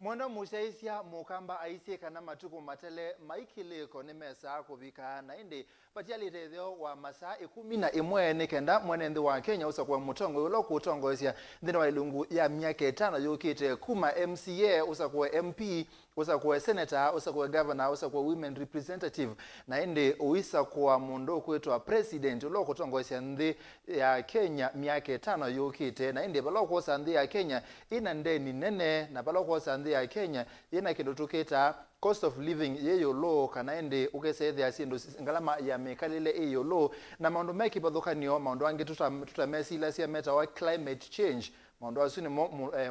Mwanda mushaisia mukamba aisie kana matuku matele maikiliko ni mesa kubika na indi patiali tetheo wa masaa 11 nikenda mwenende wa Kenya usa kwa mutongo ulo kutongoisia ndino wa ilungu ya miaka 5 yukite kuma MCA usa kwa MP usa kwa senator usa kwa governor usa kwa women representative na indi uisa kwa mundo kwetwa president ulo kutongoisia ndi ya Kenya miaka 5 yukite na indi baloko usa ndi ya Kenya ina ndeni nene na baloko usa ndi ya Kenya ina kindutuketa cost of living yeyo low kana ende ukesethia sindo ngalama ya mekalile eyo low na maundu meki bathukanio maundu angi tutamesila cia meta wa climate change maundu asuni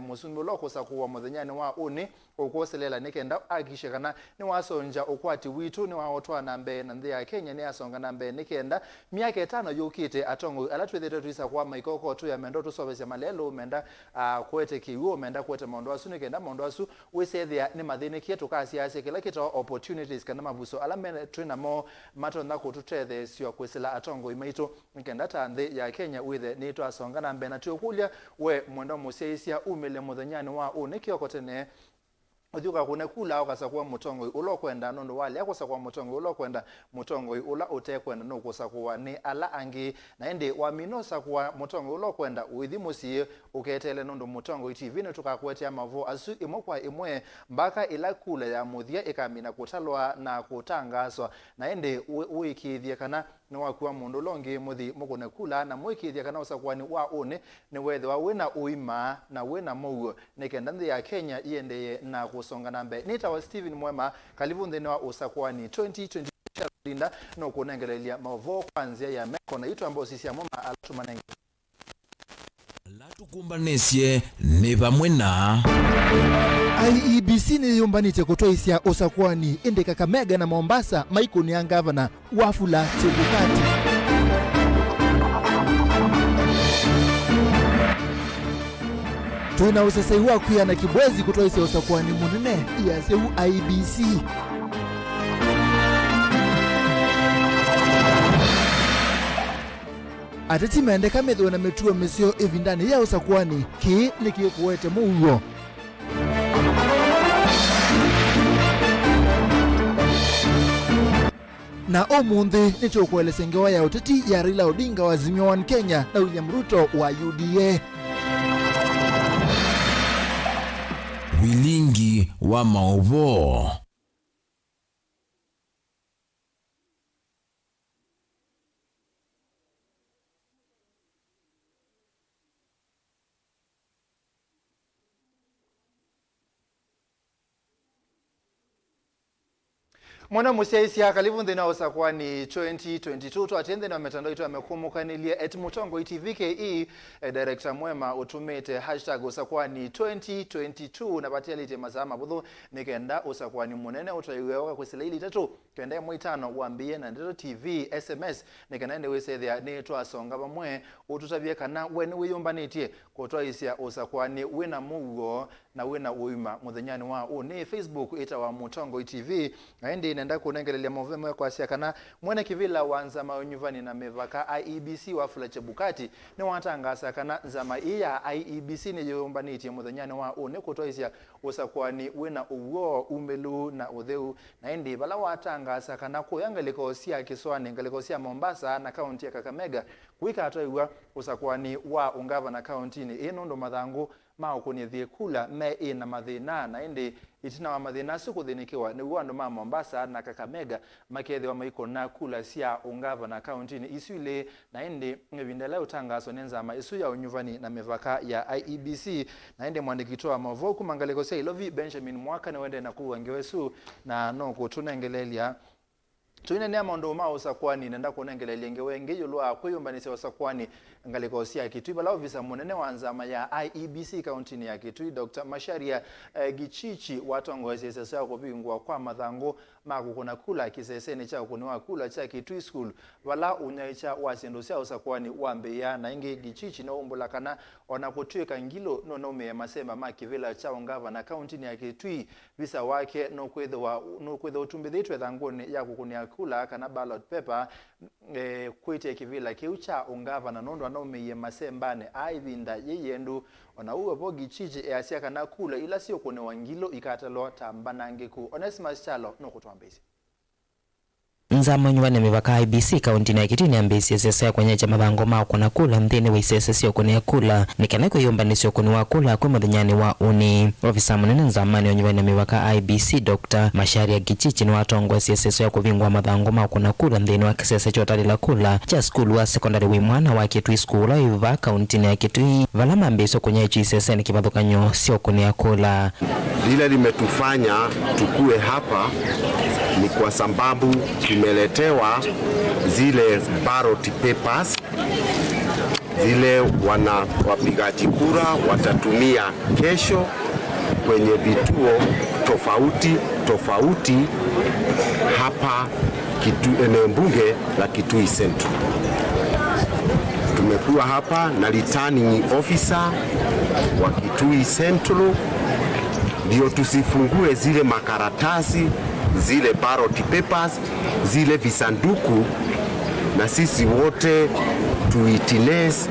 musungu loko sakuwa muthenyani wa uni ukuoselela nikenda akishikana ni wasonja ukwati witu ni waotwa nambe na nthia ya Kenya ni asonga nambe nikenda miaka 5 yukite atongo alatwethete twisa kwa maikoko tu ya mendo tusobesia malelo menda kwete kiwo menda kwete maundu asuni kenda maundu asu wisethia ni mathini kietu kasi ase kila kita opportunities kana mabuso alamene twina mo matonda kututethe sio kwesela atongo imaito nikenda ta nthi ya Kenya withe ni twasonga nambe na tukulia we mwenda museisia umele muthenyani wa unikio tene Ujuka kuna kula wakasa kwa mutongo ulo kwenda nondo wale yakosa kwa mutongo ulo kwenda mutongo ula utekwenda no kosa kwa ni ala angi na ende waminosa kwa mutongo ulo kwenda uithimusi uketele nondo mutongo TV no tukakwetia Mauvoo asu imokwa imwe mbaka ila kula ya muthia ikamina kutalwa na kutangaswa na ende uikithia kana ni wakuwa mundu longi muthi mukone kula na muikithia kana usakwani wa une ni wethe wa wina uima na wina Mauvoo nikenda nthi ya Kenya iendeye na kusonga nambe nita wa Steven MUEMA kalivu nthini wa usakwani 2020 linda no kunengelelia Mauvoo kwanzia ya meko na itu ambao sisi ya MUEMA alatumanenge latukumbanesie ni pamwe na IEBC ni yumbanite kutoisia usakwani ende Kakamega na Mombasa maikoni ya gavana Wafula Chebukati. Tuina usasaiwa kuya na kibwezi kutoisia usakwani munene ya seu IEBC. Atati mende kamedho na metuwa mesio evindani ya usakwani ki nikikuwete Mauvoo. Na omunthi nitukuelesengewa ya uteti ya Raila Odinga wa Azimio One Kenya na William Ruto wa UDA. Vilingi wa Mauvoo. Mwana museisia kalivu nthina usakwani 2022 twatende na metandao itu amekumukanilia @mutongo TVKE director MUEMA utumite #usakwani 2022 na patialite mazama buthu nikenda usakwani munene utaiweoka kwisila ili tatu kenda mwitano wambie na ndeto TV SMS nikenda ende wisethia ni twasonga bamwe ututabie kana weni wiyumbanitie kutwaisia usakwani wina Mauvoo na wina uima muthenyani wa uni Facebook ita wa Mutongo TV na indi nenda kunengelelia Mauvoo kwa sia kana mwene kivila wanza maunyuvani na mevaka IEBC Wafula Chebukati ni watangasa kana zama iya IEBC ni yumbaniti muthenyani wa uni kutoisia usakwani wina uwo umelu na utheu na indi bala watangasa kana kuyangaliko sia Kiswani ngaliko sia Mombasa na kaunti ya Kakamega kuika atoiwa usakwani wa ungava na kaunti ni ino ndo mathangu maukuni thiekula me ina mathina na indi itina wa mathina sukuthinikiwa ni wandu ma Mombasa na Kakamega makethe wa maiko na kula sia ungava na kaunti ni isule na indi ngevindela utangaso nenzama isu ya unyuvani na mevaka ya IEBC na indi mwandikitoa Mauvoo kumangaleko sia Ilovi Benjamin Mwaka na wende na kuwangewesu na no kutunengelelia tuine ni amondo ma usakwani nenda kunengelelia ngewenge yulwa kuyumbanise usakwani ngaliko sia Kitui bala ofisa munene wanzama ya IEBC kaunti ya Kitui Dr. Masharia Gichichi watongo sesa kubingwa kwa mathango makukuna kula kiseseni cha kunwa kula cha Kitui school wala unyaicha wasendo sia usakwani wambeya na ingi Gichichi na umbula kana onakutweka ngilo nonome masema makivila cha ungava na kaunti ya Kitui visa wake no kwetho utumbithitwe thangoni ya kukunia kula kana ballot paper kwite kivila kiucha ungavana nondo anaumiye masembane aibinda yeyendu ona uwe bogi chichi easia kana kula ila sio kone wangilo ikatalo tambanange ku Onesimus Chalo nokutwambezi nzamanywa mibaka IBC kaunti na kitini ambesi sesa kwenye chama bango mako na kula mthini wa isese sio kone kula nikanako yomba ni sio kone wa kula kwa madhanyani wa uni ofisa munene nzamani onywa na mibaka IBC Dr. Masharia Gichichi ni watongo sesa kwa vingwa madhango mako na kula mthini wa kisese chotali la kula cha skulu wa secondary we mwana wa Kitui skula iva kaunti na Kitui valama ambeso kwenye isese ni kibadhukanyo sio kone kula. Lile limetufanya tukue hapa ni kwa sababu tumeletewa zile ballot papers zile wapigaji kura watatumia kesho kwenye vituo tofauti hapa eneo bunge la Kitui Central. Tumekuwa hapa na returning officer wa Kitui Central ndio tusifungue zile makaratasi, zile ballot papers, zile visanduku, na sisi wote tuitines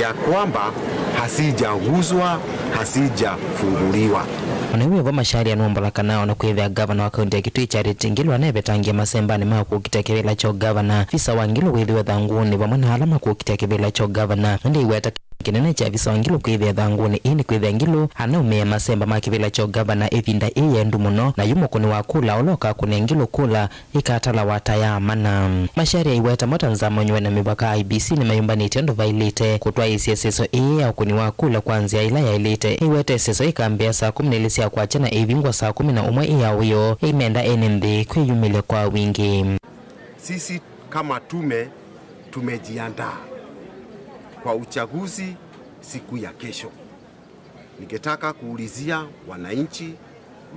ya kwamba hasijaguzwa, hasijafunguliwa. Wanawe wa mashari ya nuombola kanao na kuhivya gavana wa kaunti ya Kitui Charity Ngilu anayebetangia masembani maa kukitia kibela cho gavana. Fisa wa Ngilu kuhivya dhanguni wa mwana halama kukitia kibela cho gavana. Ndi iweta kinene cha visa wa Ngilu kuhivya dhanguni ini kuhivya Ngilu anaumea masemba maa kibela cho gavana evinda iya ndumuno na yumo kuni wakula oloka kuni Ngilu kula ikatala wataya mana. Mashari ya iweta mota nzamonywe na mibaka IBC ni mayumbani itiando vailite kutwa isi seso iya kuni wakula kwanzia ila ya ilite iwete seso ikaambia saa 10 ya kuachana evingwa saa 11 iya uyo imenda NMD kweyumile kwa wingi. Sisi kama tumejiandaa kwa uchaguzi siku ya kesho. Ningetaka kuulizia wananchi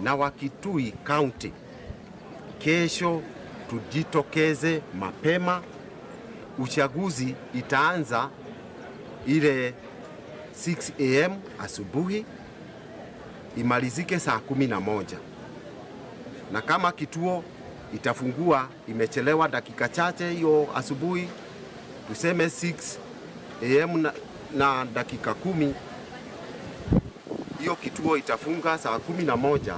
na wa Kitui County, kesho tujitokeze mapema. Uchaguzi itaanza ile 6 AM asubuhi imalizike saa 11. Na kama kituo itafungua imechelewa dakika chache hiyo asubuhi, tuseme 6 AM na dakika 10, hiyo kituo itafunga saa 11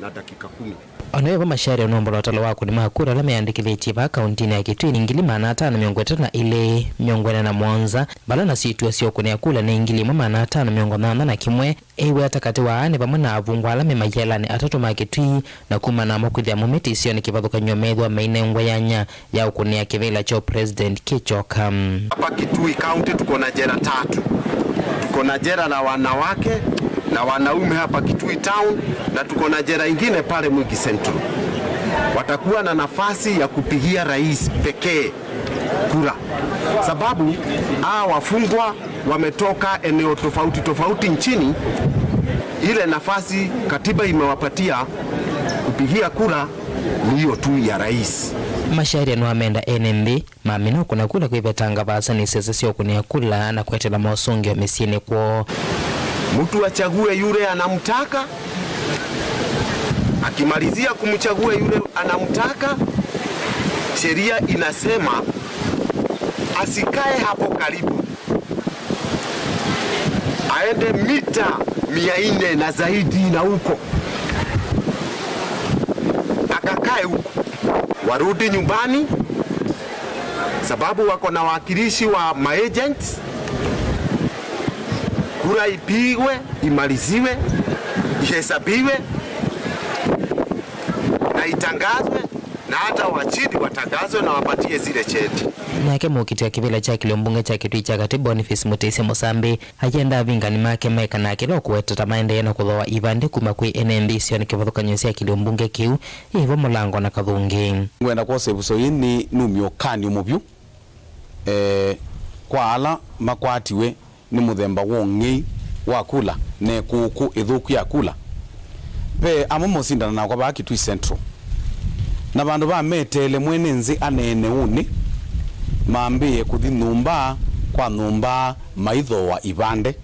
na dakika 10. Onewe mashari ya nombolo watalo wako ni mahakura la meandikile chiva kaunti na Kitui ni ngilima na atano miongweta na ile miongwena na Mwanza bala na situ ya siyo kune ya kula ni ngilima na atano miongwena na kimwe ewe atakati waane pamuna avungwa alame mayela ni atatu Kitui na kuma na mokuthi ya mumiti isiyo ni kivathuka nyomedwa maine ngwayanya ya ukune ya kivela cho President Kichoka. Hapa Kitui County tuko na jela 3. Tuko na jela la wanawake na wanaume hapa Kitui Town, na tuko na jela ingine pale Mwingi Central. Watakuwa na nafasi ya kupigia rais pekee kura, sababu wafungwa wametoka eneo tofauti nchini. Ile nafasi katiba imewapatia kupigia kura ni hiyo tu ya rais. Mashari ya nuamenda NMB mamino kuna kula kuivetanga vasa ni sese sio kunia kula na kuetela maosongi wa mesini kwa mtu achague yule anamtaka. Akimalizia kumchagua yule anamtaka, sheria inasema asikae hapo karibu, aende mita 400 na zaidi na huko akakae huko, warudi nyumbani, sababu wako na wakilishi wa maagents. Kura ipigwe, imaliziwe, ihesabiwe na itangazwe, na hata wachidi watangazwe na wapatie zile cheti. Nake mukitia kivila cha Kiliombunge cha Kitui cha Kati Boniface Mutesi Musambi agenda vingani make meka na kilo kuweta maende na kuthoa ivande kuma kwi NMB sio ni kivathuka nyusi ya Kiliombunge kiu ivo mulango na kathungi ngwenda kwa sebuso yini numyo kani umubyu kwa ala makwatiwe ni muthemba wongi wa kula ne kuku ithuku ya kula pe amomo sindana na kwa Kitui Central na bandu ba metele mwene nzi anene uni maambie kuthi numba kwa numba maitho wa ibande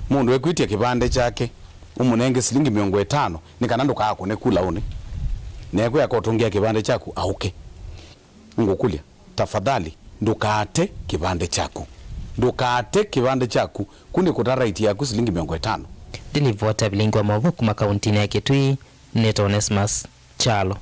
mundu ekwitia kibande chake umunenge silingi 50 nikana nduka akune kula uni nekwe akotungia kibande chaku auke ngukulia tafadhali ndukate kibande chaku kuni kutaraiti yaku shilingi 50. Dilivota Vilingi wa Mauvoo kuma kaunti ya Kitui, Neto Onesmus Chalo.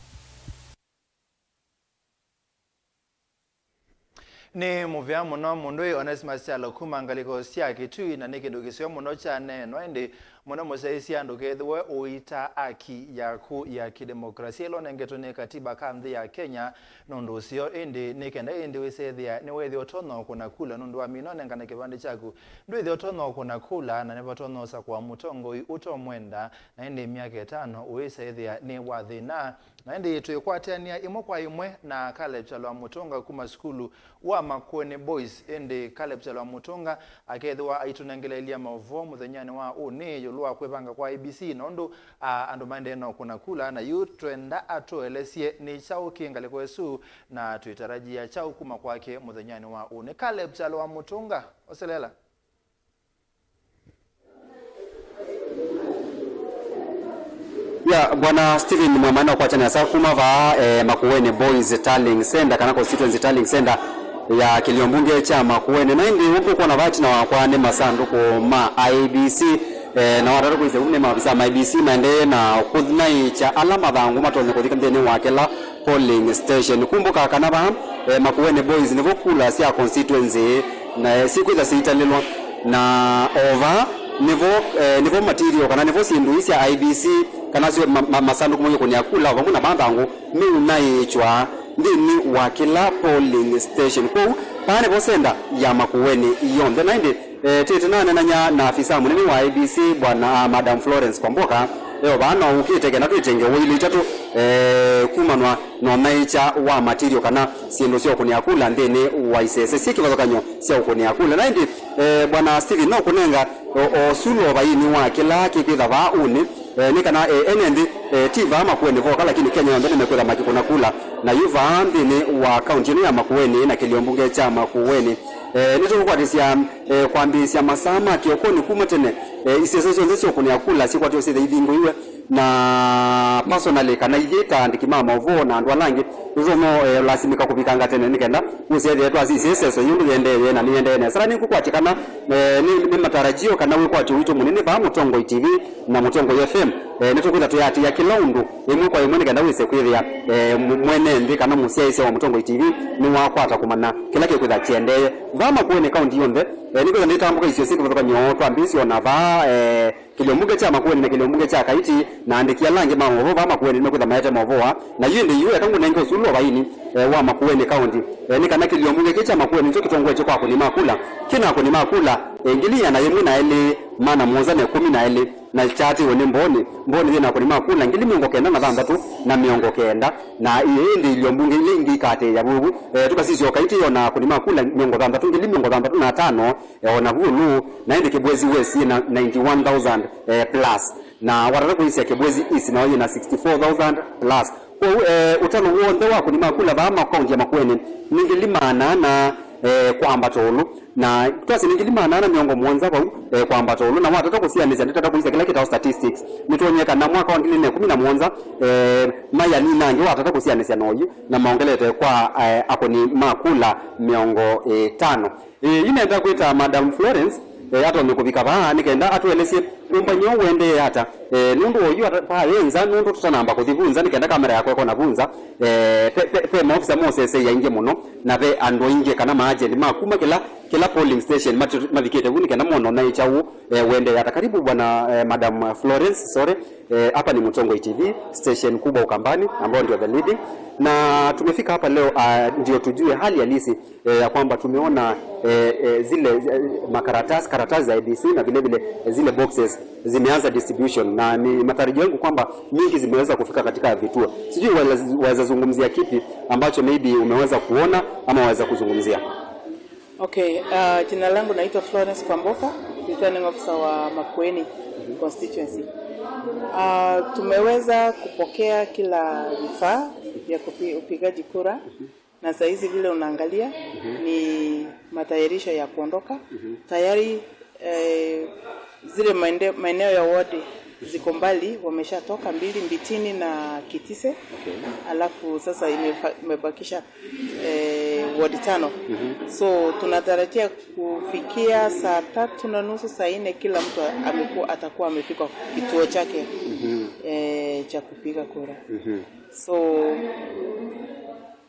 Ni muvya muno mundu Onesmus Chalo kuma ngaliko sia Kitui na nikindugisyo muno chane noende muno musaisi andukethwe uita aki yaku ya kidemokrasia ilo nengetone katiba kamthi ya Kenya nundu usio indi nikenda indi wisethia ni wethi otono kuna kula nundu amino nengana kibande chaku ndwithi otono kuna kula na nevotono sa kwa mutongo utomwenda na indi miaka 5 uwisethia ni wathina na indi tuikwatania imwe kwa imwe na Caleb Chalwa Mutonga kuma skulu wa Makueni Boys indi Caleb Chalwa Mutonga akethwa aitunengelelia Mauvoo muthenyani wa uni yulua kwevanga kwa IBC nondu andu mande no kuna kula na youth twenda atoelesie ni chau kingali kwesu na tuitarajia chau kuma kwake muthenyani wa uni. Caleb Chalwa Mutonga oselela. Ya bwana Steven mwamana kwa chana sa kuma va Makueni Boys Tallying Center kana constituency Tallying Center ya kiliombunge cha Makueni na ndi huko kwa navati na wakwane masanduku ma IBC na watatu kuise umne mabisa ma IBC mande na kudnai cha alama dhangu matone kuthika mdeni wake la polling station. Kumbuka kana ba Makueni Boys nivo kula sia constituency na siku za sitalilwa na over nivo material kana nivo sindu isia IBC kana sio masanduku mwenye kuni akula vamuna bandangu mi unaichwa ndini wa kila polling station kwa pane posenda ya Makueni yonde na indi titinane na afisa munene wa IBC bwana Madam Florence Kwamboka leo bana ukiteke na twitenge wili tatu kumanwa no naicha wa material kana siendo sio kuni akula ndini wa isese sikivazokanyo sio kuni akula na indi bwana Steven no kunenga osulo bayini wa kila kikwitha ba uni nikana enendi tiva Makueni voka lakini Kenya yonde nimekwenda makikuna kula na yuva ndini wa county ya Makueni na kiliombunge cha Makueni nitukwatisia kwambisia masama kiokoni kumatene isesesho nzecho kunia kula si kwatyo sithe ithingo iwe na personally kana ijeta andikima Mauvoo na andu alangi uzomo lasimika kupikanga tene nikenda usethe twa isesesho yundu yende na niende na sara nikukwatikana ni matarajio kana we kwatyo wito munene ba Mutongo TV na Mutongo FM nitukwitha tuyati ya kilundu imwe kwa imwe nikenda wise kwithia mwene ndi kana musiaise wa Mutongo TV ni wakwata kumana kila kikwitha chiendeye va Makueni county yonde niko nditambuka isio siku kutoka nyoto ambisi ona va kiliombunge cha Makueni na kiliombunge cha Kaiti na andikia lange Mauvoo va Makueni nimekwitha maete Mauvoo na yende yue tangu nengo suluwa baini wa Makueni county nika kiliombunge cha Makueni ndio kitongoe cha kwako ni makula kina ko ni makula ngilia na yemu na ile mana moza na 10 na chati wone mboni zina ko ni makula ngili miongo kenda na thantatu na miongo kenda na indi iliombunge ile ngikate ya bubu tukasisi Kaiti yona ko ni makula miongo thantatu ngili miongo thantatu na 5 ona hulu na indi kibwezi wesi na 91,000 plus na watata kuisia kibwezi isi na na 64,000 plus kwa utano wonde wako ni makula ba county ya Makueni ningilimana na kwamba tolu na twasi ningilimana na miongo mwanza kwa kwamba tolu na watata kusianisa nditata kuisia kila kita statistics nitonyeka na mwaka wa 2011 maya ni nangi watata kusianisa noyu na maongelete kwa ako ni makula miongo 5 inaenda kuita Madam Florence ato nikubika ba nikenda atuelesie umbanyo wende hata nundu oyu pa yenza nundu tutanamba kuthivunza nikenda kamera yako iko navunza pe maofisa mosese ya inge muno na ve ando inge kana maagent makuma kila polling station mavikete vuni kana mono na ichau wende hata karibu bwana Madam Florence sorry hapa ni Mutongo TV station kubwa Ukambani ambao ndio the leading na tumefika hapa leo ndio tujue hali halisi ya kwamba tumeona zile karatasi za IBC na vile vile zile boxes zimeanza distribution na ni matarajio yangu kwamba mingi zimeweza kufika katika vituo. Sijui waweza zungumzia kipi ambacho maybe umeweza kuona ama waweza kuzungumzia. Okay, jina langu naitwa Florence Kwamboka, returning officer wa Makueni constituency. Tumeweza kupokea kila vifaa vya upigaji kura na saa hizi vile unaangalia ni matayarisho ya kuondoka. Tayari zile maeneo ya ward ziko mbali wameshatoka, 2 Mbitini na Kitise. Alafu sasa imebakisha ward 5. So tunatarajia kufikia saa 3:30 saa 4 kila mtu atakuwa amefika kituo chake cha kupiga kura. So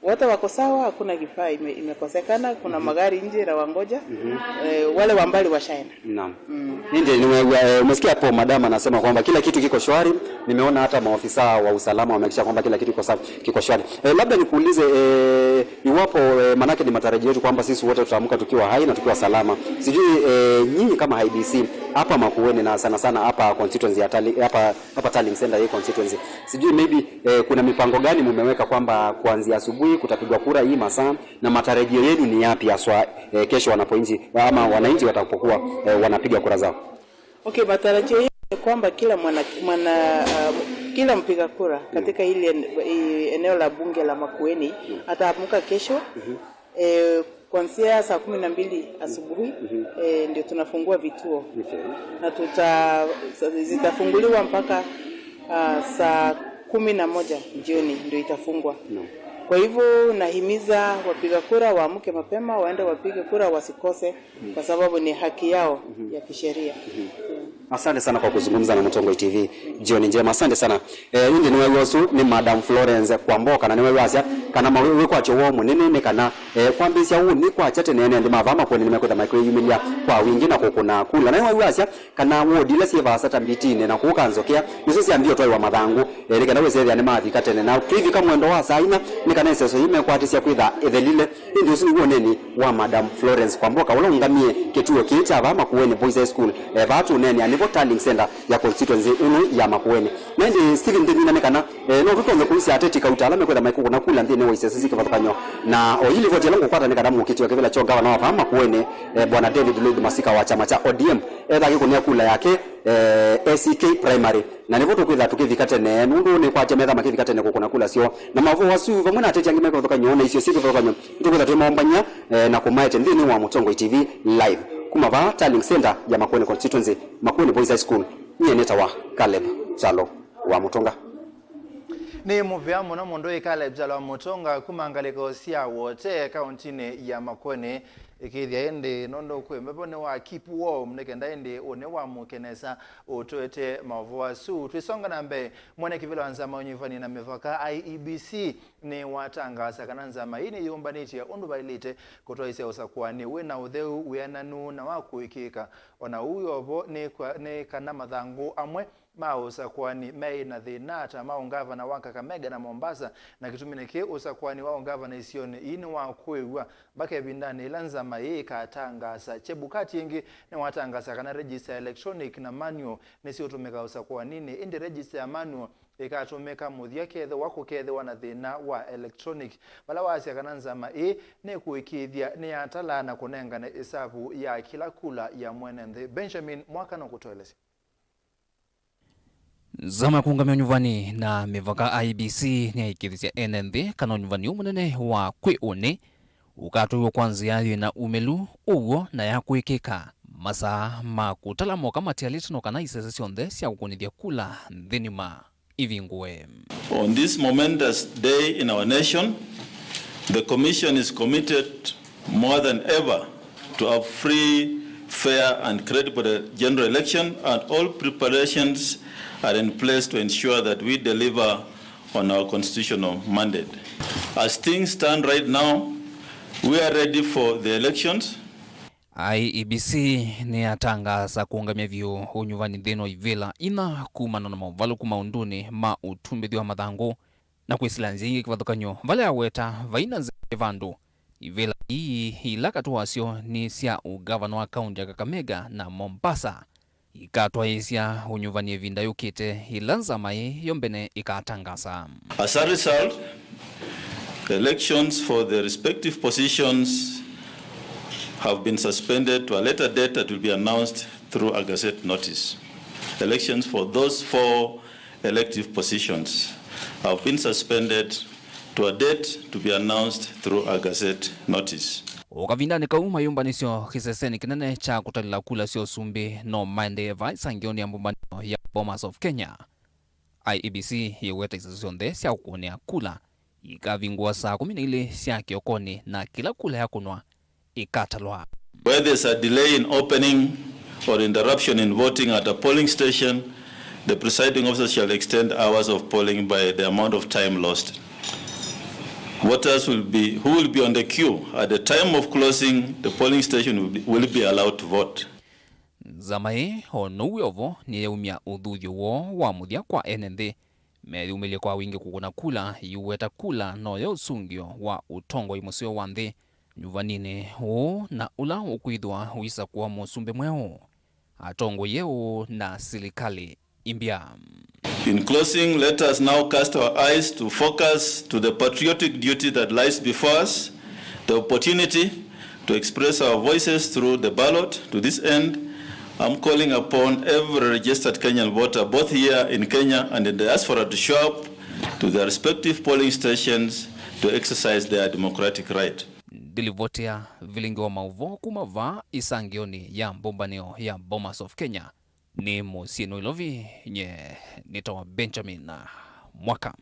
wote wako sawa, hakuna kifaa imekosekana. Kuna magari nje na wangoja wale wa mbali washaenda. Naam. Ndio umesikia hapo madam anasema kwamba kila kitu kiko shwari. Nimeona hata maofisa wa usalama wamehakikisha kwamba kila kitu kiko shwari. Labda nikuulize iwapo manake ni matarajio yetu kwamba sisi wote tutaamka tukiwa hai na tukiwa salama. Sijui nyinyi kama IBC hapa Makueni na sana sana hapa constituency hapa Tallying Center hii constituency. Sijui maybe kuna mipango gani mmeweka kwamba kuanzia asubuhi kutapigwa kura hii masaa, na matarajio yenu ni yapi haswa kesho wanapoinji ama wananchi watapokuwa wanapiga kura zao? Okay, matarajio yetu ni kwamba kila mpiga kura katika hili eneo la bunge la Makueni ataamka kesho kuanzia saa 12 asubuhi ndio tunafungua vituo. Na zitafunguliwa mpaka saa 11 jioni ndio itafungwa. Kwa hivyo nahimiza wapiga kura waamke mapema, waende wapige kura, wasikose kwa sababu ni haki yao ya kisheria. Asante sana kwa kuzungumza na Mutongo TV. Jioni njema. Asante sana. Ndio niwe wosu ni Madam Florence Kwamboka na niwe wasia kana mawewe kwa chowo munene kana kwambisia huu ni kwa chate nene ndi mavama kwa nimekwenda micro yumilia kwa wingi na kokona kula na niwe wasia kana wodile siva sata mbitine na kukanzokea nisisi ambio toyi wa madhangu kana wese ya mathi katene na hivi kama mwendo wa saina ni kana seso ime kwa atisia kwitha ethelile ndio sini woneni wa Madam Florence Kwamboka wala ungamie kituo kiita vama kuweni Boys School vatu nene Tallying Center ya constituency ya Makueni. Na ndi Steven Ndina nekana no tutonge kuisi atetika utalame kwenda maikuko na kula ndine waisesisi kivatokanyo. Na ili vote langu kwata nekana mukiti wa kivela chonga wana wa Makueni bwana David Lloyd Masika wa chama cha ODM ethage kunia kula yake ACK primary. Na nivoto kwitha tukivikate ne nundu ni kwa chemetha makivikate ne kokona kula sio na Mauvoo wasu vamwe na ateti angime kivatokanyo na isio siku kivatokanyo. Tukwitha tumombanya na kumaete ndini wa Mutongo TV live. Kumava Tallying Center ya Makueni constituency Makueni Boys School ni eneta wa Caleb Jalo wa Mutonga ni muvya muno mundu Caleb Jalo wa Mutonga kumangaliko sia wote kauntini ya Makueni ikithia ende nondo kwembepo ne wa keep warm nekenda ende one wa mukenesa otwete Mauvoo su twisonga nambe mwene kivilo anzama onyivani na mevaka IEBC ni watangaza kananzama ini yumbaniti undu bailite kutoa ise osakwani wena utheu uyananu na wakuikika ona uyobo ne kana mathangu amwe mausakwani mei na thinata maungavana wa Kakamega na Mombasa na kitumineke usakwani wa ungavana isione ini wa kwewa bake bindani ilanza mai katangasa chebukati ingi ne watangasa kana register electronic na manual nesiotumeka usakwani ni indi register ya manual ikatumeka muthia kethe wako kethe wana thina wa electronic bala wasi kananzama ne kuikithia ne atala na kunenga na isabu ya kila kula ya mwenende Benjamin mwaka na kutoeleza zama kuungamia nyuvani na mivaka IBC ni ikithisia NND kana nyuvani umunene wa kwione ukatuyo kwanzia na umelu ugo na ya kuikika masa makutalamo kama tialitino kana isese sionde sia kukunithia kula nthinima ivingue. On this momentous day in our nation, the Commission is committed more than ever to a free, fair and credible general election, and all preparations are in place to ensure that we deliver on our constitutional mandate. As things stand right now, we are ready for the elections. IEBC ni atangaza kuungamia vyo unyuvani dhino ivela ina kumana na mauvalu kumaunduni ma utumbithi wa mathangu na kuisilanzi kivathukanyo vale aweta vaina zevandu ivela hii ilaka tuwasio ni sia ugavana wa kaunti ya Kakamega na Mombasa ikatwa isia unyuvani evinda yukite ilanza mai yombene ikatangaza. As a result, the elections for the respective positions have been suspended to a later date that will be announced through a gazette notice. Elections for those 4 elective positions have been suspended to a date to be announced through a gazette notice. Ukavindani kauma yumbanisyo kiseseni kinene cha kutalila kula sio sumbi no mande vai sangioni ya mbumbani ya Bomas of Kenya. IEBC yeweta isizonde sia kuonea kula ikavingwa saa 12 sia kiokoni na kila kula ya kunwa ikatalwa. Where there's a delay in opening or interruption in voting at a polling station, the presiding officer shall extend hours of polling by the amount of time lost. Voters who will be on the queue at the time of closing the polling station will be allowed to vote. Zamai honuwi ovo ni umia udhuyo wa mudia kwa NND umele kwa wingi kukuna kula yuweta kula no ya usungio wa utongo imusio wandhi nyuvanine na ula ukuidwa uisa kuwa musumbe mweo atongo yeo na silikali imbia. In closing, let us now cast our eyes to focus to the patriotic duty that lies before us, the opportunity to express our voices through the ballot. To this end, I'm calling upon every registered Kenyan voter, both here in Kenya and in the diaspora, to show up to their respective polling stations to exercise their democratic right. Dilivotia Vilingi wa Mauvoo kumava isangioni ya mbombaneo ya Bomas of Kenya. Ni Mosieno Ilovi nye nitawa Benjamin Mwaka.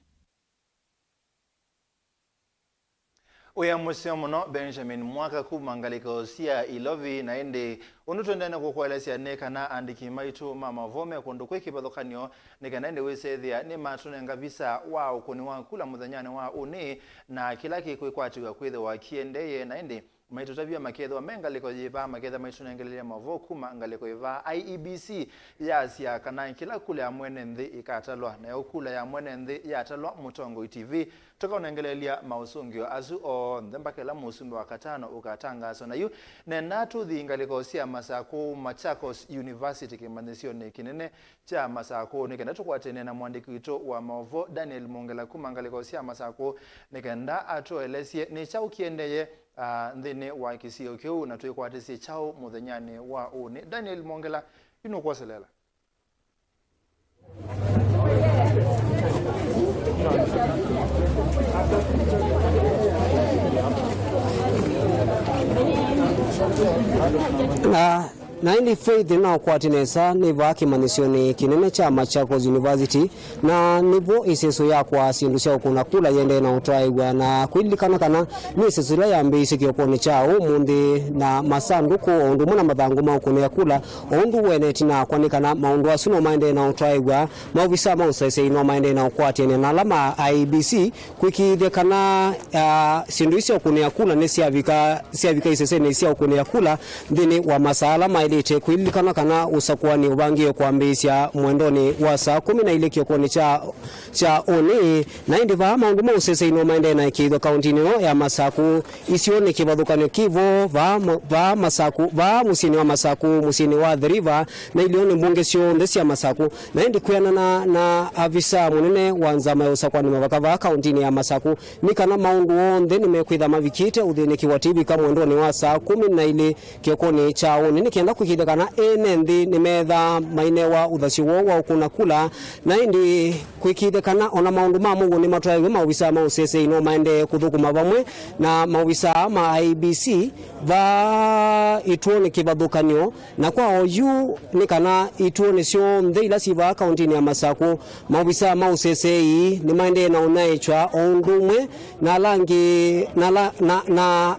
Uya museo muno Benjamin Mwaka kumangaliko sia Ilovi na ende unutondana kukwalesia neka na andiki maitu mama vome kundukwe kibadhokanyo neka na ende wesethia ni matune ngabisa wao kuni wakula mudhanyane wa uni na kilaki kuikwatiwa kwithe wa kiendeye na ende maitu tabia makedho mengaliko jiva makedha maitu nengelele Mauvoo kuma ngaliko jiva IEBC ya siya kana kila kule ya mwene nthi ikatalwa na ukula ya mwene nthi ya talwa mutongo TV toka unengelelea mausungio azu o ndembakela musumbe wakatano ukatangazo na yu nenatu dhingaliko siya masako Machakos University kimanisio ni kinene cha masako nikenda tukwatene na mwandiki wito wa Mauvoo Daniel Mongela kuma ngaliko siya masako nikenda atoelesie ni chau kiendeye ndine wa kisio kiu na tuikwatisi chao muthenyane wa uni. Daniel Mongela ino kwaselela. Na ili faith na kwatinesa niva kimanisioni kinene cha Machakos University na nivo iseso ya kwa sindusha kuna kula yende na utwaigwa na kuilikana kana ni iseso ya mbisi kioponi chao mundi na masanduku ondu muna madhangu maukune ya kula ondu weneti na kwanikana maundu asuno maende na utwaigwa mauvisa mausese ino maende na ukwatine na alama IEBC kuikide kana sindusha ukune ya kula nesi avika isese nesi ya ukune ya kula dhini wa masala mailite kuilikana kana usakuani ubangie kwa mbisia mwendoni wa saa 10 na ile kiokoni cha oni na indiva maundu mausese ino maende na ikido kaunti nino ya Masaku isione kibadhukanyo kivo va Masaku va musini wa Masaku musini wa The River na ilione mbunge sio ndesi ya Masaku na indi kuyana na avisa munene wanzama ya usakuani mavakava kaunti ya Masaku nikana maundu onde nimekwitha mavikite udhini kiwatibi kama mwendoni wa saa 10 na ile kiokoni cha oni nikienda kukide kana enendi nimetha maine wa uthasi wa ukuna kula na indi kuikide kana ona maundu ma mungu ni matwaye mawisa mausese ino maende kuthukuma vamwe na mawisa ma IEBC va ituone kibadhukanyo na kwa oyu ni kana ituone sio ndeila siva kaunti ya Masaku mawisa mausese ni maende na unaichwa ondumwe na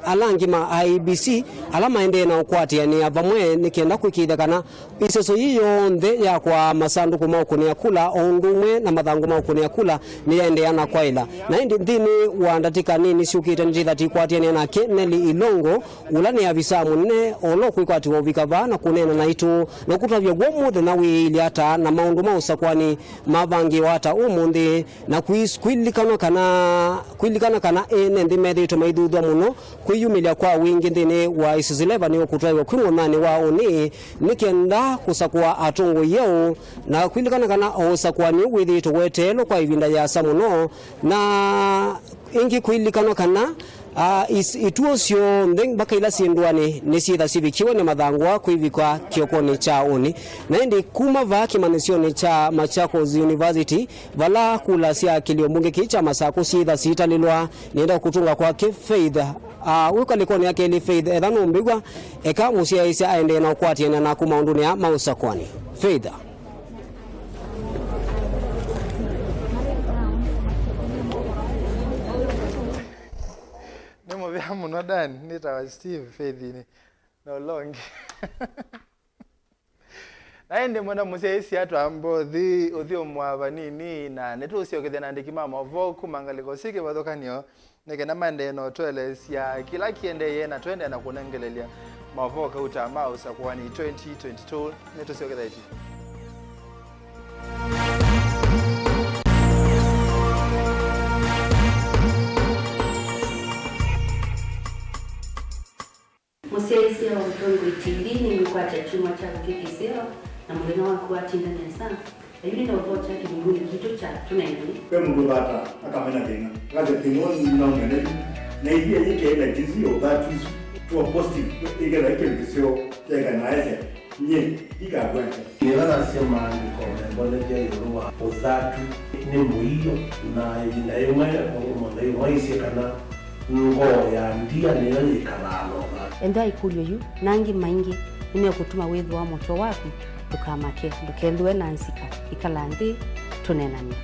alangi ma IEBC alama ende na ukwati yani avamwe nikienda kuikida kana iseso hiyo nde ya kwa masanduku maukuni ya kula ondumwe na madhangu maukuni ya kula ni yaende yana kwaila na indi ndini waandatika nini siukita njithati kwati yani na Keneli Ilongo ulani ya visamu nne olo kuikwati wavikava na kunena na itu na kutavya gwomuthe na wili hata na maundu mausakwani mavangi wata umundi na kuilikana kana ene ndi medhito maidhudwa muno kuiyumilia kwa wingi ndini wa isizileva ni okutwaiwa kwimwonani wa uni nikenda kusakua atungu yeo na kuilikana kana osakwani withito wetelo kwa ivinda ya samuno na ingi kuilikana kana ituo sio ndeng baka ila sindwani nisitha sivikiwa ni madhangwa kuivikwa kiokoni cha uni na indi kuma va kimanisioni cha Machakos University vala kula sia kiliombunge kicha Masaku sitha sitalilwa nienda kutunga kwa Faith wiko likoni yake ili Faith edhanu mbigwa eka musia isi aende na ukwati na kuma unduni ya mausakwani Faith. Nodan nita Steve Faithini no long. Naende mwana musesi atu ambo uthi omwaba nini na netusio kithena ndikima Mauvoo kumangaliko sike bathokanio neke na mande no twelesya kila kiende yena twende na kunengelelia Mauvoo kauta mausa kwa ni 2022 netusio kithaiti. Musesi wa utongo itili ni mkwata chuma cha kukikiseo na mwena wa kuatinda nesa. Yule na utoa chake mbuni kitu cha tunaini. Kwa mungu bata akamena tena. Kaze timoni na ngene. Na hiyo yake ina jizio that is to a positive. Ige na yake kisio yake naese. Nye ikagweka. Niona sema ndiko mbona je yorua uzatu ni muhiyo na yimwe omo yimwe kana ngo ya ndia niyo yikalalo. Enda ikulyo yu nangi maingi nime kutuma wevu wa moto waku dukamake dukelwe nansika ikalandi tunenani.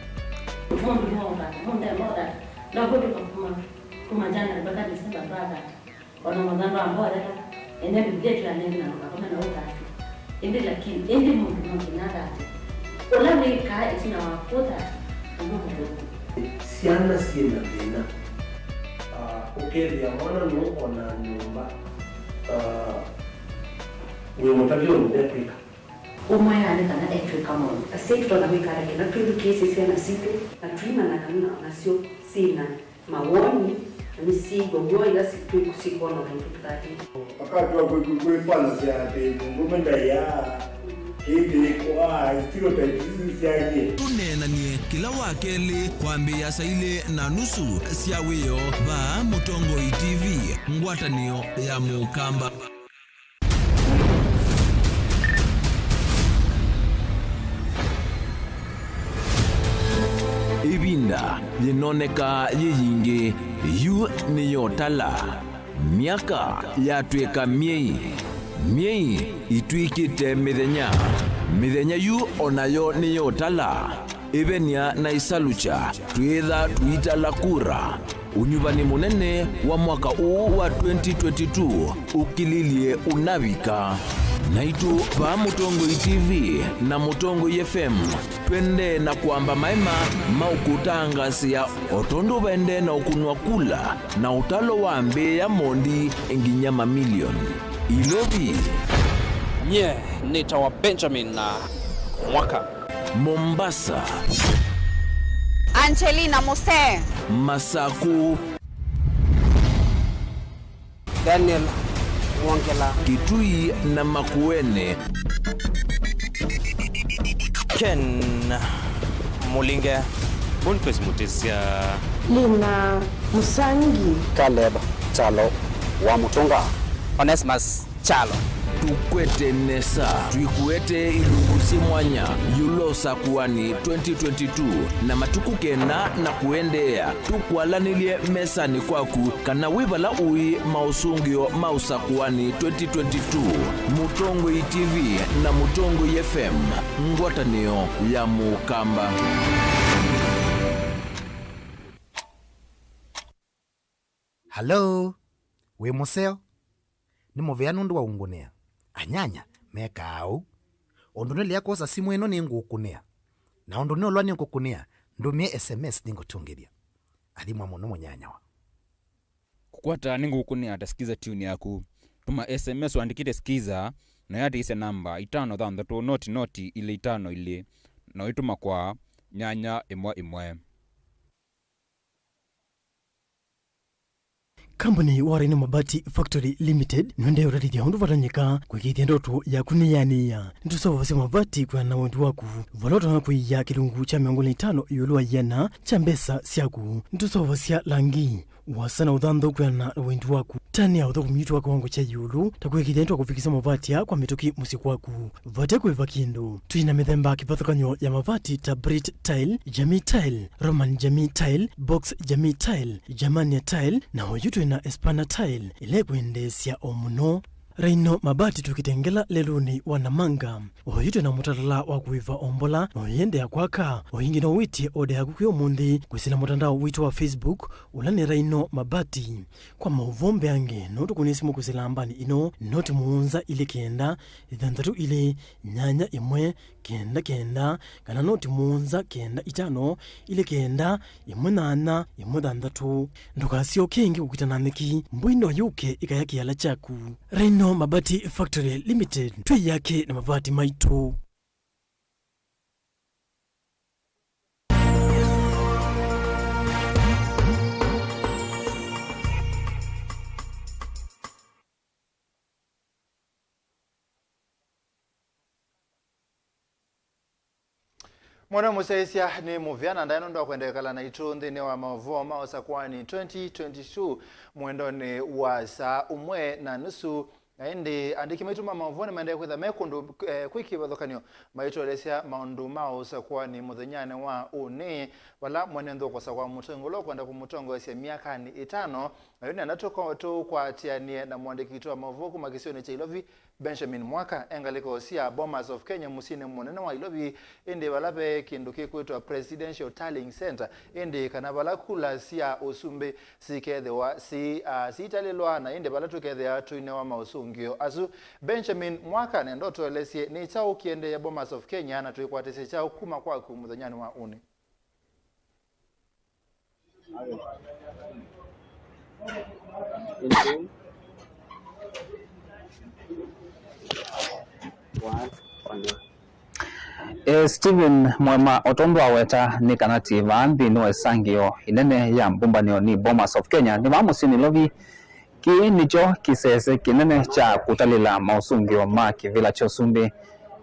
Monda na bodo kuma jana mpaka Desemba brother wana magano ambao dada ende bigetu ya nenda na kama na utatu ende lakini ende mundu mkinada ola weka itina wakota mundu siana siena tena ukelia mwana no ona nyumba wewe mtabio ndepika umwe ale kana etwe kama asi tutona wikara kina tudu kesi sana siku na tuima na kanuna nasio sina mawoni ni sigo goya siku kusiko na mtukati wakati wa kuifanya siate ngomenda ya hivi kwa stilo tatizo siaje tunenanie kila wakeli kwambia saile na nusu siawiyo ba Mutongo TV ngwatanio ya mukamba. Ibinda linoneka yiyingi yu niyotala miaka yatweka miei itwikite mithenya yu onayo niyotala ibenia na isalucha twitha tuitala kura unyuvani munene wa mwaka uu wa 2022 ukililie unavika naitu pa Mutongo TV na Mutongo FM twende na kuamba maema maukutangasia otondo bende na ukunwa kula na utalo wa mbe ya mondi enginya mamilion ilobi nye nita wa Benjamin na mwaka Mombasa Angelina Mose Masaku Daniel Wangela Kitui na Makuene Ken Mulinge Boniface Mutisia Lina Musangi Caleb Chalo wa Mutonga Onesmus Chalo tukwete nesa tuikuete ilungusi mwanya yulosa kuwani 2022 na matuku kena na kuendea tukwalanilie mesani kwaku kana wibala ui mausungio mausa kuwani 2022 Mutongo TV na Mutongo FM ngwatanio ya mukamba. Hello we museo ni movea nundu wa ungunea anyanya meka au ondone lia kosa simu eno ni ngukunea na ondone olwa ni ngukunea ndumie SMS ningutungiria alimu amono mwenyanyawa kukwata ningukunea atasikiza tune yaku tuma SMS uandikite skiza na yati ise namba 5 noti ile 5 ile na ituma kwa nyanya imwe. Company Warren Mabati Factory Limited nwende urarithia hundu vatanyika kwikithia ndoto ya kuniyania nitusovo sia mabati kwa na wendu waku valoto na kuiya kilungu cha 500 yulua yana cha mbesa siaku nitusovo sia langi wasana udhando kwa na wendu waku tani ya udhoku mitu wako wangu cha yulu takwikithia ndoto kufikisa mabati ya kwa mituki musiku waku vate kuiva kindu tuina mithemba kipathukanyo ya mabati ta Brit Tile, Jamii Tile, Roman Jamii Tile, Box Jamii Tile, Germania Tile na hojutu na Espana Tile ile kuendesia omuno Raino Mabati tukitengela leluni wanamanga oyite na mutatala wa kuiva ombola oyende ya kwaka oyingi na witi ode ya kukuyo mundi kusila mutandao witu wa Facebook ulani Raino Mabati kwa mauvombe ange notu kunisimu kusila ambani ino noti muunza ile kenda idhandatu ile nyanya imwe kenda kenda kana noti muunza kenda itano ile kenda imwe nana imwe dhandatu ndukasio kengi kukitananiki mbwino yuke ikayaki yala chaku Raino Mabati Factory Limited tui yake na mabati maitu. Mwana musaisia ni muviana ndaino ndo kuendekala na itundi ni wa Mauvoo maosa kwa ni 2022 mwendo ni wa saa umwe na nusu Indi andiki maituma Mauvoo ni maendea kwitha mekundu kwiki wathokanio maito lesia maundu maosa kwa ni muthenyane wa uni wala mwenendo kwa sakwa mutongo lo kwenda kumutongo esia miaka ni 5 ayoni anatoka tu kwa tianie na mwandiki tu wa Mauvoo kumakisio ni Chailovi Benjamin Mwaka engaliko sia Bomas of Kenya musine mwenene wa Ilovi indi walape kinduki kuitwa Presidential Tallying Center indi kanabala kula sia usumbe sikedhewa si italilwa na indi balatu kedhea tuinewa mausungio asu Benjamin Mwaka nendoto elesie ni chao kiende ya Bomas of Kenya na tuikwatese chao kuma kwa kumudhanyani wa uni. Steven MUEMA otondwa weta ni kanati vaambi no sangio inene ya mbumbanio ni Bomas of Kenya ni vamusini lovi ki nicho kisese kinene cha kutalila mausungio ma kivila chosumbi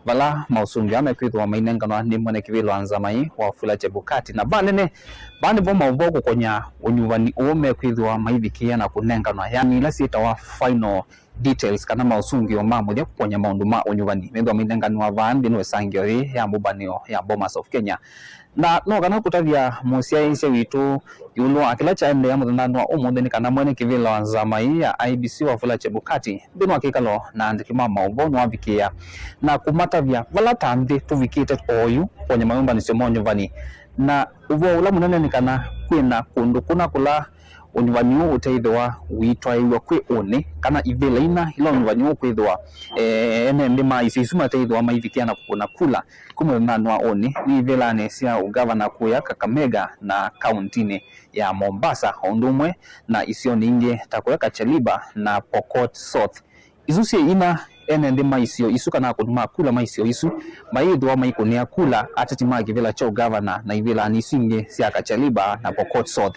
vala mausungio amekwithwa mainenganwa ni mwene kivilo anzamai wa fula chebukati na banene bani bo Mauvoo kukonya unyuvani ume kwithwa maivikia na kunenganwa yani lasi itawa final details kana mausungio mamudia kuponya maundu ma unyuvani mendo minenganwa vaambi no sangio ya mbubanio ya Bomas of Kenya na no kana kutavia musia ise witu yulo akila cha ende ya muthandano umuthi ni kana mwene kivila wanzamai ya IBC wa fula chebukati bino akikalo na andikima Mauvoo no avikia na kumatavia vala tambi tuvikite oyu ponya mayumba ni semonyo vani na uvo ula munene ni kana kwina kundu kuna kula unyuvanyu uteithwa uitwa iwa kwi une kana ivela ina ila unyuvanyu kwithwa ene ndima isisuma teithwa maivikia na kukuna kula kumwenanwa one ni ivela nesia ugavana kuya Kakamega na kauntini ya Mombasa ondumwe na isio ninge takuweka Chaliba na Pokot South izusie ina ene ndima isio isuka na kuduma kula maisio isu maidwa maikunia kula atatima kivela cho governor na ivela nisinge siaka Chaliba na Pokot South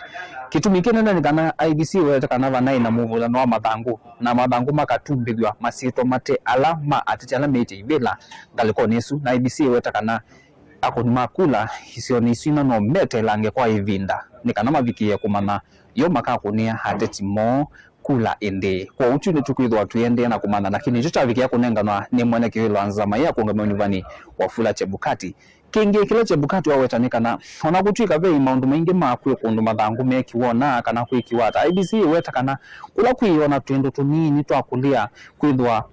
kitumike nenda nikana IBC weta kana vanai na Mauvoo no mathangu na mathangu makatumbithwa masito mate alama atachala mete ivela galiko nesu na IBC weta kana akuduma kula isio nisina no mete lange kwa ivinda nikana mavikia kumana yo makakunia hatetimo kula ende kwa uchune tukwithwa tuende na kumana lakini chochavikia kunenganwa ni mwene kivilo anzama ya kuungame unyuvani wa fula chebukati kingi kile chebukati wawetanika na onagutwika vei maundu maingi makwe kundu mathangu mekiwona kana kwikiwata IBC weta kana kula kwiona twendo tunini twakulia kwithwa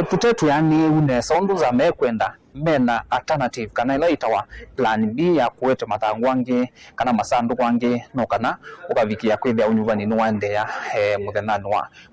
tutetu yani unesa undu za mekwenda mena alternative kana ila itawa plan B ya kuweta mathangu wange kana masandu wange no kana ukavikia kwithia unyuvani nuwande ya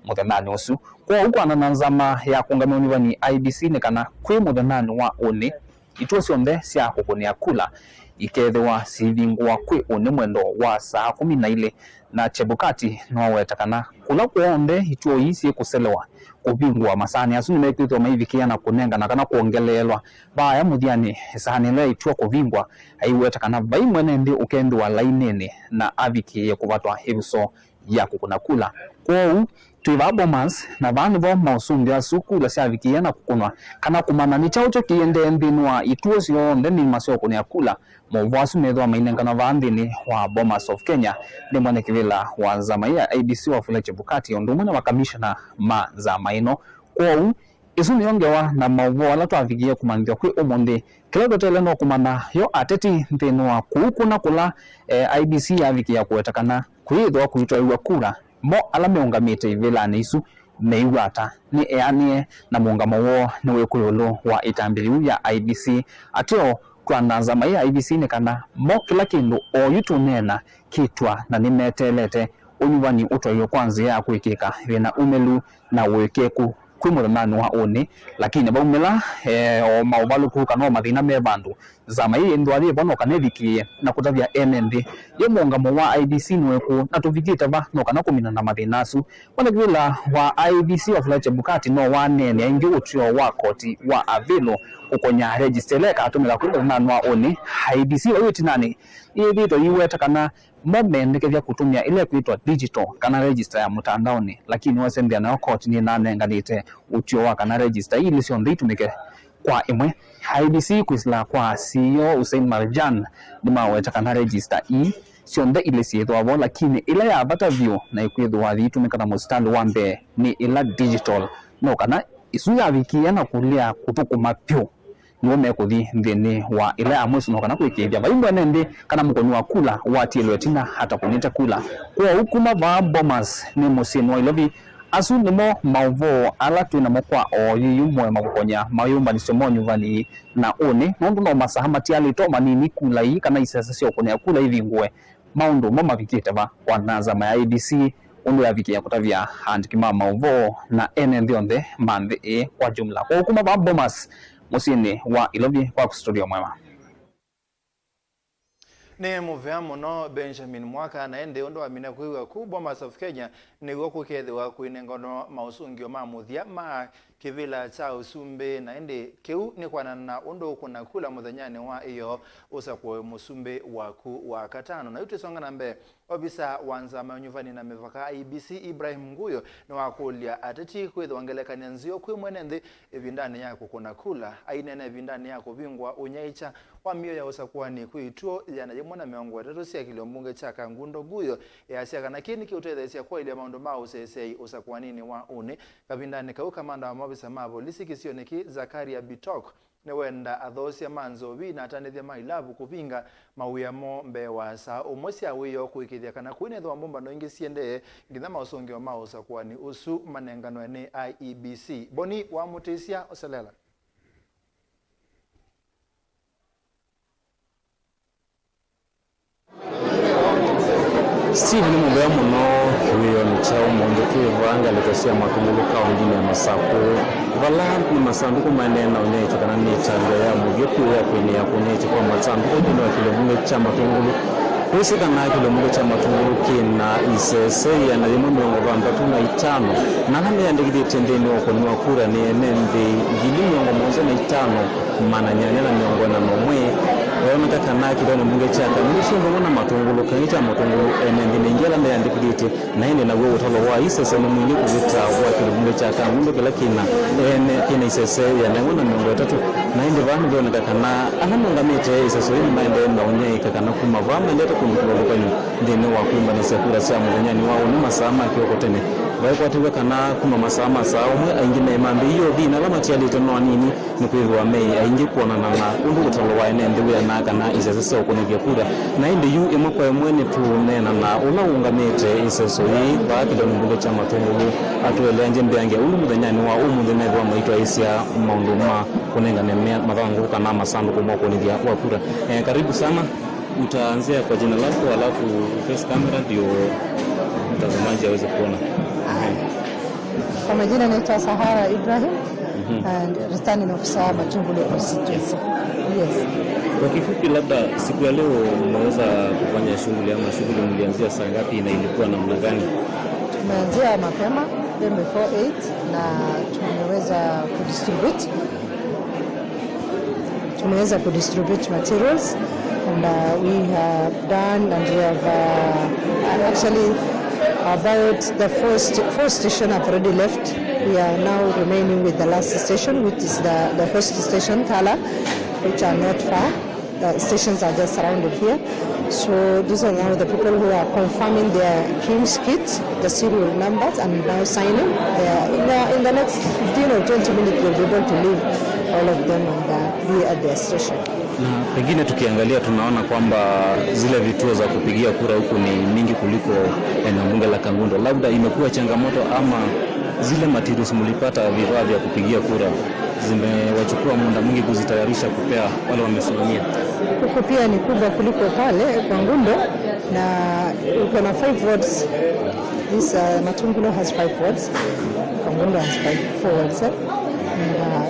muthenani usu kwa huko anananzama ya kuungame unyuvani IBC ni kana kwi muthenani wa une ituo sionde sia kukunia kula ikethwa sivingwa kwi une mwendo wa saa 12 na chebukati no wetakana kula kuonde ituo isi kuselewa kubingwa masani asuni mekwithwa maivikia na kunenga na kana kuongelelwa baya muthiani sahani le ituo kuvingwa aiwetakana bai mwene ndi ukendwa lainene na aviki kuvatwa hivuso ya kukuna kula kwa tuiva Bomas na vani vo mausundi asuku la siavikia na kukunwa kana kumana ni chao kiende ndinwa ituo sio ndeni masio kunia kula Mauvoo asumethwa mainengana vandini wa Bomas of Kenya ni mwene kivila wa zamaya IBC wa fula chebukati ondumwe na makamishna ma zamaino kwa isuni yongewa na Mauvoo ala twavikia kumanthia kwi umundi kile gotele no kumana yo ateti ndinwa kukuna kula IBC yavikia kuwetakana kwithwa kuitwa iwa kula mo ala meungamite ivela isu meiwata ni eanie na muungamo wo ni wikuyulu wa itambiliu ya IBC atio kwananza mai ya IBC ni kana mo kila kindu oyutunena kitwa na nimetelete unyuvani utoyo kwanza ya kuikika wina umelu na wekeku kwimurunani wa oni lakini baumela o maubalu kukano mathina me bandu zama hii ndwali bono kanevikie na kutavya MND yo muungamo wa IBC nweku na tuvikite ba no kana kumina na mathinasu wana kwila wa IBC wa Fletcher Bukati no wanene aingi utio wa koti wa avilo ukonya registereka atumila kwimurunani wa oni IBC wa yuti nani ibito iweta kana momende vya kutumia ile kuitwa digital kana register ya mtandaoni lakini wasembia na court ni nane nganite utio wa kana register ili sio nditumike kwa imwe IBC kwisla kwa CEO Hussein Marjan ni maweta kana register sio nde ile siethwa bo lakini ile ya bata view na ikwithwa thitumika na mustandi wa mbe ni ila digital no kana isu ya wikia na kulia kutukuma pyo niwo mekuthi nthini wa ile amwesu no kana kwikithia baimbo nende kana mukoni wa kula watilwe tina hata kunita kula kwa hukuma ba bombers ni musini wa ilovi asu nimo Mauvoo ala twina mokwa oyu MUEMA gukonya mayumba ni somo nyuvani na one nondu no masaha matiali to manini kula yi kana isasa sio kunya kula hivi ngwe maundu mama vikite ba kwananza ma IBC undu ya vikia kutavya handikima Mauvoo na NND mandhe kwa jumla kwa hukuma ba bombers musini wa ilovi kwa studio mwema ni muvea muno Benjamin Mwaka na ende ondo amina kuiwa kubwa Masafu Kenya ni goku kethiwa kuinengono mausungio mamuthia ma kivila cha usumbe na ende keu ni kwanana ondo kuna kula muthanyani wa iyo usakwe musumbe waku wa katano na yuti songa nambe obisa wanza manyuvani na mevaka IBC Ibrahim Nguyo na wakulia atati kwethwa ngelekania nzio kwi mwenende evindani yako kuna kula ainene evindani yako bingwa unyaicha wa mio ya usakwa ni kuituo yana jemona meongo tatu sia kiliombunge cha Kangundo Guyo ya sia kana kini kiutethesya kwa ile maundu ma usesei usakwa nini wa une kavindani kau kamanda wa mabisa mabo lisikisio niki Zakaria Bitok ne wenda athosia manzo vi na atanethia mailavu kupinga mauyamo mbewa sa umwesia wiyo kuikithia kana kwinethwa mbomba no ingi siende ngitha mausungio ma usakwa ni usu manengano ni IEBC boni wa mutisia oselela Steve ni mubea muno hiyo ni chao mwondeki vanga letosia makumulu kaunti ya Masako vala ni masanduku manena onyecho kana ni chanzo ya mugeku ya kwenye ya kunyecho kwa masanduku dino ya kilomule cha matungulu kusika na kilomule cha matungulu kina isese ya na limo miongo vambatu na itano na kama ya ndegidi tendeni wako ni wakura ni enendi gili miongo moja na itano mana nyanya na miongo na nomwe Wawemeka kanaki dono mbunge chaka Mwisho mbona matungulu Kanita matungulu Enendi ngela na yandikiditi Na hini na wewe utalo wa isese Ni mwini kuzita wa kilo mbunge chaka Mwendo kila kina isese ya nangona miongo tatu Na hindi vahani vyo nakakana Anamunga mite isese Hini maende na unye ikakana kuma Vama ndeta kumikula lukanyu Ndini wa kuimba ni sekura Sia mwanyani wao Ni masama kiwako tene Vaiko watiwe kana kuma masama Sao mwe aingine imambi Iyo di na lama tia lito noa nini Nukuivu wa mei Aingi kuona na undu utalo wa enendi na kana isese okunivya kura na indi yu imwe mwene tu nena na unaungamite iseso hii baadhi ya mbunge cha matungulu atueleanje mbiange ulu muthanyani wa umuthene wa maitwa isia maunduma kunenga nemea mathangu kana masanduku mwa kunivya wa kura karibu sana utaanzia kwa jina lako alafu face camera ndio mtazamaji aweze kuona kwa majina naitwa Sahara Ibrahim and returning officer Matungulu constituency. Yes. Kwa kifupi labda siku ya leo mmeweza kufanya shughuli ama shughuli mlianzia saa ngapi na ilikuwa namna gani? Tumeanzia mapema before 8 na tumeweza kudistribute materials and we have done and we have actually about the first station have already left. We are now remaining with the last station, which is the first station, Tala, which are not far. The stations are just surrounded here. So these are now the people who are confirming their KIMS kits, the serial numbers, and now signing. In the next 15 or 20 minutes, they'll be able to leave all of them and be at their station. Na pengine tukiangalia tunaona kwamba zile vituo za kupigia kura huku ni mingi kuliko eneo bunge la Kangundo. Labda imekuwa changamoto ama zile materials mlipata vifaa vya kupigia kura zimewachukua muda mwingi kuzitayarisha kupea wale wamesimamia? Huko pia ni kubwa kuliko pale Kangundo na uko na 5 wards. This Matungulo has 5 wards. Kangundo has 4 wards.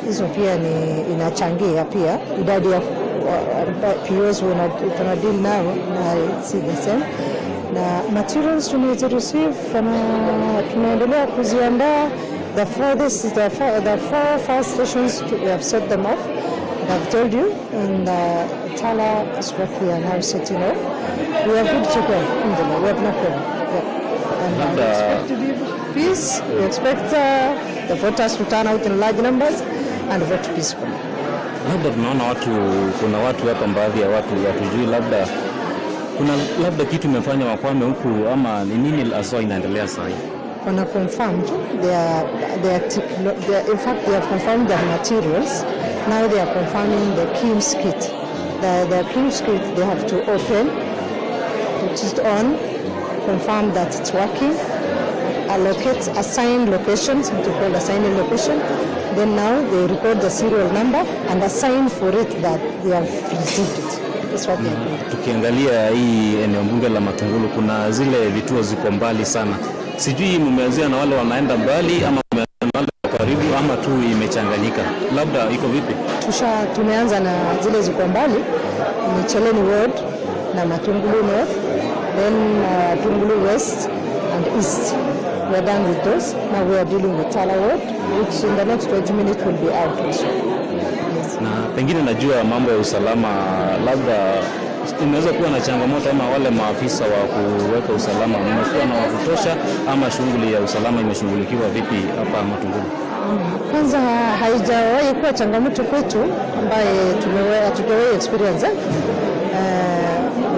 Hizo pia ni inachangia pia idadi ya POs tuna deal nao na si the same. Na materials receive tunaendelea kuziandaa. The 4 fire stations we have set them off. I've told you, and Tala is what we are now setting off. We have good to go. We have no problem. And we expect to be peace. We expect the voters to turn out in large numbers and vote peacefully. Labda tunaona kuna watu hapa, baadhi ya watu watujui, labda kitu imefanya wakwame huku ama ni nini aswa inaendelea sasa? Wana confirmed in fact they have confirmed the materials. Now they are confirming the Kim's kit. The Kim's kit they have to open, put it on, confirm that it's working, allocate assigned locations, what we call assigning location. Then now they record the serial number and assign for it that they have received it. That's what they are doing. Tukiangalia hii eneo bunge la Matungulu kuna zile vituo ziko mbali sana. Sijui mmeanzia na wale wanaenda mbali ama wale karibu ama tu imechanganyika. Labda iko vipi? Tumeanza na zile ziko mbali, ni Cheleni Ward na Matungulu North, then Tungulu West and East. We are done with those. Now we are dealing with Tala Ward, which in the next 20 minutes will be out also. Yes. Na pengine najua mambo ya usalama, labda inaweza kuwa na changamoto ama wale maafisa wa kuweka usalama wamekuwa na wakutosha ama shughuli ya usalama imeshughulikiwa vipi hapa Matungulu? Kwanza haijawahi kuwa changamoto kwetu ambaye tumewahi experience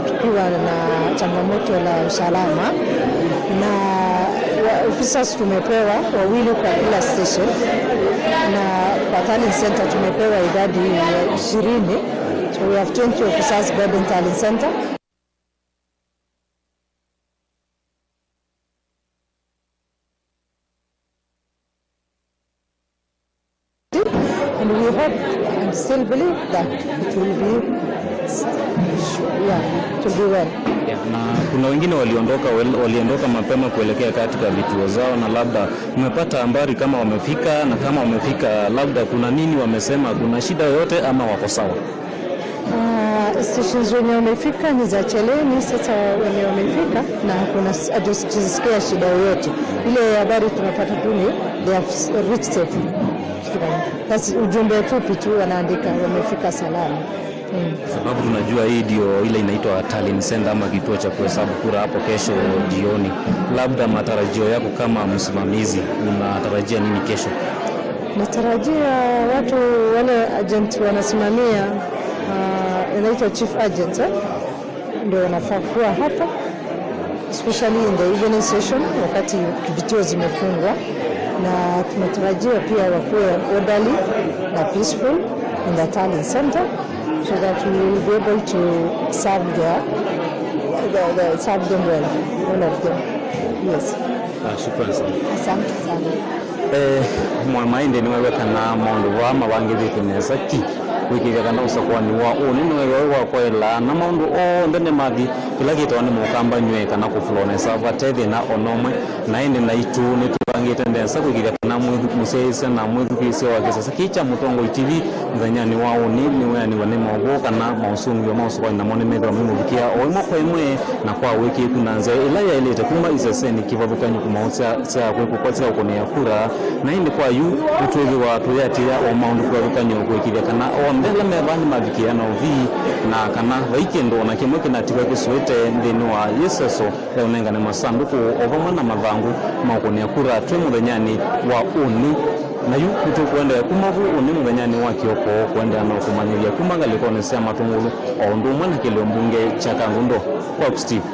tukiwa na changamoto la usalama, na officers tumepewa wawili kwa kila station, na kwa tallying center tumepewa idadi ya 20. So we have 20 officers guarding tallying center. And we hope and still believe that it will be well. Na kuna wengine waliondoka mapema kuelekea katika vituo zao, na labda umepata habari kama wamefika, na kama wamefika labda kuna nini wamesema, kuna shida yoyote ama wako sawa? Stations wenye wamefika ni za Cheleni. Sasa wenye wamefika na kuna hajasikia shida yoyote. Ile habari tunapata tu ni they have reached safely. Basi ujumbe fupi tu wanaandika wamefika salama. Sababu tunajua hii ndio ile inaitwa tallying center ama kituo cha kuhesabu kura hapo kesho jioni. Labda matarajio yako kama msimamizi, unatarajia nini kesho? Natarajia watu wale agent wanasimamia inaitwa chief agent ndio wanafaa kuwa hapa, especially in the evening session wakati vituo zimefungwa, na tunatarajia pia wakuwe orderly na peaceful in the tallying center so that we will be able to serve them well, all of them. Yes. Shukrani sana. Asante sana. Mwamainde ni wewe kana maundu wa mabangi vitu neza ki wiki kana usakwani wa ni wewe wa kwela na maundu ndene mathi kila kitu ni mukamba nywe kana kufulone sava tete na onome na ende na itu ni tubangite ndensa kugira kana musese na mwithukise wa kisasa kicha Mutongo TV nganyani wa ni wewe ni wane Mauvoo kana mausungu ya mausukwani na mone medro mumubikia oimo kwa imwe na kwa wiki kunanze ila ya ilete kuma iseseni kivavukanyu kumausia cha kwekukotsa ukonia kura na indi kwa yu utwezi wa tuyatira o maundu kuvavukanyu kwekithia kana ndela mebani mavikia na uvi na kana vaikendo na kimwe kinatiwa kisuete ndini wa yeseso ya unenga na masanduku ovamwe na mavangu maukonia kura twe muthenyani wa uni na yu kutu kuenda ya kumavu uni muthenyani wa kioko kuenda na kumanyiria kumangalikone sia Matungulu o ndumwe na kiliombunge cha Kangundo kwa Steve.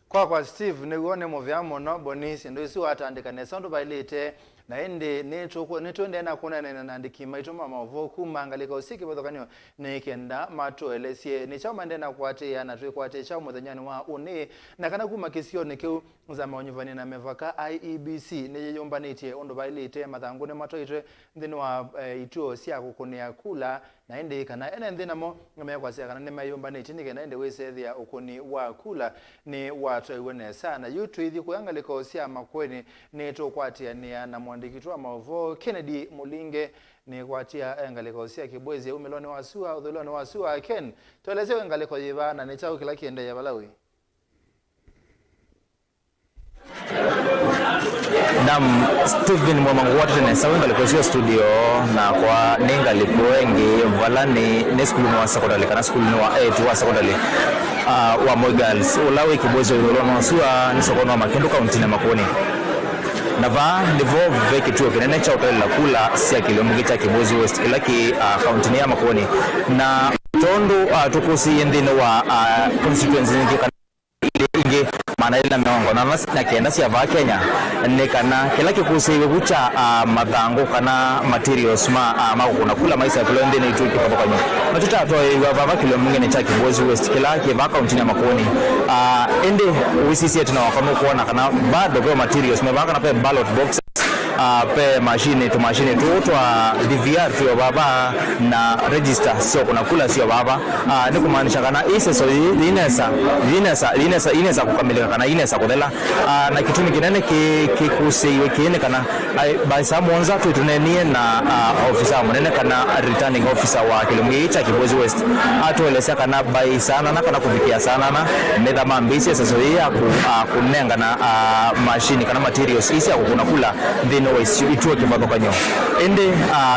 Kwa Steve niguone muvyamo no bonisi ndo isi watandika nesandu bailete na ende netwende na kuna na ndikima itoma Mauvoo kumangalika usiki bathokanyo nekenda matoelesie ni chama ndena kwate ya na twekwate cha muthanyani wa une na kana kuma kisio nekeu za maonyuvani na mevaka IEBC ne yombanite ondo bailite mathangu ne matoitwe ndini wa ituo sia kukunia kula na ende kana ene ndina mo ngamekwa sia kana ne mayombanite nike na ende wesethia ukuni wa kula ni watu iwene sana yutu ithi kuyangalika sia makweni neto kwatia ni na mwandikitwa Mauvoo Kennedy Mulinge ni kwatia engaleko usia kibwezi umeloni wasua udhuloni wasua Ken tuelezeo engaleko yiva na nechao kila kiende ya Malawi. Nam Stephen Mwamanguwatu na sawa ngaleko studio na kwa ninga lipo wengi valani ne skulu wa secondary kana skulu wa 8 wa secondary wa Moi Girls ulawe kibwezi udhuloni wasua ni sokono wa Makindu County na Makoni. Nava nivo veki tuo kinene cha hotel la kula sia Kiliomungi cha Kibwezi West kila ki county ya Makoni na tondo tukusi ndino wa constituency inge maana ila miongo na kienda sia va Kenya nekana kila kikusi gucha mathangu kana materials ma kuna kula maisa kilo ndine itu kipabokanyo na tutatoa va Kiliomungi ni cha Kibwezi West kila ki va county ya Makoni ende wisisi tuna wakano kuona kana bado kwa materials mebaka na pe ballot boxes pe machine tu twa DVR tu baba na register sio kuna kula sio baba ni kumaanisha kana ise so inesa kukamilika kana inesa kudela na kitu kinene kikusiwe kiene kana by someone's tu tunenie na officer mnene kana returning officer wa Kiliomungi cha Kibwezi West atueleza kana by sana na kana kufikia sana na nedama mbisi sasa ya kunenga na machine kana materials isi kuna kula ndino ituo kibabokanyo ende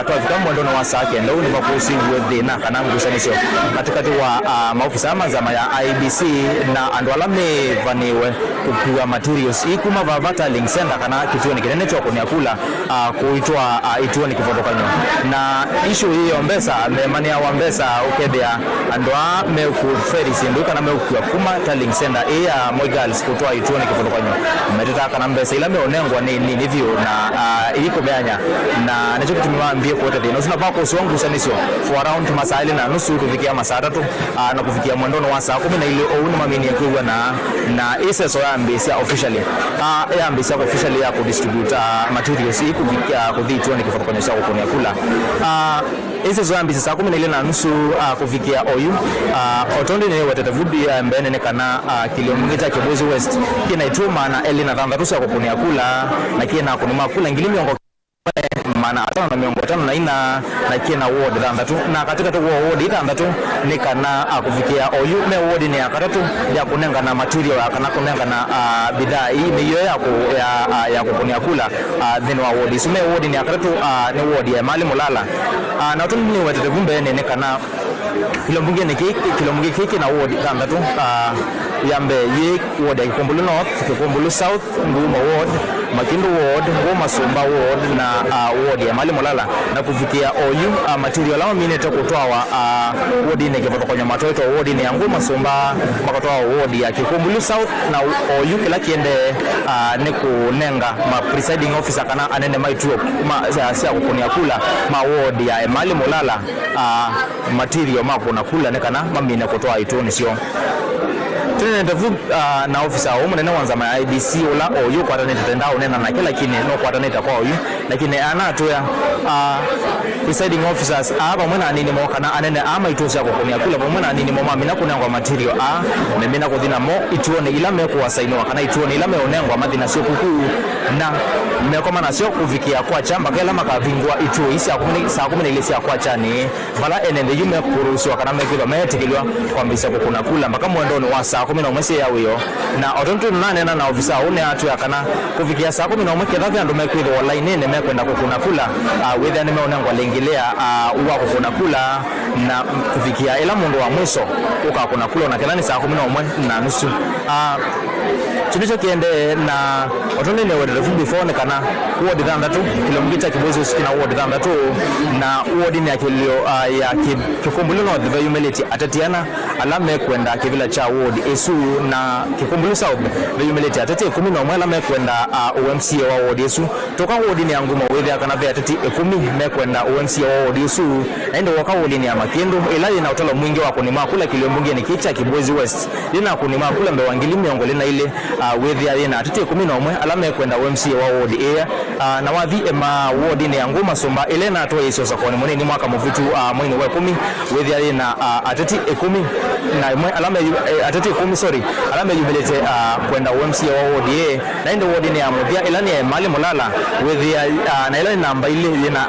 twafika mwendo na wasake ndio ni makosi wethina kana ngusanisho katikati wa maofisa mazama ya IBC na andwalame vaniwe kupiwa materials ikuma vavata link center kana kituo ni kinene cha kuniakula kuitwa ituo ni kibabokanyo na issue hiyo mbesa mania wa mbesa ukebea andwa mekuferi sinduka na mekuwa kuma ta link center ya Moi Girls kutoa ituo ni kibabokanyo metata kana mbesa ila meonengwa ni hivyo na iko beanya na nacho tumwambie kwa wote na tunapaka kusiwangu sanisho for around masaa ile na nusu kufikia masaa 3 na kufikia mwandono wa saa 10 na ile ouni mamini yakiwa na isa so ya mbisi officially ya mbisi officially ya kudistribute materials hii kufikia kudhiti ni kifanya kwa kunia kula isa so ya mbisi saa 10 na ile na nusu kufikia oyu otondi ni watatavudi ya mbene ne kana Kiliomungi cha Kibwezi West kina ituma na eli na thandarusa kwa kunia kula na kina kunuma kula ngilimi maana atano na miongo tano na ina na kina ward thandatu na katika tu ward thandatu ni kana kufikia oyu me ward ni akatatu ya kunenga na material kana kunenga na bidhaa hii ni hiyo ya kuponia kula then wa ward isume ward ni akatatu ni ward ya mali mulala na watu ni wete vumbe ni kana Kiliomungi kiki na ward thandatu yambe ye ward ya Kikombulu North Kikombulu South Nguma ward Makindu ward Ngoma Sumba ward na ward ya mali mulala na kufikia oyu material ama mine to kutoa ward ni kipato kwa matoto ward ni ya Ngoma Sumba makatoa ward ya Kikombulu South na oyu kila kiende ne kunenga ma presiding officer kana anene maituo kuma sia kuponia kula ma ward ya mali mulala material ma kuna kula ne kana mamine kutoa itoni sio tena ndavu na officer wa mwana wanza ma IBC ola oyu kwa tane tenda onena na kila kine no kwa tane ta kwa oyu lakini ana to ya presiding officers aba mwana nini mo kana anene ama itosi ya kuponia kula mwana nini mo mamina kuna ngwa material memena ko dina mo ituone ila me kwa sainwa kana ituone ila me onengwa madina sio kuku na me koma na sio kuvikia kwa chamba kala makavingwa itu isi ya saa 10 ile sia kwa chani bala enende yume kuruhusiwa kana me kilometikilwa kwa mbisa kuna kula mpaka mwendo wa saa 10 na umesi ya wiyo na otonto nane na ofisa une atu ya kana kufikia saa 10 na umeke dhavi ando mekwilo online ne mekwenda kukuna kula whether ni meonengwa lengelea uwa kukuna kula na kufikia ila mundu wa mwiso uka kuna kula na kelani saa 10 na nusu tulicho kiende na otonto ne wedele fundi phone kana ward thandatu Kiliomungi cha Kibwezi West na ward thandatu na ward ni akilio ya Kikombulu North the humility atatiana alame kwenda kivila cha ward esu na kikumbulusa veyumelete atete 11 alame kwenda OMCA wa ward esu toka ward ni anguma wethe akana ve atete 10 me kwenda OMCA wa ward esu ende waka ward ni amakendo ila na utalo mwingi wako ni makula Kiliombunge ni kicha Kibwezi West lina kunima kula mbewangili miongole na ile wethe yana atete 11 alame kwenda OMCA wa ward A na wathi ema ward ni anguma somba ile na atoa iso sakoni moneni mwaka muvitu mwini wa 10 wethe yana atete 10 na mwe alama atete 10 sorry alama yumelete kwenda OMCA wa ward A na ende ward ni ya Muthia ila ni mali mulala wethe na ila namba ile na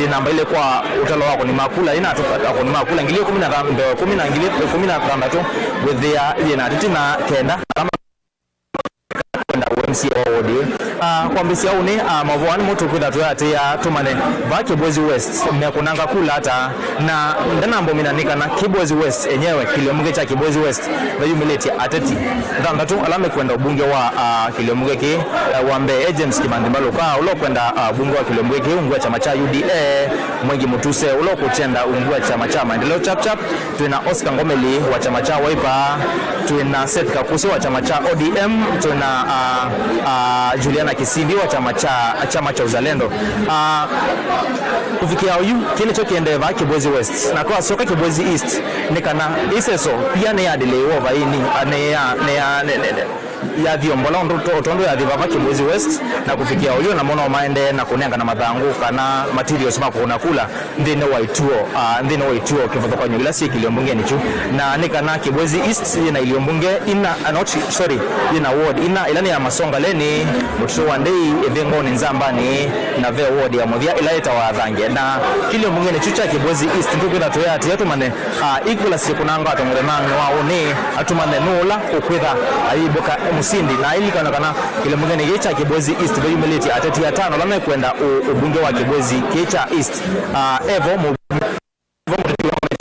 namba ile kwa utalo wako ni makula ina atoka ni makula ngilio 15 10 na ngilio 16 wethe yana atete na kenda alama kwenda OMCA wa ward kwa mbisi au ni Mauvoo ni mtu kwenda tuyate ya tumane ba Kibwezi West mekunanga kula hata na ndanambo minanika na Kibwezi West enyewe Kiliombunge cha Kibwezi West veyumelete ateti ndandatu alame kwenda ubunge wa Kiliombunge ki wambe agents kimandimalo ka ulo kwenda bunge wa Kiliombunge ki ungwa chama cha UDA Mwengi Mutuse ulo kuchenda ungwa chama cha Maendeleo chap tuna Oscar Ngomeli wa chama cha Wiper tuna Seth Kakusi wa chama cha ODM tuna Juliana Kisindi wa chama cha Uzalendo kufikia huyu kile choki endeva Kibwezi West na kwa soka Kibwezi East nikana iseso pia ne adile over ini ya Viombola otondo ya Vivava Kibwezi West na kufikia huyo na mono maende na kunenga na madhangu kana materials makuna kula ndine waituo kivoto kwa nyugila si Kiliombunge nichu na nikana Kibwezi East na Iliombunge ina ward ina ilani ya Masonga leni mututo wandei evengo ni nzambani na ve ward ya Muthia ila itawadhange na Kiliombunge nichu cha Kibwezi East ndugu na toya ati mane ikula sikunanga atonguremango wao ni atumane nula ukwitha aiboka musindi na ili kana Kiliombunge ni cha Kibwezi East veyumelete atete ya 5 lame kwenda ubunge wa Kibwezi kicha East evo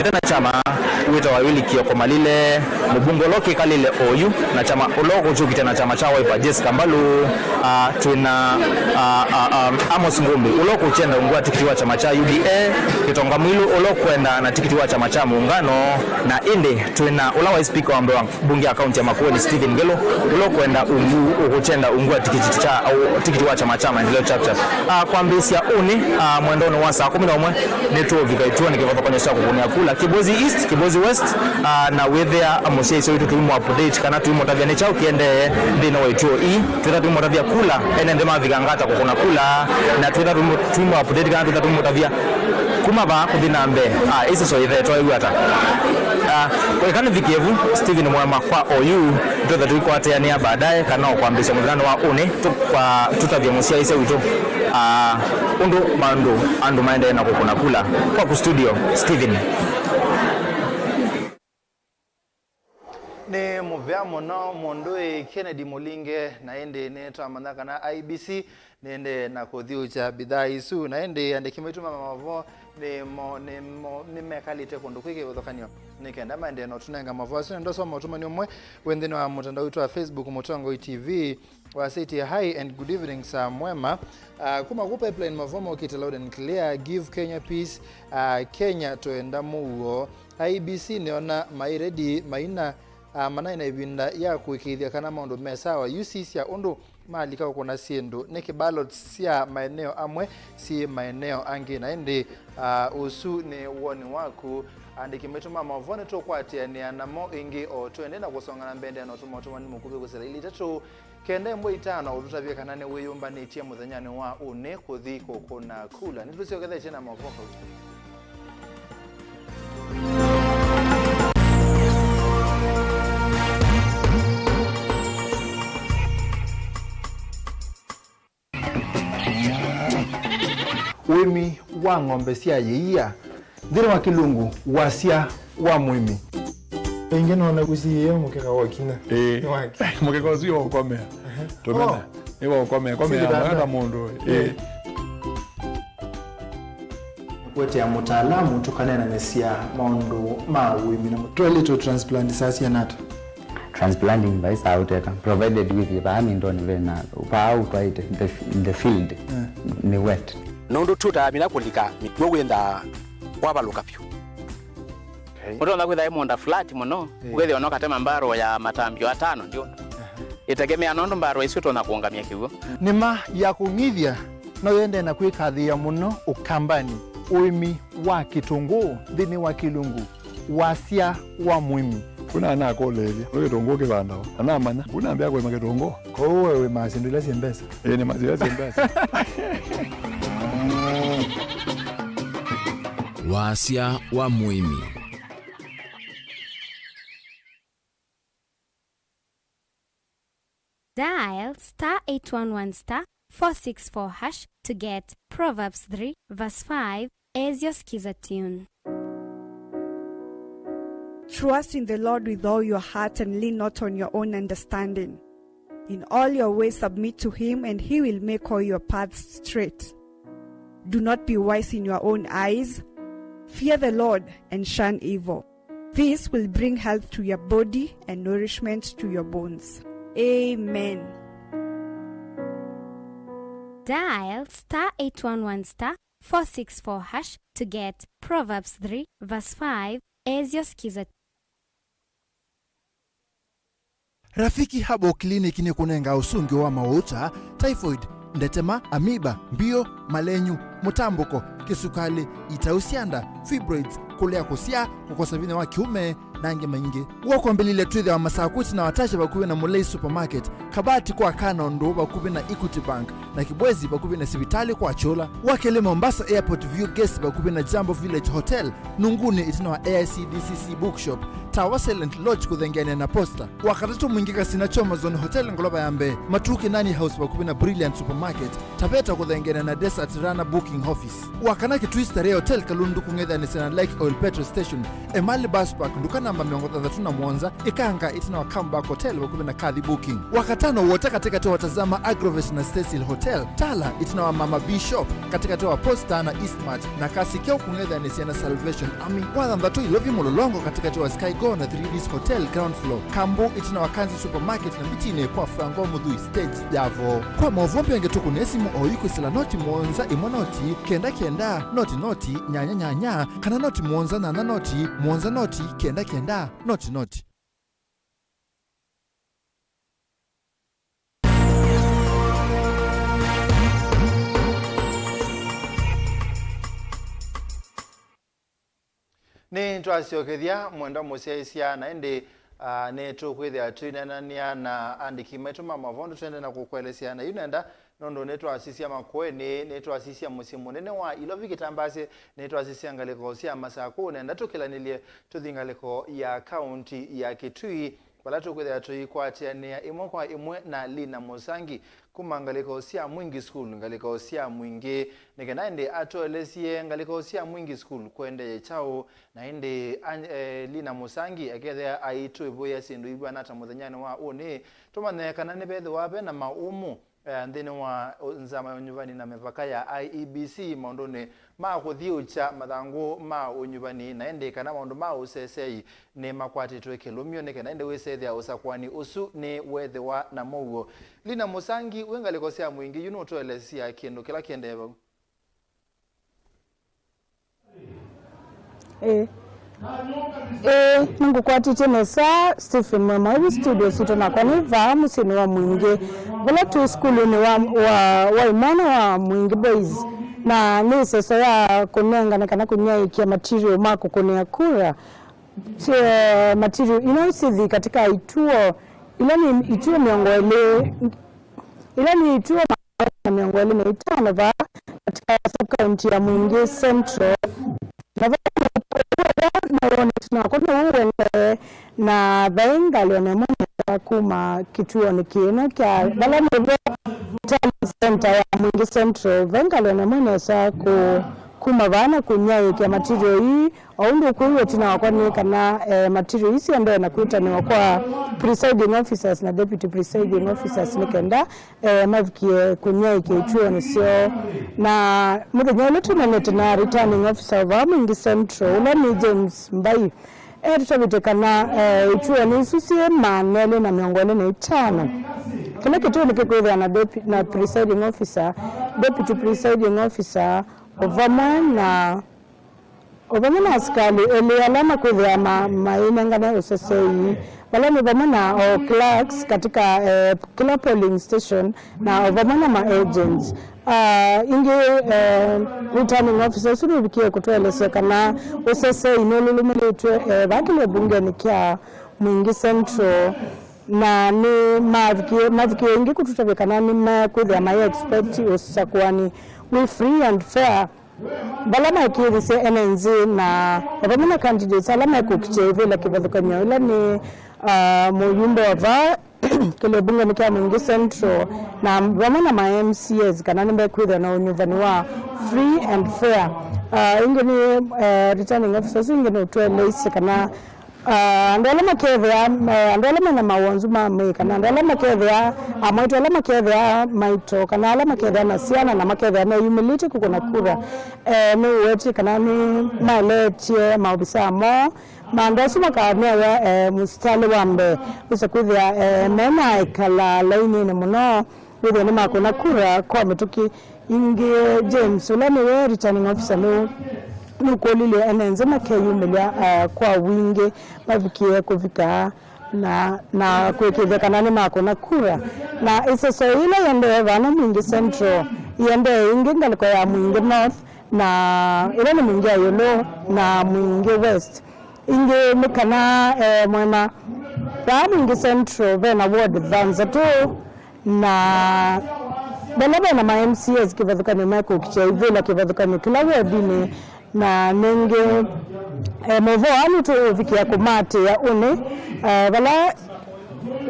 tena chama wita wawili Kioko Malile mbungo loke kalile oyu na chama ulogo chuki na chama cha Wiper Jessica Mbalu tuna Amos Ngumbi ulogo uchenda ungua tikiti wa chama cha UDA Kitonga Mwilu ulogo kwenda na tikiti wa chama cha Muungano na inde tuna ulawa speaker wa bunge ya kaunti ya Makueni Stephen Ngelo ulogo kwenda uchenda ungua tikiti wa chama cha Maendeleo chap kwa mbisi ya uni mwendono wa saa 11 neto vikaitwa nikiva kwenye sako kunia kula Kibwezi East Kibwezi West na wethia amusia iso itu tuimo update kana tuimo tavya ne chao kiende ndino waituo tuta tuimo tavya kula ene ndema vigangata kukuna kula na tuta tuimo update kana tuta tuimo tavya kuma ba kudina mbe iso so ithe toa yuata kwa ikani vikievu Steven Mwema kwa OU tuta tuiko ateania baadaye kana kuambisha mudhano wa une kwa tutavya musia iso itu undu andu maende na kukuna kula kwa studio Steven ne muvea mono mondoi Kennedy Mulinge naende neta manaka na IBC nende na kodhiu cha bidhaa isu naende ande kimetuma Mauvoo ne mekalite kondo kwike wothokanio nikenda maende no tunenga Mauvoo asu ndo so motuma ni omwe wendeni wa mutandao wetu wa Facebook Mutongo TV wa city hi and good evening sa mwema kuma ku pipeline Mauvoo ukita loud and clear give Kenya peace Kenya toenda muo IBC neona mairedi maina manaina ibinda ya kuikithia kana maundu mesawa UCC ya undu malika ukona siendo niki ballots sia maeneo amwe si maeneo angi na indi usu ni woni waku andikimetuma Mauvoo to kwatia ni anamo ingi o twende na kusonga na mbende na tuma ni mukube kusela ili tatu kende mwe 5 ututavia kanane weyumba ni tia muthanyane wa une kuthiko kuna kula nitusio kethe chena Mauvoo wemi wa ng'ombe cia yeia ndiri wa kilungu wasia wa mwimi Inge naona kusiyo mukeka wakina mukeka usio ukomea tumena ewa ukomea mwana mundu kwete ya mutaalamu tukanena nesia maundu ma wimi na toilet transplant sasa nata transplanting by outeta provided with the ndoni vena pa out in the field ni wet nondo tuta mina kulika mitwo wenda kwabaluka pyo Mutonda kwitha imonda flat muno ugethi onoka tema mbaro ya matambio atano ndio itegemea nondo mbaro icio tona kuongamia kiugo nima ya kung'ithia no yende na kwikathia muno ukambani uimi wa kitunguu thini wa kilungu wasia wa mwimi kuna na kolelia wewe tongo kibanda ana manya kuna ambia kwa makitongo kwa wewe masindile simbesa ni mazile simbesa wasia wa mwimi. Dial *811*464# to get Proverbs 3 verse 5 as your skiza tune. Trust in the Lord with all your heart and lean not on your own understanding. In all your ways submit to him, and he will make all your paths straight. Do not be wise in your own eyes. Fear the Lord and shun evil. This will bring health to your body and nourishment to your bones. Amen. Dial *811*464# to get Proverbs 3 verse 5 as your skiza. Rafiki Habo Clinic ni kunenga usungi wa mauta, typhoid, ndetema, amiba, mbio, malenyu, mutambuko, kisukali, itausianda, fibroids, kulea kusia, kukosa vine wa kiume, nange maingi. Wako mbilile tuithe wa masakuti na watasha bakuwe na Mulei Supermarket, kabati kwa Kanondo bakuwe na Equity Bank, na Kibwezi bakuwe na Sibitali kwa Chola, wakele Mombasa Airport View Guest bakuwe na Jambo Village Hotel, Nunguni itina wa AICDCC Bookshop, Tower Silent Lodge kuthengene na Posta, wakatatu mwingika Sinachoma Zone Hotel Ngoloba Yambe, Matuki Nani House bakuwe na Brilliant Supermarket, Tapeta kuthengene na Desert Runner Booking Office, wakanaki Twister Hotel Kalundu kungetha ni Sena Lake Oil Petrol Station, Emali Bus Park ndukana namba 33 Mwanza, Ikanga itina wa Comeback Hotel bakuwe na Kadhi Booking, wakatano wote katika tewa watazama Agrovet na Cecil Hotel, Tala itina wa Mama Bishop katika tewa Posta na Eastmart, na kasi keo kungetha ni Sena Salvation Army, wadhandatu ilovi mulolongo katika tewa Sky Go na 3Ds Hotel ground floor, Kambu itina wa Kanzi Supermarket na Bitine kwa Frango Mudhui stage Javo. Kwa Mauvoo pia ngetuku nesimu oyiko sila noti Mwanza imonoti kenda noti nyanya kana noti Mwanza na noti Mwanza noti kenda noti. Ni twasiokethia mwenda musiaisia na indi netu kwithia twinanania na andiki metu Mauvoo twende na kukwelesea na yunenda nondo netu asisia makweni netu asisia musimu nene wa ilovi kitambase netu asisia ngaliko sia masaku nenda tukilanilie tuthingaliko ya county ya Kitui balatu kwithia tuikwatiania imwe kwa imwe na Lina Musangi kumangaliko sia Mwingi School ngaliko sia Mwingi nikenda ende atoelesie ngaliko sia Mwingi School kwende chao na ende Lina Musangi akethea aitu ibuya sindu ibwa nata muthenyane wa une tumane kana ne bethe wabe na maumu ndene wa nzama unyuvani na mevaka ya IEBC maondone ma kuthiucha mathangu ma unyuvani na ende kana maundu ma usesei ne makwati twekelumio ne kana ende wesethia usakwani usu ne wethewa na Mauvoo. Lina Musangi wengaliko sia Mwingi yuno toelesia kindu kila kiendeva Mungu kwa tite mesa Stephen Mwema hivi studio sito na kwa niva musini wa Mwingi vile tu skulu ni wa imana wa Mwingi Boys na ni sasa ya kunenga na kana kunyaikia material mako kunea kura material inayosidhi katika ituo ila ni ituo miongole na itano va katika sub-county ya Mwingi Central na vainga lione kuma kituo ni kino kya bala Mauvoo center ya Mwingi Central vainga lione mwenesa kuma vana kunyai kya material hii aundu kuiwe tunawakoni kana material hisi ando na kuitaniwa kwa presiding officers na deputy presiding officers nikenda mavikie kunyai kya chuo ni sio na muda letu na returning officer wa Mwingi Central ula ni James Mbai tutabitekana chuo ni susie manele na miongole na itano kile kituo ni kikwithia na presiding officer deputy presiding officer obamana askali ele alama kwithia mainengana usesei wala ni obamana o clerks katika kila polling station na obamana ma agents returning officers urubikie kutuelezea kana usesei inolulumiletwe bakile bunge nikia Mwingi Central na ni maviki wengi kututabikana ni makwithia my expect usakwani we free and fair balama ikirisi NNZ na wabamana candidates alama kukicheve la kivadhukanyo ila ni muyumbe wa kile bunge nikia Mwingi Central na wabamana ma MCAs kana nimbe kwithia na unyuvani wa free and fair ingeni returning officers ingeni utueleze kana andala makethea andala na mawanzu mame kana andala makethea amaito ala makethea maito kana ala makethea na siana na makethea na humility kukona kura ni weti kana ni maletie maubisa mo mandasu makanewa mustali wambe usakuthia mena ikala laini ni muno withe ni makona kura kwa mituki inge James ulani we returning officer no nukolile enenze makeyumilia kwa wingi babikie kuvika na kuwekeza nani makona kura na iseso ile yende vana Mwingi Central yende ingi ngaliko ya Mwingi North na ile ni Mwingi Yolo na Mwingi West ingi mkana mwema wa Mwingi Central vena ward dhanza tu na balaba na ma MCAs kivadhukani mako kichaivila kivadhukani kila wardini na nenge Mauvoo aluto vikia kumate ya une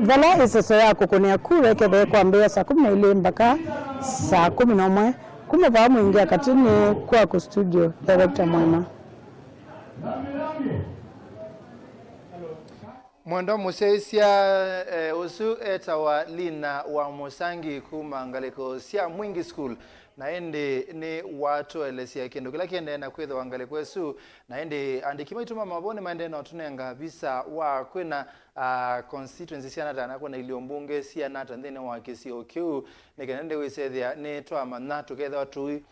vala iseso yako kune kure kebe kwa mbea saa 12 mpaka saa 11 kumeva Mwingi katini kwa studio director Mwema Mwendo museisia usu etawa Lina wa Musangi kumangaliko sia Mwingi School na ende ni watu elesia kendo kila kiende na kwetha wangaliko esu na ende andikima ituma mabone maende na otunenga visa wa kwena constituency sianata na kwena iliombunge sianata ndene wa KCOQ nekenende wisethia ni toa manatu ketha watui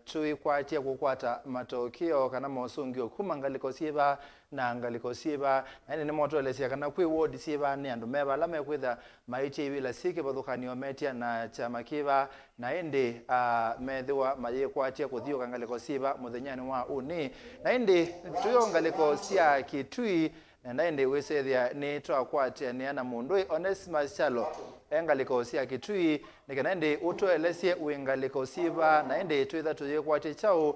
tui kwatia kukwata matokeo kana mosungio kumangaliko sieba na ngaliko sieba na ni moto elesia kana kwi ward sieba ni andu meba lama kwetha maiche ibila sike badhukanio metia na chama kiba na ende medhiwa maye kwatia kuthio kangaliko sieba muthenyani wa uni na ende tuyo ngaliko sia kitui na ndaende wesethia ni toa kwatia ni ana mundui Onesimus Chalo engaliko sia kitui nikenende utoelesie uengaliko siba na ende twetha tuye kwate chao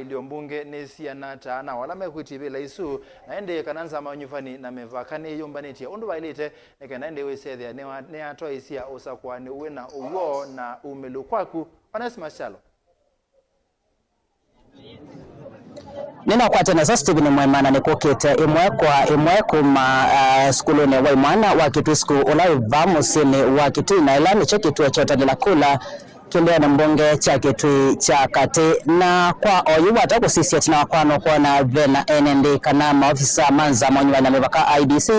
iliombunge ni sianata na wala mekwitibila isu na ende kananza manyufani na mevakani yombaniti undu bailite nikenende wesethia ni atoa isia usakwani uwena uwo na umelu kwaku Onesimus Chalo Nina kwa tena sasa Steven Mwemana nikokete imwe kuma skulone wa imwana wa kitu school ulai vamusini wa kitu na ilani cha kitu chota nila kula kilio na mbonge cha kitu cha kati na kwa oyu wata kusisia tina wakwano kwa na vena NND kana maofisa manza mwenye na mevaka IDC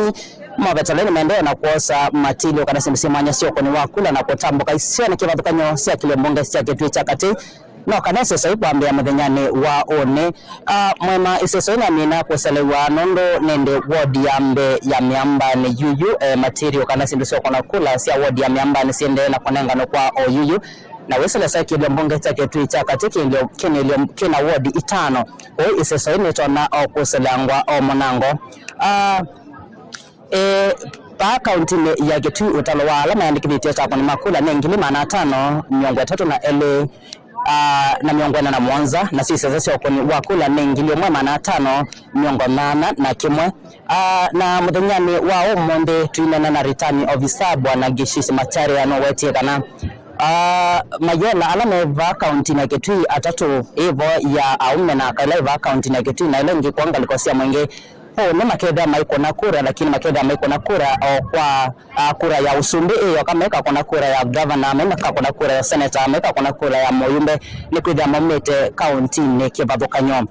mabetaleni maendeo na kuosa matilio kana simsimanya sio kwenye wakula na kutambuka isia na kivadhukanyo sia kilio mbonge sia kitu cha kati no kana sasa ipo ambia muthenyani wa one Mwema iseso ina mina kuselewa nondo nende ward ya mbe ya miamba ni yuyu material kana sindu sio kona kula sia ward ya miamba ni siende na konenga no kwa yuyu na wesele sa kile mbonge take tu ichaka tiki ndio kina ward itano o iseso ina tona o kuselangwa o monango pa county ya Getu utalowa alama yandikibiti cha kwa makula nengili maana 5 miongo 3 na ele na miongwana na Mwanza na sisi sasa kwa wakula nengilio Mwema na 5 miongo 8 na kimwe na muthenyani wao monde tuinana na return officer bwana Gishisi Machari anowete kana mayela alama va county na Kitui atatu evo ya aume na kala va county na Kitui na lengi kwanga likosia mwenge ni makeda maiko na kura lakini makeda maiko na kura kwa kura ya usumbi kama eka kuna kura ya governor ameka kuna kura ya senator ameka kuna kura ya moyumbe ni kwida mamete county ne kibadhukanyo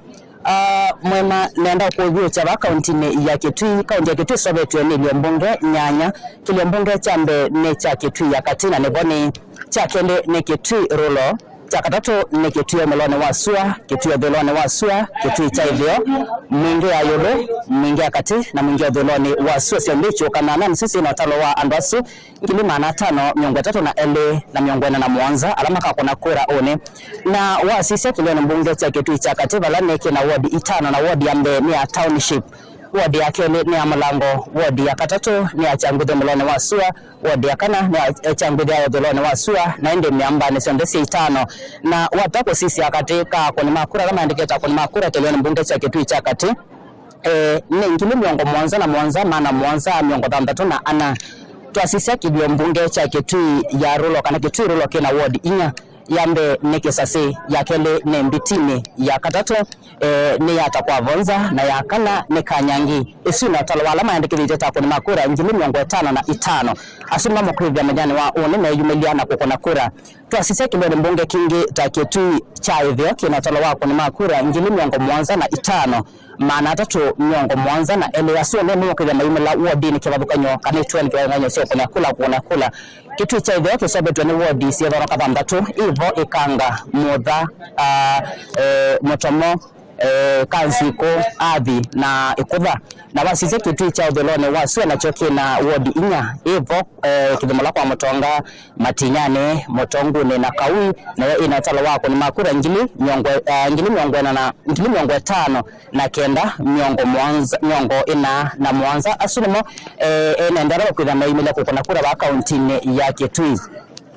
Mwema nenda kujua cha county ne ya Kitui county ya Kitui sobetu ni Liombonge nyanya Kiliombonge chambe ne cha Kitui ya katina ne boni cha kende ne Kitui rulo cha katatu ni kitui melone wa sua, kitui dholone wa sua, kitui cha ithio, mwingi ya yulu, mwingi ya kati na mwingi ya dholone wa sua sio mbicho kana nani sisi na talo wa andasu ngili maana 5 miongo 3 na ele na miongo 4 na mwanza alama ka kuna kura one na wa sisi kilio mbunge cha kitui cha kati balane kina ward 5 na ward ya mbe ni ya township. Wadi ya kele ni ya Mlango, wadi ya katatu ni ya Changude Mlone wa Sua, wadi ya kana ni ya Changude ya Mlone wa Sua, na ende miamba ni sondesi 5 na watako sisi ya katika kwenye makura kama indiketa kwenye makura kelio mbunge cha kitui cha kati ni ngili miongo mwanza na mwanza maana mwanza miongo 3 na ana tuasisi kilio mbunge cha kitui ya rulo kana kitui rulo kina wadi inya yambe nekesase yakele ne mbitini ya katatu ni yatakwa vonza na yakana ne kanyangi isuna talwala maandikirite ta kuni makura ngili miongo 5 na 5 asuma mokrivya majani wa one na yumeliana kukona kura tuasise kilele mbunge kingi ta kitui cha hivyo kinatalawa kuni makura ngili miongo mwanza na 5 maana 3 miongo mwanza na ele yasio ne mokrivya mayumela wodi kibabukanyo kana 12 kibabukanyo sio kuna kula kitu cha hivyo kisabetwa ni wodi si dhara kadha 3 hivyo ikanga mudha motomo kanziko adhi na ikudha na basi zeki kitu cha udholone wasio na choki na wodi inya hivyo kidhumala kwa motonga matinyane motongune na kawi na inatala wako ni makura ngili miongo 5 na kenda miongo mwanza miongo 4 na mwanza asulimo inaendana kwa maimela kwa kura ba akaunti ya kitui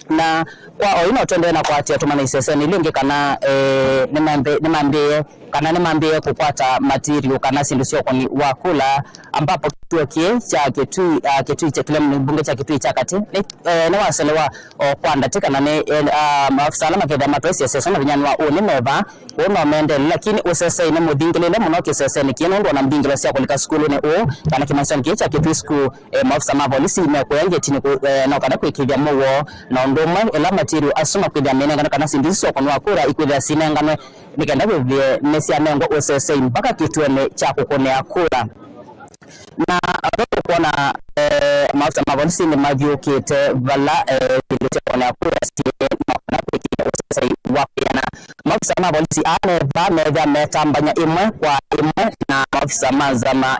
na kwa oino twende na kwa atia tumana iseseni lingi kana nimambie kupata material kana sindusio kwa ni wakula ambapo kituo kie cha kitui cha kile mbunge cha kitui cha kati ni waselewa kwanda tika na ne maafisa alama keda matresi ya sesona vinyani wa unimeva uno mende lakini usese ine mudingilele munoke sese ni kino ndo na mbingilo siya kulika skulu ni kana kimansani kie cha kitui siku maafisa mavolisi imekuenge tini na kana kuikivya Mauvoo na ondoma ela material asuma kwidya menengano kana sindusio kwa wakura ikwidya sinengano nikenda vivye mesi ya mengo usese mpaka kituene cha kukonea kura na adoto kuona maafisa mavolisi ni mavyukite vala kukonea kura siye na kuikia usese wakiana maafisa mavolisi ane meza metambanya imwe kwa imwe na maafisa mazama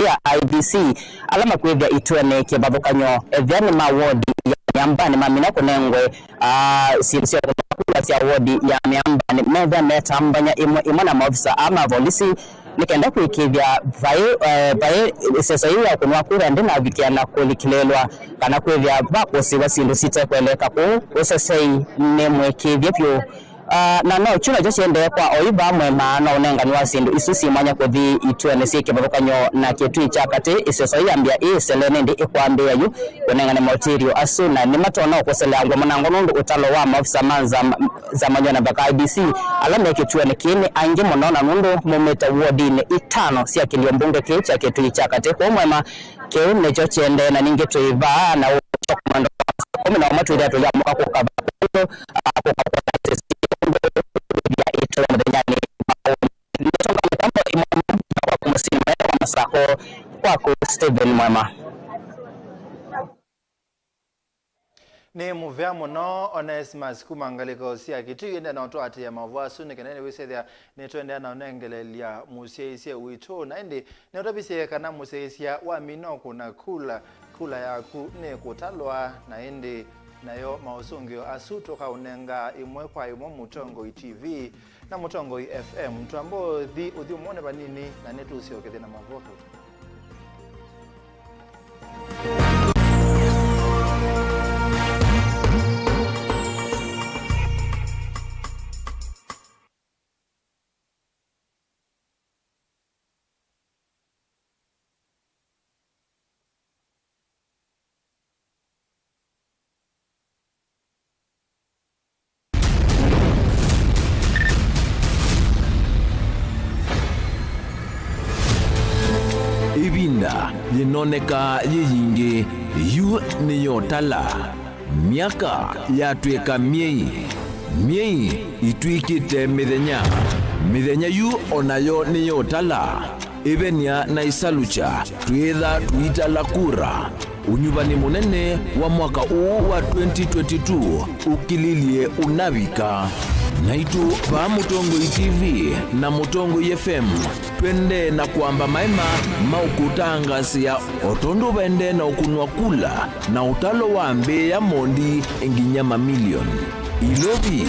ya IBC alama kwivya ituene kibabukanyo vyani mawodi ya miambani mamina kunengwe sio kula sia wodi ya miambani meza metambanya imwe na maafisa ama volisi nikenda kuikivya vai sasa hiyo kunwa kura ndina vikiana kulikilelwa kana kwivya bakosi wasindu site kweleka ku usasei nemwe kivya pyo na no chuna joshende kwa oiba MUEMA na onenga ni wasindu isusi mwanya kuthi ituene sike babukanyo na kitui cha kati isesa yambia iselene ndi ikwambia yu onenga ni material asuna ni matona okosela ngo manango ndo utalo wa maafisa manza za manyana baka IBC alama kituene kini ange monona ndo mometa wodine 5 sia kilio mbunge ke cha kitui cha kati kwa MUEMA ke nejo chende na ninge toiva na komando kumi na watu ile ya mwaka kwa Steven Mwema ni muvya muno Onesimus kumangaliko sia kitui ende na oto ati ya Mauvoo asune kenene wisethia netwende na onengelelia museisia wito na indi netobise kana museisia wa mino kuna kula yaku ne kutalwa na indi nayo mausungio asutoka unenga imwe kwa imwe Mutongo TV na Mutongo FM tuambo uthi umone banini na netu usiokethe na Mauvoo. Ibinda linoneka yiyingi yu niyotala miaka yatweka miei itwikite mithenya yu onayo niyotala ibenia na isalucha twitha twitala kura unyuvani munene wa mwaka huu wa 2022 ukililie unavika naitu va Mutongo TV na Mutongo FM twende na kwamba maima maukutangasia otondo bende na ukunwa kula na utalo wa mbe ya mondi enginyama milioni ilobi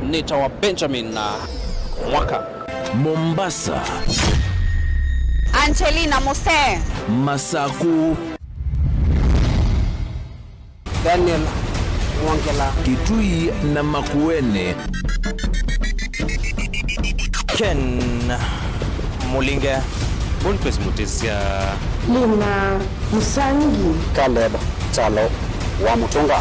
nitawa Benjamin na mwaka Mombasa Angelina Mose Masaku Daniel Mwangela Kitui na Makuene Ken Mulinge Boniface Mutisia Lina Musangi Caleb Chalo wa Mutunga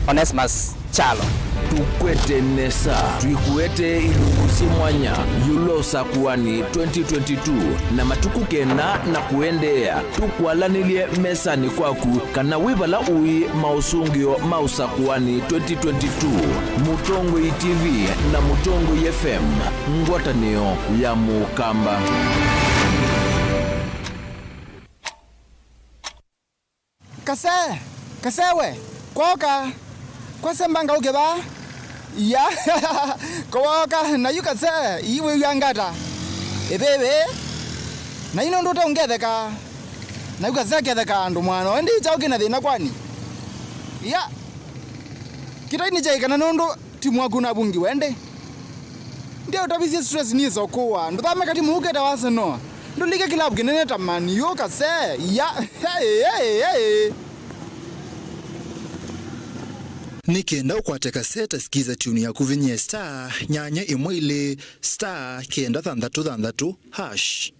Onesmus Chalo tukwete nesa tuikuete ilugusi mwanya yulosa kuwani 2022 na matuku kena na kuendea tukwalanilie mesani kwaku kana wibala ui mausungio mausa kuwani 2022 Mutongo TV na Mutongo FM ngwatanio ya Mukamba. Kasewe koka kwasembanga ukeba ya koka na yukase iwe yangata ebebe na ino ndo taongetheka na yukase ketheka ndo mwana ndi chauke na thina kwani ya kitaini jaikana nondo timu waku na bungi wende ndio utabizi stress nizo kwa ndo thame kati muuketa waseno ndo like kilabu kinene tamani yukase ya hey. Nikenda ukwateka seta skiza tuni ya kuvinye star nyanya imwile star kenda thandatu hash.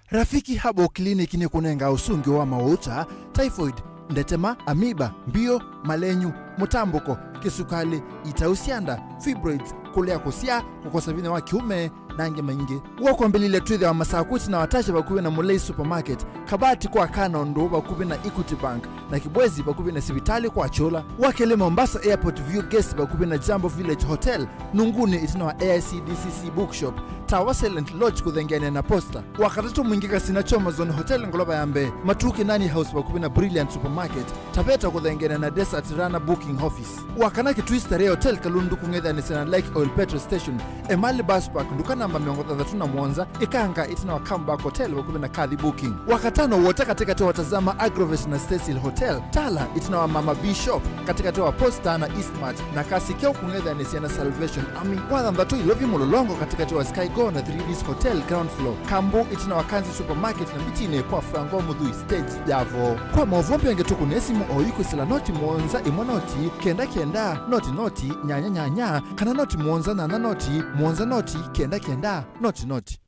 Rafiki Habo Clinic ni kunenga usungi wa mauta, typhoid, ndetema, amiba, mbio, malenyu, mutambuko, kisukali, itausianda, fibroids, kulea kusia, kukosa vine wa kiume, nange maingi. Wako mbilile tuithe wa masakuti na watasha bakubi na Mulei Supermarket, kabati kwa Kanondo bakubi na Equity Bank, na Kibwezi bakubi na Sibitali kwa Chola, wakele Mombasa Airport View Guest bakubi na Jambo Village Hotel, Nunguni itina wa AICDCC Bookshop, Tower Silent Lodge kuthengene na Posta, wakatatu mwingika Sinachoma Zone Hotel Ngoloba Yambe, Matuki Nani House bakubi na Brilliant Supermarket, Tabeta kuthengene na Desert Rana Booking Office, wakanaki Twister Hotel Kalundu kungetha ni Sena Lake Oil Petrol Station, Emali Bus Park nduka namba 33 Mwanza, Ikanga itina wa Comeback Hotel bakubi na Kadhi Booking, wakatano wote katika watazama Agrovet na Cecil Hotel, Tala itina wa Mama B Shop katika wa Posta na Eastmart, na Kasikeo kungetha ni Sena Salvation Army, kwa ndatu ilovi mulolongo katika wa Sky Go na 3Ds Hotel ground floor, Kambu itina wa Kanzi Supermarket na Mitine kwa Frango Mudhui stage Javo. Kwa Mauvoo pengetuku nesimu oyiko sila noti Mwanza imonoti kenda noti nyanya kana noti Mwanza na noti Mwanza noti kenda noti.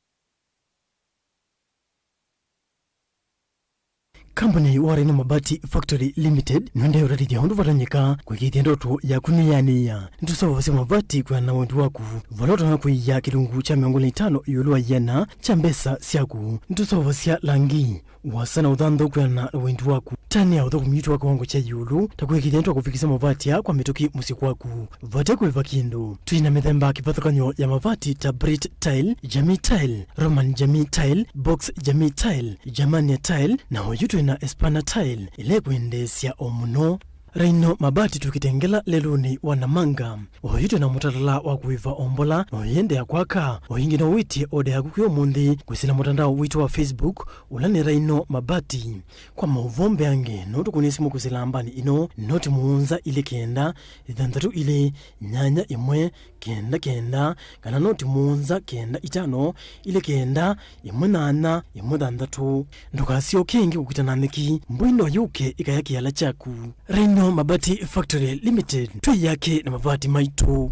Company Warren Mabati Factory Limited nwende urarithia hundu varanyika kwikithia ndoto ya kuniyania ntusovose mabati kwa na wendu waku valota na kuiya kilungu cha 500 yulua yana cha mbesa siaku ntusovosya langi wasana uthantho kwa na wendu waku tani ya utho kumitu wa kiwango cha yulu takwikithia ndoto kufikisa mabati ya kwa mituki musiku waku vate kuiva kindu tuina mithemba kivathukanyo ya mabati ta Brit Tile, Jamii Tile, Roman Jamii Tile, Box Jamii Tile, Germania Tile na hoyutu na Espana Tile ile kuendesya omuno Reino mabati tukitengela leluni wanamanga ohitu na mutatala wa kuiva ombola oyende ya kwaka ohingi no witi ode ya kukio mundi kwisila mutandao witu wa Facebook ulani Reino mabati kwa mauvombe ange notu kunisimu kusila ambani ino noti muunza ile kenda idhandatu ile nyanya imwe kenda kana noti muunza kenda itano ile kenda imwe nana imwe dhandatu ndukasio kengi kukitananiki mbwindo yuke ikayaki yala chaku Reino Mabati Factory Limited tui yake na mabati maitu.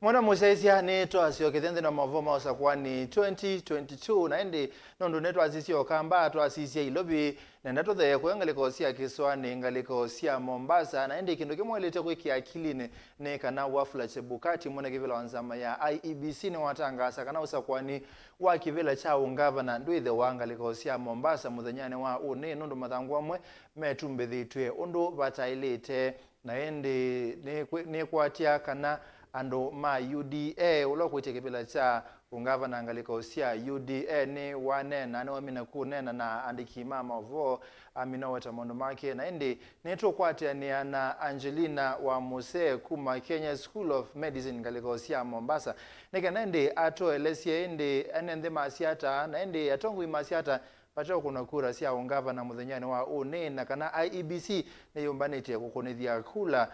Mwana musaisia ni toasio kithende na Mauvoo mausa kwani 2022 na indi nondu neto asisi okamba to asisi ilobi na ndato the kuengaliko sia Kiswani ngaliko sia Mombasa na indi kindu kimwelete kwiki akilini ne kana wafula chebukati mwana kivila wanzama ya IEBC ni watangasa kana usa kwani wa kivila cha ungavana ndwithe wangaliko sia Mombasa muthanyane wa une nondu mathangwamwe metumbithitwe undu batailite na indi ni kwatia kana ando ma UDA ulo kuitekepela cha ungavana ngaliko sia UDA ni wanena na wamina kunena na andikima Mauvoo amina weta mondo make na indi neto kwate ni ana Angelina wa Muse kuma Kenya School of Medicine ngaliko sia Mombasa neka nende ato elesia indi enende masiata na indi atongu imasiata pacho kuna kura sia ungavana muthenyani wa une na kana IEBC ne yombanete kukonethia kula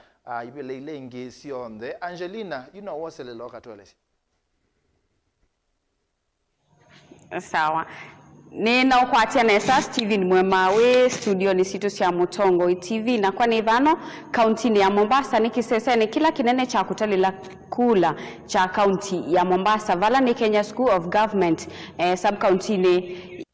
Vilingi sionde. Angelina, you know what's the local toilet? Sawa. Nina ukwatia nesa Steven Mwema we studio ni situ cia Mutongo TV na kwa nivano kaunti ni ya Mombasa ni kisese ni kila kinene cha kutalila kula cha kaunti ya Mombasa vala ni Kenya School of Government sub county ni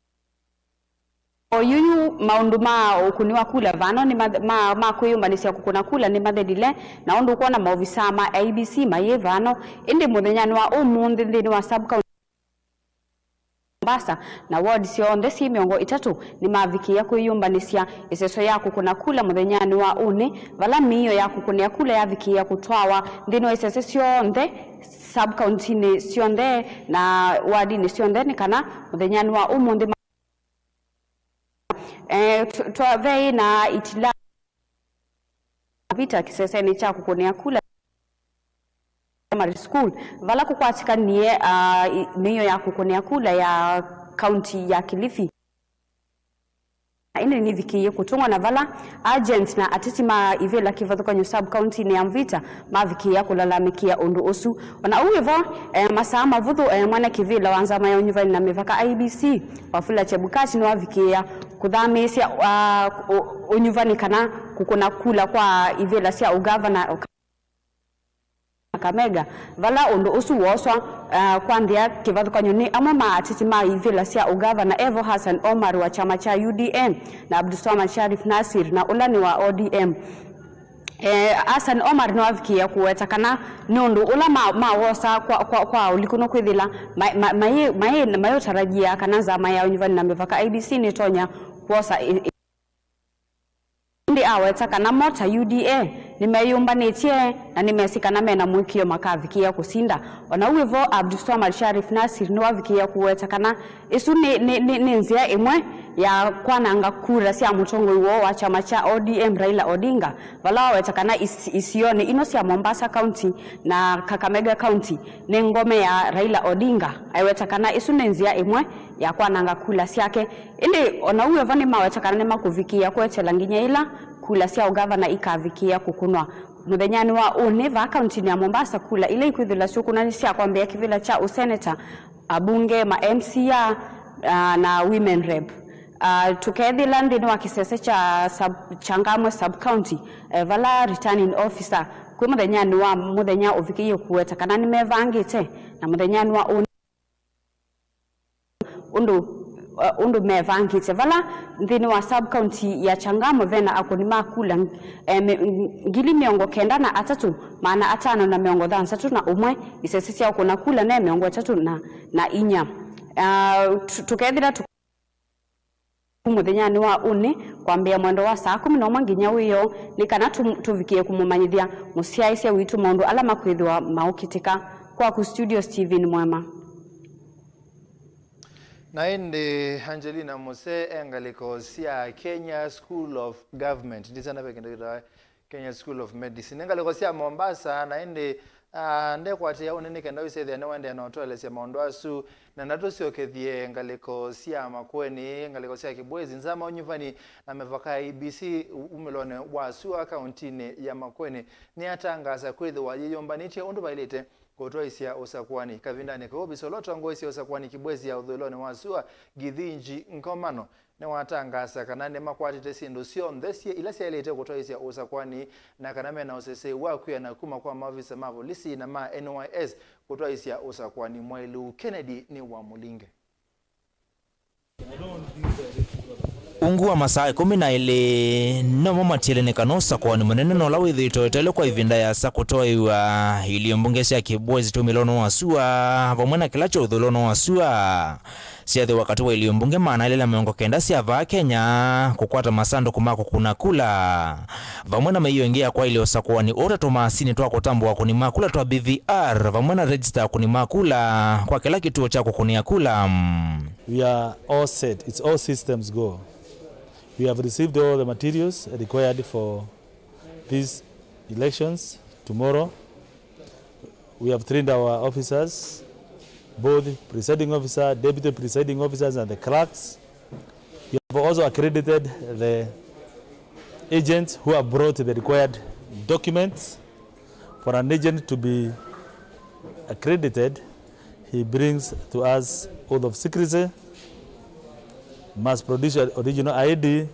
Oyuyu maunduma ukuniwa kula vano ni ma kuyumbanisia kukuna kula ni mathedile na undu kuona maofisa ma ABC maye vano indi muthenyani wa umuthi thini wa sub county Mombasa na ward cionthe si miongo itatu ni mavikia kuyumbanisia iseso ya kukuna kula muthenyani wa une vala miyo ya kukunia kula ya vikia kutwawa thini wa isese cionthe sub county ni cionthe na ward ni cionthe ni kana muthenyani wa umuthi tuavei na itila vita kiseseni cha kukonea kula primary school vala kukwatika nie miyo ya kukonea kula ya county ya Kilifi ine ni vikiye kutungwa na vala agent na atitima ivela kivathuka nyu sub county ni amvita mavikiya kulalamikia undu usu ona uwevo masaa mavuthu mwana kivila wanza mayo nyuvani na mivaka IBC wafula chebukati ni wavikiya kuthamisya unyuvani kana kukuna kula kwa ivela sia ugavana Kakamega vala undu usu woswa kwandia kivathuka nyuni amwe maatitima ivila sia ugavana Evo Hassan Omar wa chama cha UDM na Abdulswamad Sharif Nasir na ulani wa ODM Hassan Omar no avikia kuweta kana nundu ula mawosa kwa ulikuno kwithila mayo tarajia kana zama ya unyuvani na mivaka IBC ni tonya kuosa ndi aweta kana mota UDA nimeyumbanetie na nimesikana mena mwikio makavikia kusinda ona uwevo Abdulswamad Sharif Nasir no avikia kuweta kana isu ni nzia imwe ya kwananga kura sia mutongo iwo wa chama cha ODM Raila Odinga vala weta kana isione ino sia Mombasa County na Kakamega County ni ngome ya Raila Odinga aiweta kana isu ni nzia imwe ya kwananga kula siake ili ona uwevo ni maweta kana ni makuvikia kwetela nginya ila kula sia ugavana ikavikia kukunwa muthenyani wa uneva county ya Mombasa kula ile ikwithila sukuna sia kwambia kivila cha useneta abunge ma MCA na women rep tukethila ndini wa kisese cha Changamwe sub county vala returning officer kwa muthenyani wa muthenya uvikiyo kuweta kana nimevangite na muthenyani wa undu mevangite vala ndini wa sub county ya Changamwe vena akonima kula ngili miongo kenda na atatu maana atano na miongo thansatu na umwe isesesi ya kuna kula na miongo tatu na inya tukethira muthenyani wa une kwambia mwendo wa saa 11 nginya wiyo ni kana tuvikie kumumanyithia musiaisia witu maundu ala makwithwa maukitika kwa ku studio Steven Mwema na indi Angelina Muse engaliko sia Kenya School of Government ndizana pekenda Kenya School of Medicine engaliko sia Mombasa na indi nde kwate ya unene kenda wise ne wande na otole sia maondo asu na natosio kethie ngaliko sia makweni ngaliko sia kibwezi nzama unyuvani na mevaka IBC umelone wasu accountine ya makweni ni atangaza kwethe wajiyombanite undu bailete kutoisia usakwani kavindani kwa bisoloto ngoisi usakwani kibwezi ya udhulone wasua githinji nkomano ne watangasa kanane makwatite sindu cionthe ila ilete kutoisia usakwani na kaname na usese wakuya na kuma kwa mavisa mavo lisi na ma NYS kutoisia usakwani Mwailu Kennedy ni wa Mulinge ungu wa masaa 12 no matiele kanosa kwa ni manene no lawi dhito tele kwa ivinda ya sa kutoiwa iliyombungesia kibwezi tu milono wasua vamwena kilacho udhulono wasua siadhi wakati wa iliyombunge maana ile miongo kenda siava Kenya kukwata masando kumako kuna kula vamwena meiyoingia kwa iliosa kwa ni ora tomasini twa kutambua kuni makula twa BVR vamwena register kuni makula kwa kila kituo cha kukunia kula. We are all set. It's all systems go. We have received all the materials required for these elections tomorrow. We have trained our officers, both presiding officer, deputy presiding officers and the clerks. We have also accredited the agents who have brought the required documents. For an agent to be accredited, he brings to us oath of secrecy, must produce an original ID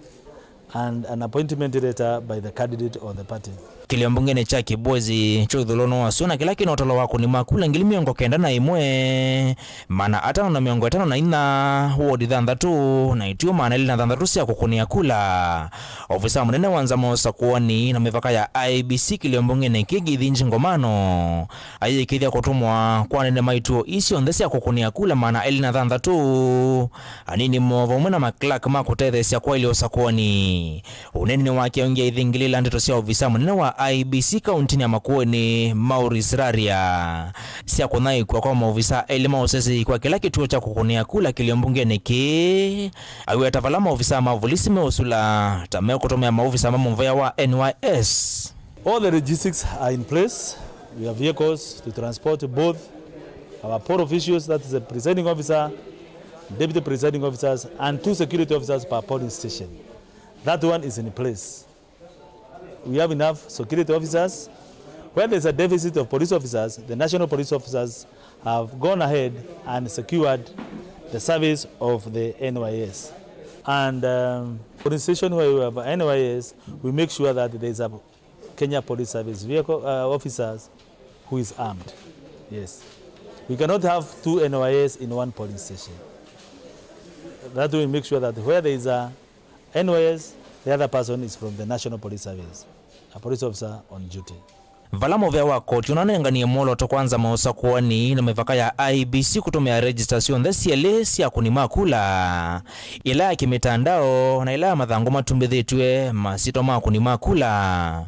and an appointment letter by the candidate or the party. Kiliambungene cha kibwezi chodholono wasuna kila kinotolo wako ni makula ngili miongo kenda na imwe mana atano na miongo etano na ina wodi thandatu na itio maana ili na thandatu siya kukunia kula ofisa mnene wanza mosa kuwani na mivaka ya IBC kiliambungene kigi dhinji ngomano aye kithia kutumwa kwa nene maituo isi ondesi ya kukunia kula maana ili na thandatu anini mwovo mwena maklak makutethe siya kwa ili osa kuwani uneni waki ongia idhingili landito siya ofisa mnene wa IBC kauntini ya Makueni Maurice Raria siya kunai kwa maofisa elima osesi kwa kila kituo cha kukunia kula kiliambungene ki awe atavala maofisa mavulisi meosula tameo kutomea maofisa mamumvaya wa NYS. All the logistics are in place. We have vehicles to transport both our port officials, that is the presiding officer, deputy presiding officers and 2 security officers per polling station. That one is in place. We have enough security officers. Where there's a deficit of police officers, the national police officers have gone ahead and secured the service of the NYS. And for the station where we have NYS, we make sure that there's a Kenya Police Service vehicle officers who is armed. Yes. We cannot have 2 NYS in one police station. That way we make sure that where there is a NYS, the other person is from the National Police Service, a police officer on duty. Valamo vya wako tunanenganie molo to kwanza maosa kuwani na mivaka ya IBC kutumia registration the CLS ya kunimakula ila ya kimitandao na ila ya madhango matumbidhetwe masito makunimakula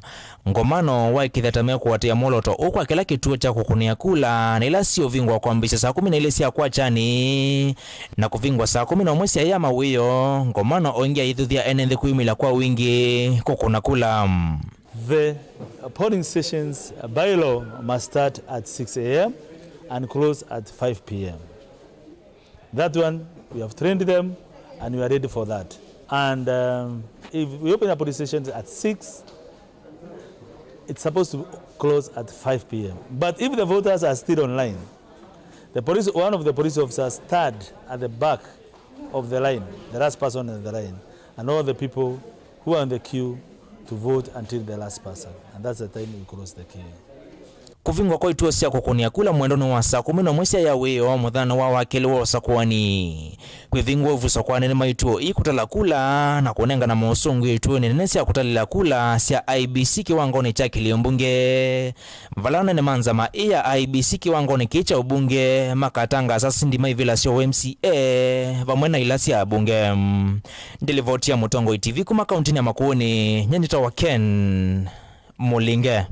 ngomano waikithatamea kuwatia molo to ukwa kila kituo cha kukunia kula na ila sio vingwa kwa mbisha saa 10 na ile siya kwa chani na kuvingwa saa 10 na mwesi ya yama wiyo ngomano oingia idhuthia enenthi kuimila kwa wingi kukuna kula. The polling stations by law must start at 6 a.m. and close at 5 p.m. That one, we have trained them and we are ready for that. And if we open a polling station at 6, it's supposed to close at 5 p.m. But if the voters are still online, one of the police officers stood at the back of the line, the last person in the line, and all the people who are in the queue to vote until the last person, and that's the time we close the queue. Kuvingwa kwa ituo siya kukunia kula mwendoni wa saa 10 na mwesi ya weo mudhana wa wakili wa sakwani kwivingwa uvu sakwani ni maituo ikutala kula na kunenga na mausungu ituo ni nene siya kutalila kula siya IBC kiwangoni cha kiliumbunge valana ni manzama iya IBC kiwangoni kicha ubunge makatanga sasa ndima ivila siyo MCA vamwena ila siya bunge. Ndilivotia Mutongo TV kuma kauntini ya Makueni nyanjita wa Ken Mulinge.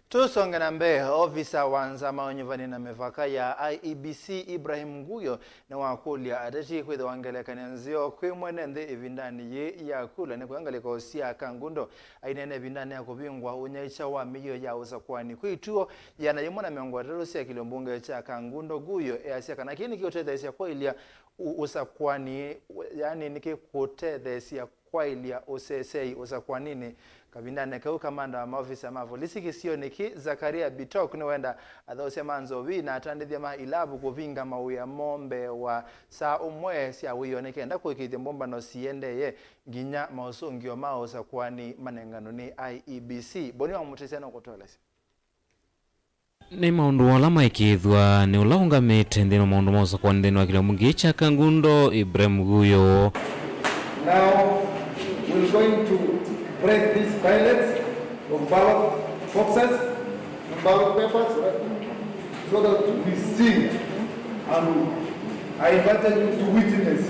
Tusonge na mbe ofisa wanza maonyuvani na mevaka ya IEBC Ibrahim Nguyo na wakulia atati kwithe wangelekania nzio kwi mwenende ivindani ye ya kula ni kuangalika osia kangundo ainene vindani ya kuvingwa unyaicha wa miyo ya usakwani kwituo yana yimona miongo atatu kilombunge cha kangundo Guyo easia kana kini kiotethesia kwa ilia usakwani yani nikikutethesia kwa ilia usesei usakwanini kabindane kau kamanda wa maofisa mavolisi kisio niki Zakaria Bitok ni wenda adhose manzo na atandithia ilabu kuvinga mauya mombe wa saa umwe siya wiyo nekenda kuikithia mbomba no siende ye ginya mausungio maosa kwani manengano ni IEBC. Boni wa mutisiano kutolesi. ni maundu wala maikithwa ni ulaungamite nthini maundu mosa kwa nthini wa kiliombunge cha Kangundo Ibrahim Guyo. Now we're going to break these pilots of ballot boxes and ballot papers so that we see, and I invited you to witness.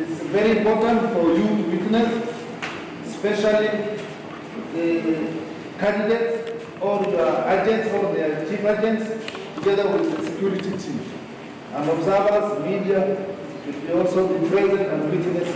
It's very important for you to witness, especially the candidates or the agents or their chief agents together with the security team. And observers, media, should also be present and witness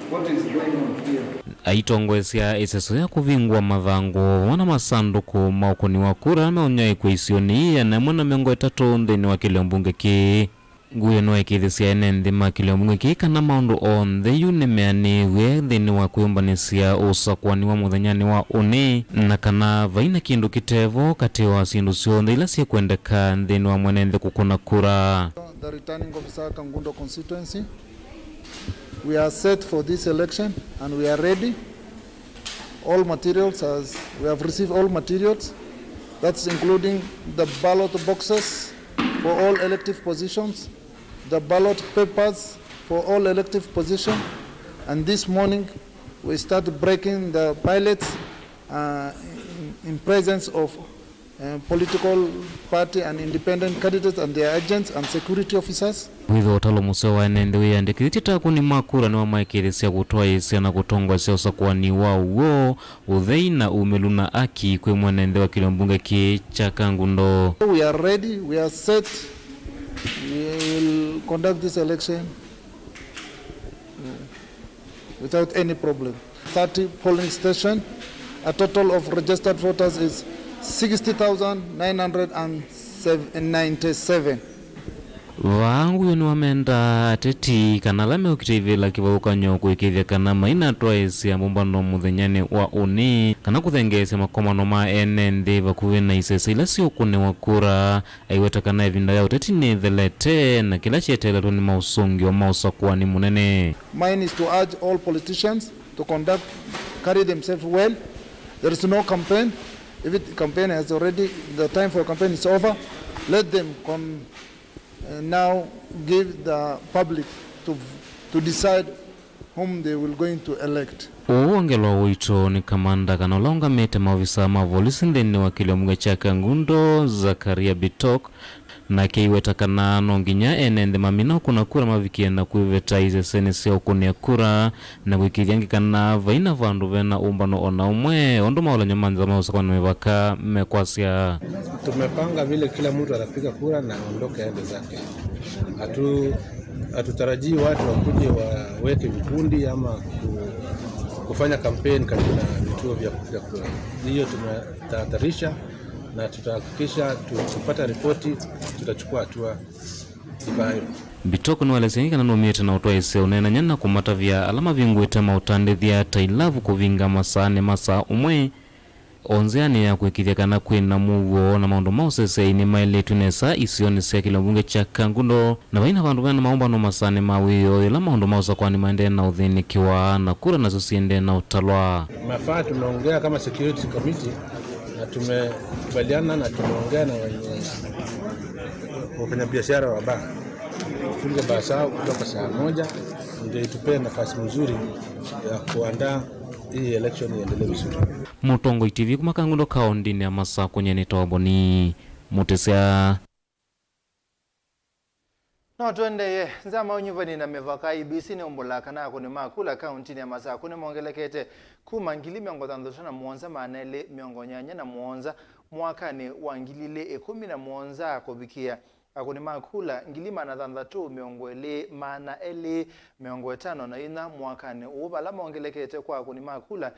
what is going on here. Aitongwesya iseso ya kuvingwa mathango wana masanduku maukoni wa kura meonya ikuisioni ya na mwana miongo etatu nthini wa kiliombunge ki. Guyo no ekithisia ene nthima kiliombunge ki kana maundu onthe yu nimeaniwe nthini wa kuyumbanisya usakwani wa muthenyani wa uni na kana vaina kindu kitevo kati wa sindu sionthe ila siekwendeka nthini wa mwenenthe kukuna kura. The returning officer Kangundo constituency, we are set for this election and we are ready. All materials, as we have received all materials, that's including the ballot boxes for all elective positions, the ballot papers for all elective positions, and this morning we start breaking the ballots in presence of political party and independent candidates and their agents and security officers. Witho talo museo wa nende wiyandikithite takuni makura ni wa maikithisia kutoa isia na kutongwa sia usakwani wa uo uthei na umeluna aki kwe mwenende wa kiliombunge ki cha Kangundo. We are ready, we are set, we will conduct this election without any problem. 30 polling station, a total of registered voters is 60,997. Wangu yoni wamenda ateti kana lame ukitivila kivauka nyoko ikithia kana maina toesi ya mumbano muthenyani wa uni kana kuthengese makomano ma ene ndiva kuvina isese ila siokune wa kura aiweta kana evinda ya uteti ni thelete na kila chietela tuni mausungi wa mausakuani munene. Mine is to urge all politicians to carry themselves well. There is no campaign. If the campaign has already, the time for campaign is over, let them now give the public to decide whom they will going to elect. Uongelo wito ni kamanda kana ulaungamite maofisa mavolisi nthini wa kiliombunge cha Kangundo Zakaria Bitok na kiweta kana nonginya enende mamina kuna kura mavikie na kuiveta iseseni sia ukunia kura na kuikithiangi kana vaina vandu vena umbano ona umwe ondo maula nyamanza mausa kwa mewaka mekwasia. Tumepanga vile kila mtu anapiga kura na ondoke aende zake. Hatutarajii watu wakuje waweke vikundi ama kufanya kampeni karibu na vituo vya kupiga kura. Hiyo tumetahadharisha na tutahakikisha tupata ripoti, tutachukua hatua ifayo. Bitoko ni walesengi na nomite na utoa ise unena nyana kumata vya alama vinguete mautande dhia tailavu kuvinga masane masa umwe onzeani ya kuikithia kana kwina Mauvoo na maundu mausese ini mailetu nesa isioni sia kiliombunge cha Kangundo na vaina vandu vena maumbano masane mawiyo ila maundu mausa kwani maende na uthinikiwa na kura na susiende na utalwa. Mafaa tumeongea kama security committee na tumekubaliana na tumeongea na wafanya biashara wa baa kufunga baa sao kutoka saa 1 ndio itupee nafasi nzuri ya kuandaa hii election iendelee vizuri. Mutongo TV kuma Kangundo kaunti ni amasa kwenye nitoboni mutesea. No twende nzama unyuvani na mevaka IBC ni umbulaka na kuni makula kaunti ni amasa kuni mongelekete kuma ngili miongo thandosha na muonza manele miongo nyanya na muonza mwaka ni wangilile 11 kubikia akuni makula ngilima na thandatu miongwele mana ele miongo 5 na ina mwaka ni ubala mongelekete kwa akuni makula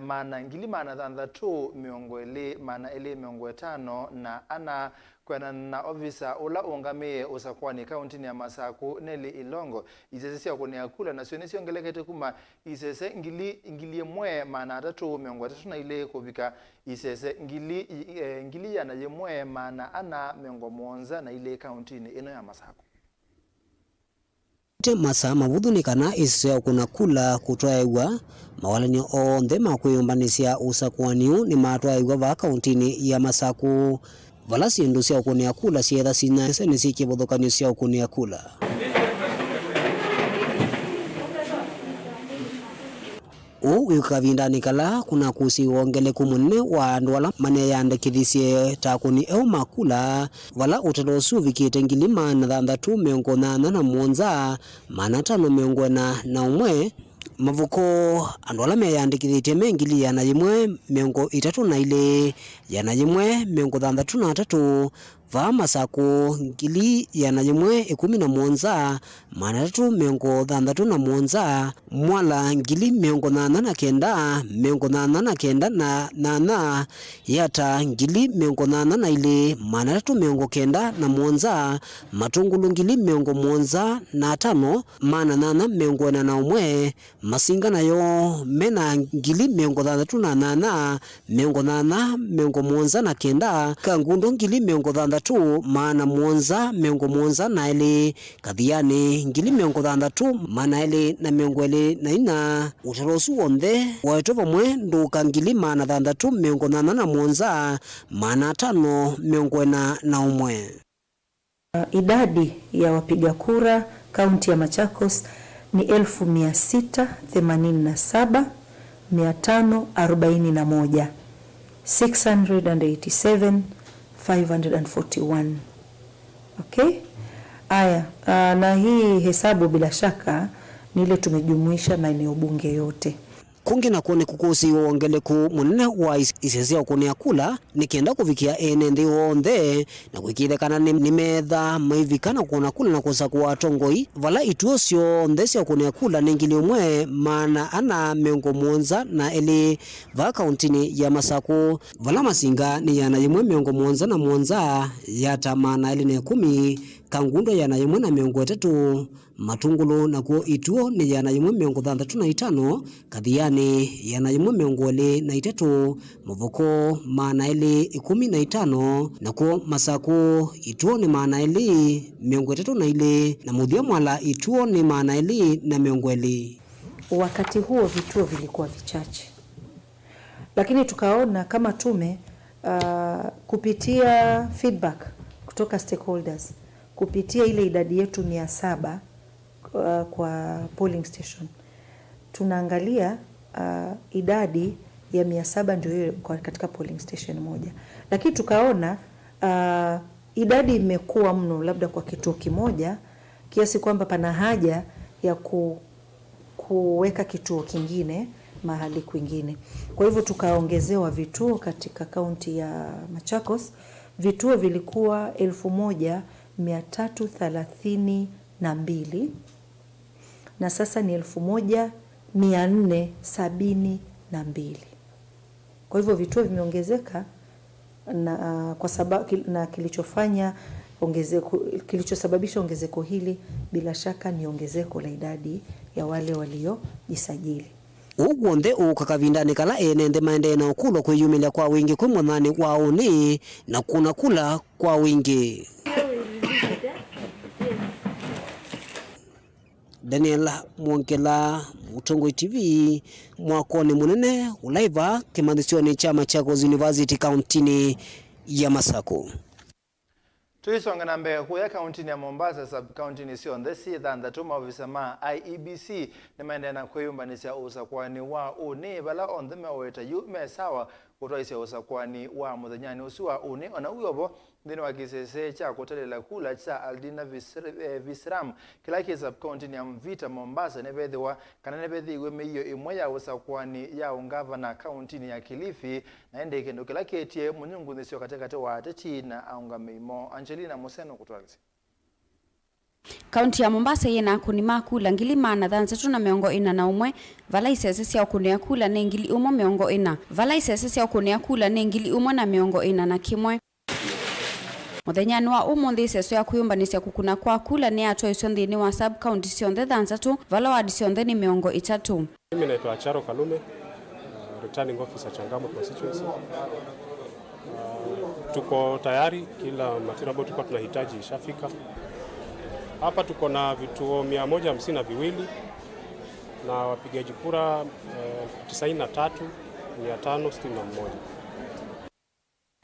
mana ngilima na thandatu miongwele mana ele miongo 5 na ana kwa na ofisa ula ungamie usakwani kaunti ni Masaku Neli Ilongo isese ya kuni akula na sionesi ongelekete kuma isese ngili mwe mana 3 miongo 3 na ile kubika isese ngili ya na yemwe mana ana miongo 1 na ile kaunti ni ino ya Masaku. Masa Mauvoo kana isio kuna kula kutwaegwa mawalanio onthe makwiyumbanisia usakwaniu ni matwaegwa va kauntini ya Masaku vala sindu cia kunia kula cietha cinya ni cikibuthukanio cia kunia kula. Ukavindani kala kuna kusi wongeleku munene wa andu ala maneyandikithisie takuni eu makula vala utalosu vikite ngilima na thanthatu miongo nana na mwonza mana tano miongo na umwe mavuko andu ala meyandikithitie mengili yana yimwe miongo itatu na ile yana yimwe miongo thanthatu na tatu va Masaku ngili yana yimwe 17 mana tatu miongo thanthatu na mwonza mwala ngili miongo nana na kenda na nana yata ngili miongo nana na ile mana tatu miongo kenda na mwonza matungulu ngili miongo mwonza na tano mana nana miongo na umwe masinga nayo mena ngili miongo thanthatu na nana miongo mwonza na kenda kangundo ngili miongo thanthatu mana mwonza na ile kathiani ngili miongo thanthatu mana ile na miongo ile na ina utalosu wonthe waeto vamwe nduka ngili mana thanthatu miongo nana na mwonza mana tano miongo na umwe. Idadi ya wapiga kura kaunti ya Machakos ni 1687,541 687,541. Okay? Aya, na hii hesabu bila shaka ni ile tumejumuisha maeneo bunge yote. Kungi na kuone kukusi wongeleku munene wa isesia kunia kula nikienda kuvikia nthi wonthe na kwikithekana ni metha maivikana kuona kula na kusakua tongoi vala ituo cio nthe cia kunia kula ni ngili umwe mana ana miongo mwonza na eli va kauntini ya Masaku vala masinga ni yana yimwe miongo mwonza na mwonza yata mana eli ni 10 kangundo yana yimwe na miongo 3 matungulu na kuo ituo ni yana yimwe miongo thanthatu na itano kathiani yana yimwe miongo ili na itatu mavuko mana ili 15 na kuo Masaku ituo ni mana ili miongo 3 na ile na muthia mwala ituo ni mana ili na miongo ili. Wakati huo vituo vilikuwa vichache, lakini tukaona kama tume kupitia feedback kutoka stakeholders kupitia ile idadi yetu 700 kwa polling station tunaangalia idadi ya 700 ndio hiyo katika polling station moja, lakini tukaona idadi imekuwa mno labda kwa kituo kimoja kiasi kwamba pana haja ya kuweka kituo kingine mahali kwingine. Kwa hivyo tukaongezewa vituo katika kaunti ya Machakos. Vituo vilikuwa 1332 na sasa ni 1472. Kwa hivyo vituo vimeongezeka na kwa sababu na kilichosababisha ongezeko hili bila shaka ni ongezeko la idadi ya wale waliojisajili. Uguonthe ukakavindani kala enende maende na ukula kwiyumilia kwa wingi kwi mwathani wa uni na kuna kula kwa wingi. Daniel Mwonkela, Mutongoi TV, mwakoni munene ulaiva kimandisioni cha Machakos University kauntini ya Masaku. Tuisonga na mbele kuya kauntini ya Mombasa sub-kauntini sio ndesi thanthatu maofisa ma IEBC ni maendena kwiyumbanisia usakwani wa uni vala onthe meweta yu mesawa kutwaisia usakwani wa muthanyani usu wa uni ona uyovo ndini wa kisese cha kutelela kula cha Aldina Visram kila ki sub-kauntini ya Mvita Mombasa nebethiwa kana nebethiwe meiyo imwe ya usakwani ya ungavana kauntini ya Kilifi na ende kendo kila ketie munyungu nisio katekate wa ateti na aunga meimo. Angelina Museno kutwalisi. Kaunti ya Mombasa yena kunima kula ngili mana thanthatu na miongo 41 vala isese cia kunia kula ne ngili 140 vala isese cia kunia kula ne ngili 141 muthenyani wa umuthi isese ya kuyumbanisia kukuna kwa kula ni atwaisyo nthini wa sub county cionthe thanthatu vala wadi cionthe ni miongo 3. Mimi naitwa Charo Kalume, returning officer Changamwe constituency. Tuko tayari, kila material ambayo tulikuwa tunahitaji ishafika. Hapa tuko na vituo 152 na wapigaji kura 93,561.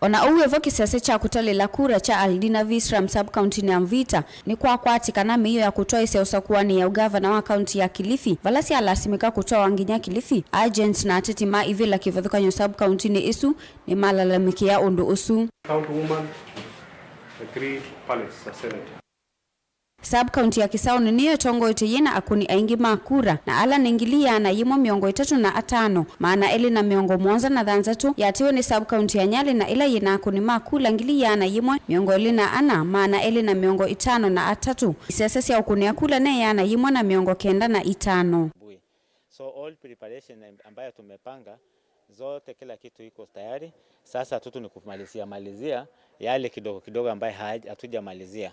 Ona uwevo kisese cha kutolela kura cha Aldina Visram sub-county ya Mvita ni kwa kwatikana miyo ya kutoa isiausa kuwani ya ugavana wa kaunti ya Kilifi. Valasi alasimika kutoa wanginya Kilifi. Agents na atitima ivila kivadhukanyo sub-county ni isu ni malalamikia undu usu. Countwoman, 3 pallets are Senate. Sub-county ya Kisauni niyo tongo ite yena akuni aingi makura na ala ningilia na yimo miongo 3 maana eli na miongo 1 yatiwe ni sub-county ya Nyali na ila yena akuni makula ngilia na yimo miongo 4 maana eli na miongo 5 isesesi ya ukuni ya kula ne ya na yimo na miongo 9 So all preparation ambayo tumepanga zote kila kitu iko tayari. Sasa tutu ni kumalizia yale kidogo ambayo hatujamalizia.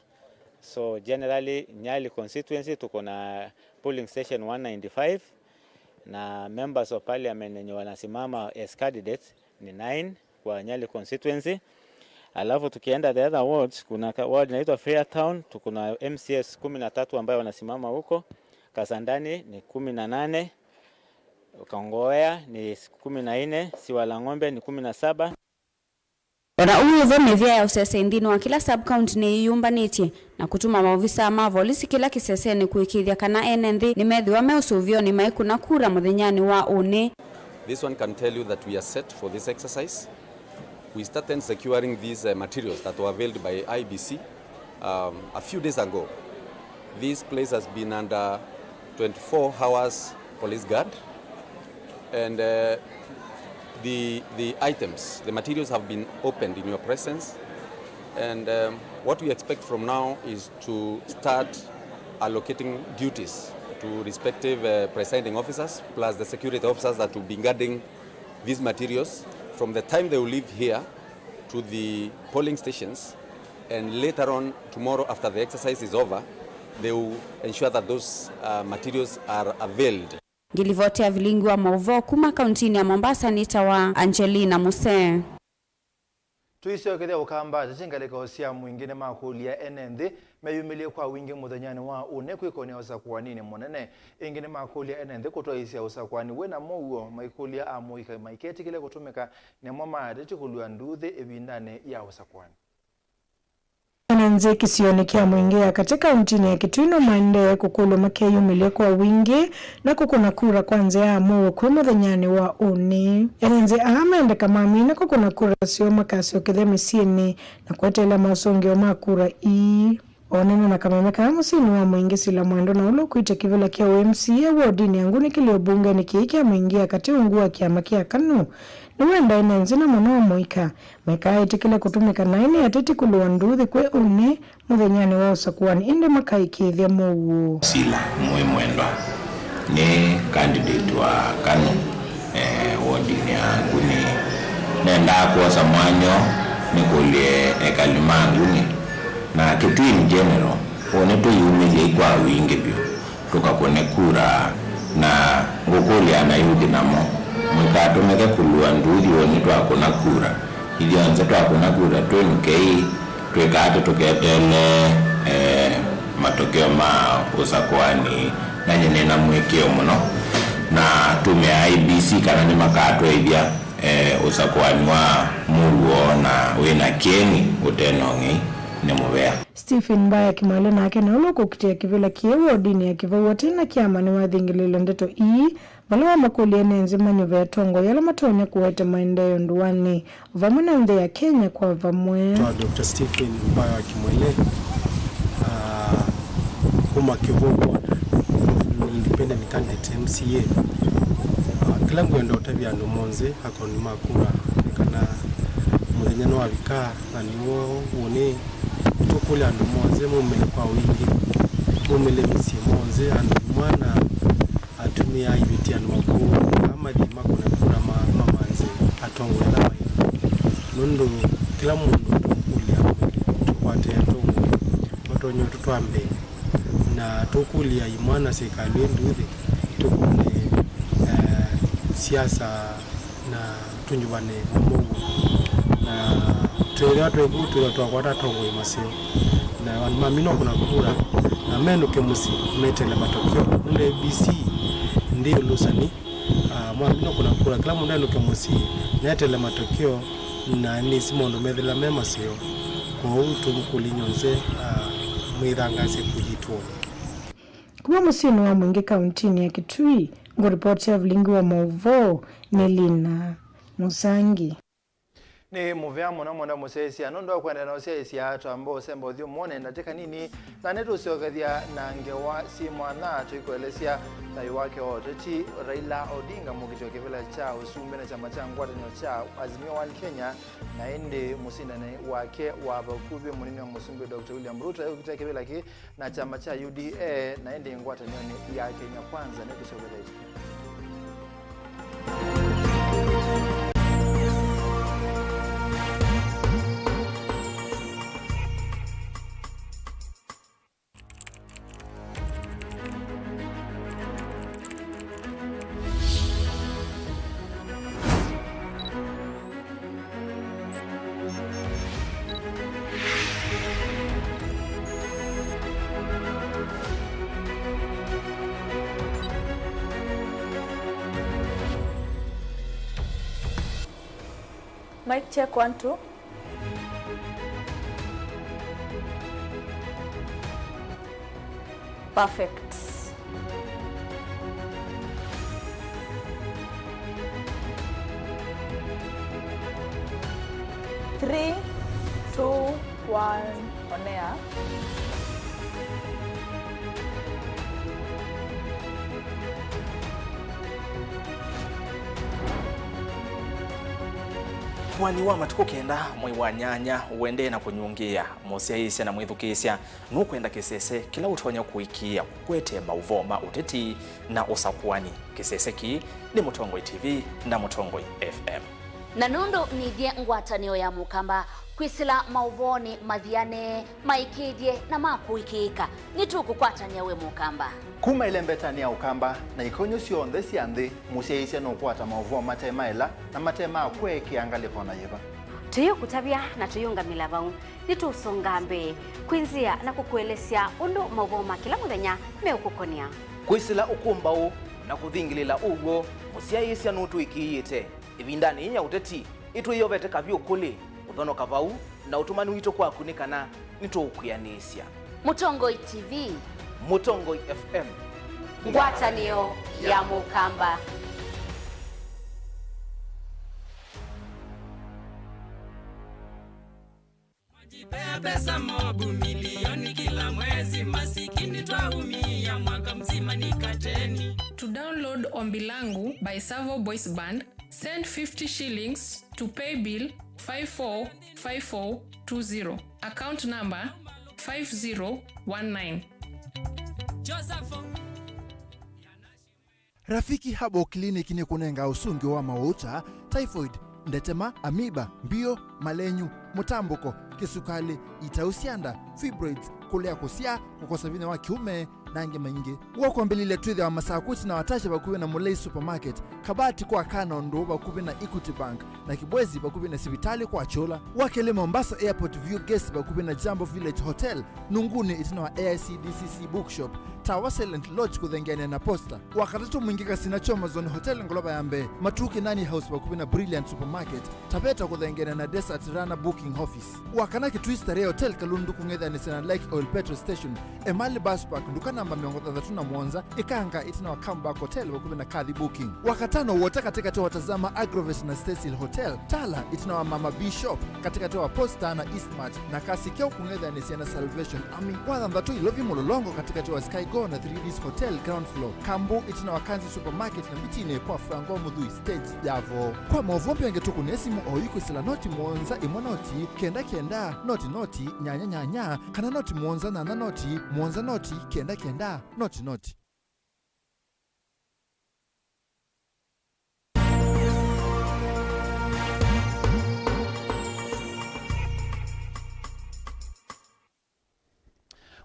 So generally Nyali constituency tuko na polling station 195 na members of parliament wenye wanasimama as candidates ni 9 kwa Nyali constituency. Alafu tukienda the other wards, kuna ward inaitwa Fairtown, tuko na MCS 13 ambao wanasimama huko. Kasandani ni 18, Kangoya ni 14, Siwalang'ombe ni 17. Ona uwevo mevia ya usese ndino wa kila sub-county ni yumbaniti na kutuma maofisa mavolisi kila kisese ni kuikithia kana enenthi ni medhiwa meusuvio ni maiku na kura muthinyani wa une. This one can tell you that we are set for this exercise. We started securing these materials that were availed by IBC a few days ago. This place has been under 24 hours police guard, and the items, the materials have been opened in your presence, and what we expect from now is to start allocating duties to respective presiding officers plus the security officers that will be guarding these materials from the time they will leave here to the polling stations, and later on tomorrow after the exercise is over they will ensure that those materials are availed. Gilivote ya Vilingi wa Mauvoo kuma kauntini ya Mombasa nitawa Angelina Muse. Tuisio kithia ukamba jachingalika osia mwingine makulia enenthi meyumilie kwa wingi muthanyani wa une kwikonia usakwani ni munene ingine makulia enenthi kutoa isia usakwani wena Mauvoo maikulia amuika maiketi kile kutumika ni mwamaadeti kulua nduthi ebindane ya usakwani. Nze kisioni kia mwingia katika untini ya Kitwino maende kukulu makeyu mileko wa wingi na kukuna kura kwanze ya Mauvoo kwa muthanyani wa une. Nze ahamende kama mina kukuna kura sio makasi okithe misieni na kuetela masongi o makura oneno na kamemeka musini wa mwingi sila mwendo na ulo kuita kivila kia UMCA wodini yangu ni kilio bunge ni kiikia mwingia kati ungua kia makia kanu. Nuwenda inenzi na mwana wa moika. Meka itikile kutumika naini ya teti kuluwa nduthi kwe une muthanyani wa usakuwani inde makai kithia Mauvoo. Sila mwendwa ni candidate wa kanu wodini yangu ni nenda kuwasa mwanyo ni kulie ekalimangu ni na kitu in general oneto yumilie kwa wingi bio tukakone kura na ngukuli anayudi namo mwikatumeke kulua nduthi oneto akona kura ili anza to akona kura tunkei twekate tuketele matokeo ma usakwani na nyene na mwekeo muno na tume IBC kana ni makato ithia usakwani wa Mauvoo na WINAKE utenongi ni muvea. Stephen Mbaya kimale na ake na ulo kukitia kivila kiewe odini ya kivauwa tena kiama ni wathingililo ndeto vala wa makuli enenzi manyuve ya tongo yala matonya kuwete maendeyo nduwani vamuna nde ya Kenya kwa vamwe. Dr. Stephen Mbaya kimwele kuma kivauwa independent candidate MCA kila ngwenda utabia ndumonze hakoni makura kana muthanyano wa vika na niwo une tukule andu monze mumele kwa wingi mumele misi monze andu mwana atumia ibitia nwaku ama di makuna kura mamanze atongwela mai nondo kila mundu tukulia tukwate atongo matonyo tutwambe na tukulia imwana sekali nduthi tukune siasa na tunjubane Mauvoo na tuelewa tuekutu ya tuwakwata tongo imaseo na mamino kuna kura na mendo kemusi metele matokeo nule ABC ndio lusani mwamino kuna kila mundu ndo kemusi metele matokeo na ni simondo medela mema sio kwa utu mkulinyonze mwirangase kujitoni Kuma musino wa mwingi kauntini ya Kitui ngoripoti ya Vilingi wa Mauvoo Melina Musangi ni muvya mwana musesi anondo kwenda na osesi atu ambao sembo thio muone ndateka nini na netu siogathia na ngewa si mwana tuikoelesia tai wake oteti Raila Odinga mukitwa kivela cha usumbe na chama cha ngwatanyo cha Azimio One Kenya na ende musindane wake wa bakubi munini wa musumbe Dr. William Ruto yokitwa kivela ki na chama cha UDA na ende ngwatanyo ya Kenya kwanza netu siogathia Mic check 1 2. Perfect. Three, two, one, on air. Kwani wa matuko kenda mwe wa nyanya uende na kunyungia musiaisya na mwithukisya nukwenda kisese kila utonya kuikia kukwete mauvoma uteti na usakwani kisese ki ni Mutongoi TV na Mutongoi FM na nundu nithie ngwatanio ya mukamba kwisila mauvoni mathiane maikidie na makuikika nitukukwatania we mukamba kuma ile mbetani ya ukamba na ikonyo cionthe cia nthi musiaisya no kwata mauvo matema ila na matema kwe kiangaliko na yiva tuyo kutabia na tuyungamila vau nitusongambe kwinzia na kukuelesya undu mauvoma kila muthenya meukukonia kwisila ukumbau na kuthingilila ugo musiaisya nutu ikiite ivindani inya uteti itwiyovete kavyo kuli uthonoka vau na utumani wito kwaku nikana nitukwianisya Mutongoi TV Mutongoi FM ngwatanio ya mukamba pesa mobu milioni kila mwezi masikini twaumia mwaka mzima nikateni. To download Ombi Langu by Savo Boys Band, send 50 shillings to pay bill 545420. Account number 5019. Rafiki Habo Clinic ni kunenga usungi wa mauta, typhoid, ndetema, amiba, mbio, malenyu, mutambuko, kisukali, itausianda, fibroids, kulea kusia, kukosa vine wa kiume, nange maingi. Wako mbilile tuithi wa masakuti na watasha bakuwe na Mulei Supermarket, kabati kwa Kanondo bakuwe na Equity Bank, na Kibwezi bakuwe na Sibitali kwa Chola, wakele Mombasa Airport View Guest bakuwe na Jambo Village Hotel, Nunguni itina wa AICDCC Bookshop, Tower Silent Lodge kuthengene na Posta. Wakatatu mwingika Sinachoma Zone Hotel Ngoloba Yambe, Matuki Nani House bakuwe na Brilliant Supermarket, Tapeta kuthengene na Desert Rana Booking Office. Wakanaki Twister Hotel Kalundu kungedha ni Sena Lake Oil Petrol Station, Emali Bus Park nduka namba 33 Mwanza, Ikanga itina wa Comeback Hotel bakuwe na Kadhi Booking. Wakatano wote katika tewa watazama Agrovet na Cecil Hotel, Tala itina wa Mama Bishop katika tewa Posta na Eastmart, na kasi keo kungedha ni Sena Salvation Army. Wadha mdatu ilovi mulolongo katika tewa Sky Go na 3Ds Hotel ground floor. Kambu itina wa Kanzi Supermarket na mitine kwa Frango Mudhui stage Javo. Kwa Mauvoo pia ngetuku nesimu oyiko sila noti Mwanza imonoti kenda noti nyanya kana noti Mwanza na noti Mwanza noti kenda noti.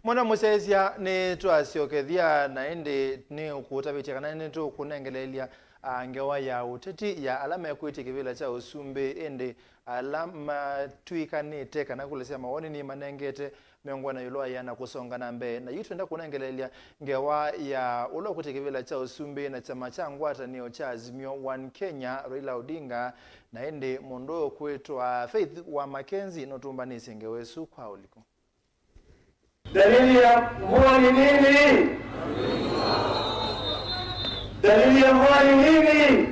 Mwana musezia ni tuasiokethia na indi ni ukutabitia kana ni tu kunengelelia ngewa ya uteti ya alama ya kuiti kivila cha usumbi ende alama tuikanite kana kulesea maoni ni manengete miongwana yuloa yana kusonga na mbe na yitu enda kunengelelia ngewa ya ulo kuti kivila cha usumbi na chama cha ngwata niyo cha Azimio One Kenya Raila Odinga na ende mondo kuitwa Faith wa Mackenzie notumbanisi ngewesu kwa uliko. Dalili ya mvua ni nini? Dalili ya mvua ni nini?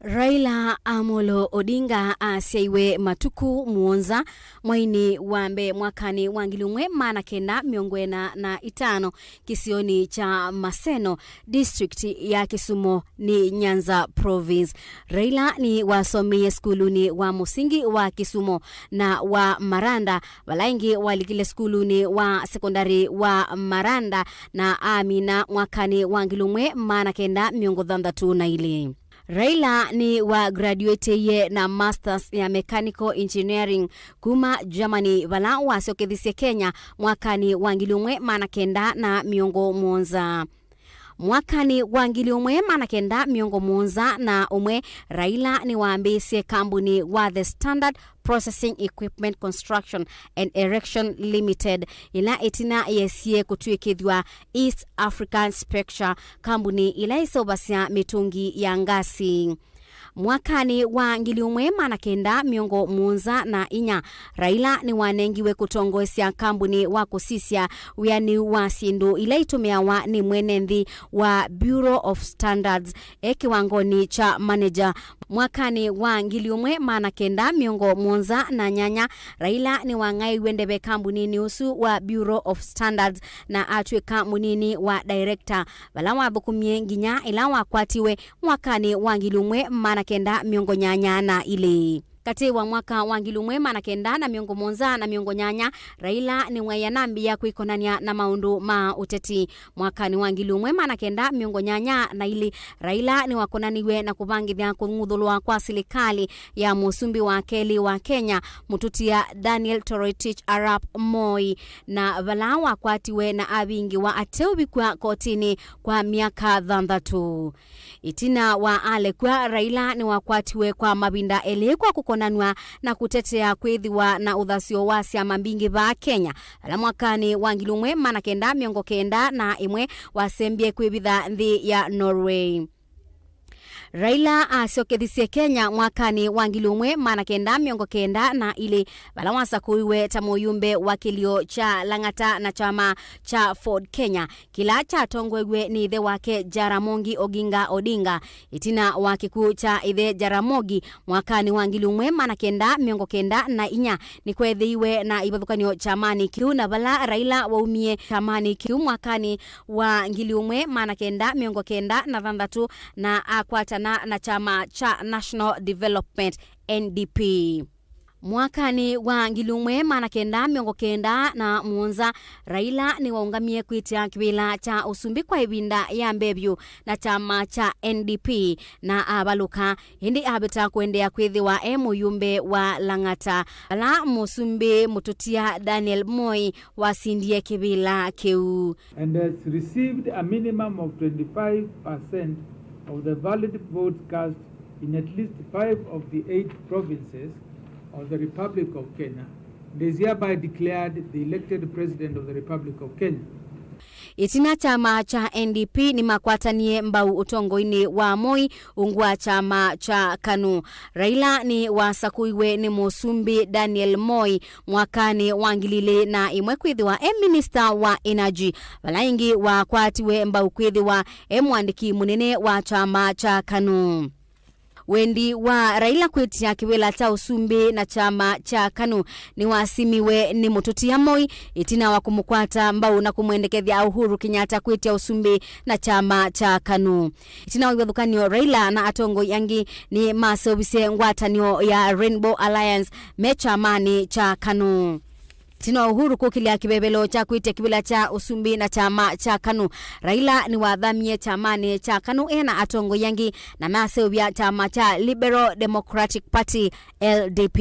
Raila Amolo Odinga asaiwe matuku muonza mwaini wambe mwakani wangilumwe mana kenda miongwena na itano kisioni cha Maseno district ya Kisumo ni Nyanza province. Raila ni wasomie skuluni wa musingi wa Kisumo na wa Maranda, walaingi walikile skuluni wa sekondari wa Maranda na Amina mwakani wangilumwe mana kenda miongo dhandatu na ili. Raila ni wa graduate ye na masters ya mechanical engineering kuma Germany wala wasokethisia Kenya mwakani wangilumwe mana kenda na miongo muonza. Mwakani wangilumwe mana kenda miongo muonza na umwe Raila ni waambise kambuni wa The Standard Processing Equipment Construction and Erection Limited ila itina yesie kutuikidwa East African Spectra kambuni ila isobasia mitungi ya ngasi. Mwakani wa ngiliumwe mana kenda miongo muonza na inya Raila ni wanengiwe kutongoesya kambuni wa kusisia wiani wa sindu ila itumiawa ni mwenendi wa Bureau of Standards kiwangoni cha manager. Mwakani wa ngiliumwe mana kenda miongo muonza na nyanya Raila ni wangai wendebe kambuni ni usu wa Bureau of Standards na atweka munini wa director wala wabukumye nginya ila wakwatiwe mwakani wa ngiliumwe mana kenda miongo nyanya na ile. Kati wa mwaka wangilumwe mana kenda na miongo monza na miongo nyanya Raila ni mwayanambi ya kuikonania na maundu ma uteti. Mwaka ni wangilumwe mana kenda miongo nyanya na ili Raila ni wakonaniwe na kubangithia kungudhulwa kwa serikali ya musumbi wa keli wa Kenya mututia Daniel Toroitich Arap Moi na valawa kwatiwe na abingi wa ateubi kwa kotini kwa miaka 3. Itina wa ale kwa Raila ni wakwatiwe kwa mabinda ele kwa kukonanwa na kutetea kwithiwa na uthasio wa siama mbingi ba Kenya. Ala mwakani wangilumwe mana kenda miongo kenda na imwe wasembie kwibitha nthi ya Norway. Raila asiokethisia Kenya mwakani wangilumwe mana kenda miongo kenda na ili balawasa kuiwe tamoyumbe wa kilio cha Langata na chama cha Ford Kenya. Kila cha tongwegwe ni ithe wake Jaramogi Oginga Odinga. Itina wakiku cha ithe Jaramogi mwakani wangilumwe mana kenda miongo kenda na inya ni kwethiwe na ibadhukanio chamani kiu na bala Raila waumie chamani kiu mwakani wangilumwe mana kenda miongo kenda na 3 na akwata na chama cha National Development NDP. Mwakani wa ngilumwe mana kenda miongo kenda na muonza Raila ni waungamie kuitia kibila cha usumbi kwa ibinda ya mbebyu na chama cha NDP na abaluka hindi abeta kuendea kwithiwa muyumbe wa Langata ala musumbi mututia Daniel Moi wasindie kibila keu and has received a minimum of 25% of the valid votes cast in at least 5 of the 8 provinces of the Republic of Kenya, and is hereby declared the elected President of the Republic of Kenya. Itina chama cha NDP ni makwatanie mbau utongoini wa Moi ungwa chama cha KANU. Raila ni wasakuiwe ni musumbi Daniel Moi mwakani wangilile na imwe kwithiwa Minister wa Energy. Walaingi wakwatiwe mbau kwithiwa mwandiki munene wa chama cha KANU. Wendi wa Raila kwetia kiwela cha usumbi na chama cha KANU ni wasimiwe ni mututia Moi itina wakumukwata mbau na kumwendekethia Uhuru Kenyatta kwetia usumbi na chama cha KANU. Itina wibadhukanio Raila na atongo yangi ni masobise ngwatanio ya Rainbow Alliance mechamani cha KANU. Tino Uhuru kukilia kibebelo cha kuite kibila cha usumbi na chama cha KANU. Raila ni wadhamie chamani cha KANU ena atongo yangi na maseubia chama cha Liberal Democratic Party LDP.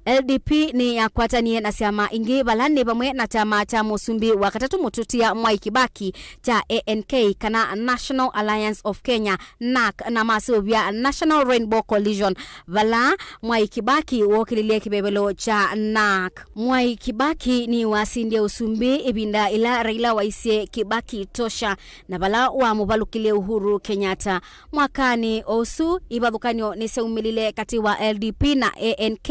LDP ni ya kwatanie na siama ingi balani bamwe na chama cha musumbi wakatatu mututia Mwai Kibaki cha ANC kana National Alliance of Kenya NAK na maseubia National Rainbow Coalition vala Mwai Kibaki wokililie kibebelo cha NAK. Mwai Kibaki ni wasindia usumbi ibinda ila Raila waisie Kibaki tosha na bala wa mubalukilie Uhuru Kenyatta. Mwakani osu ibadukanyo ni seumilile kati wa LDP na ANC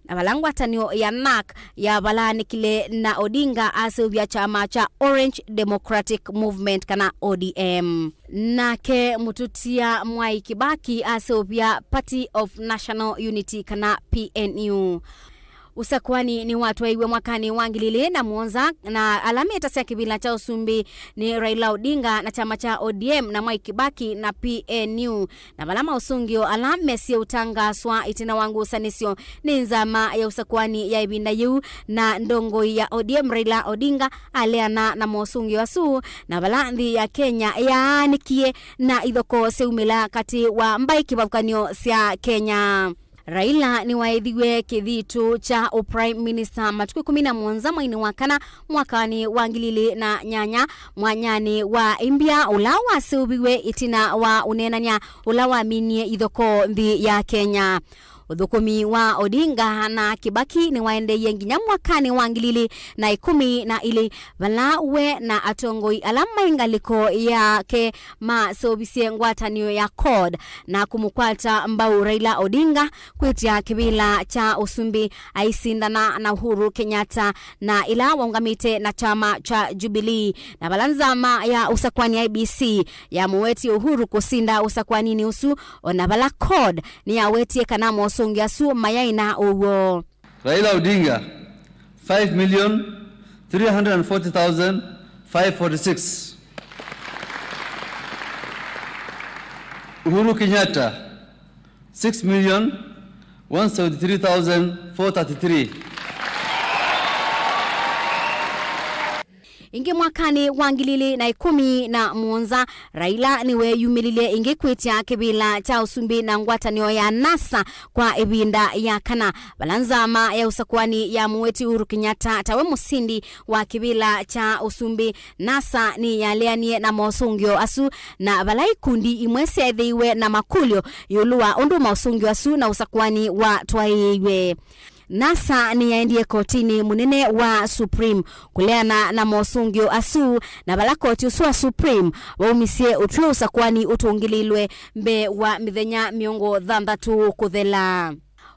na balangwa tanyo ya NAK ya balani kile na Odinga asubia chama cha Orange Democratic Movement kana ODM. Nake mututia Mwai Kibaki asubia Party of National Unity kana PNU. Usakwani ni watu waiwe mwakani wangilile na muonza na alame itasia kibila cha usumbi ni Raila Odinga na chama cha ODM na Mwai Kibaki na PNU. Na balama usungio alame siya utangaswa itina wangu usanisio ni nzama ya usakwani ya ibinda yu na ndongo ya ODM Raila Odinga aleana na mwosungio asu na balandi ya Kenya ya nikie na idhoko seumila kati wa Mbai Kibabukanyo siya Kenya. Raila ni waedhiwe kidhitu cha Prime Minister matuku 11 mwini wakana mwakani wangilili na nyanya mwanyani wa Imbia ulawa subiwe itina wa unenanya ulawa minie idhoko mbi ya Kenya. Udhukumi wa Odinga na Kibaki ni waende yenginya mwakani wangilili na 10 na ili valawe na atongoi alama ingaliko yake masobisie ngwatanio ya CORD na kumukwata mbau Raila Odinga kuitia kibila cha usumbi aisindana na Uhuru Kenyatta na ila waungamite na chama cha Jubilee na balanzama ya usakwani IBC ya muweti Uhuru kusinda usakwani ni usu na bala CORD ni ya weti kanamo songia su mayaina uwo. Raila Odinga 5,340,546. Uhuru Kenyatta 6,173,433. Ingi mwakani wangilili na 10 na muonza Raila niwe yumilile ingi kwetia kibila cha usumbi na ngwatanio ya NASA kwa ibinda ya kana balanzama ya usakwani ya muweti Uhuru Kenyatta tawe musindi wa kibila cha usumbi NASA ni ya leanie na mosungio asu na balai kundi imwese edhiwe na makulio yulua undu mausungio asu na usakwani wa twaiwe. NASA ni yaendie kotini munene wa Supreme kuleana na mosungio asu na balakoti usua Supreme waumisie utwe usakwani utungililwe mbe wa mithenya miongo 6 kuthela.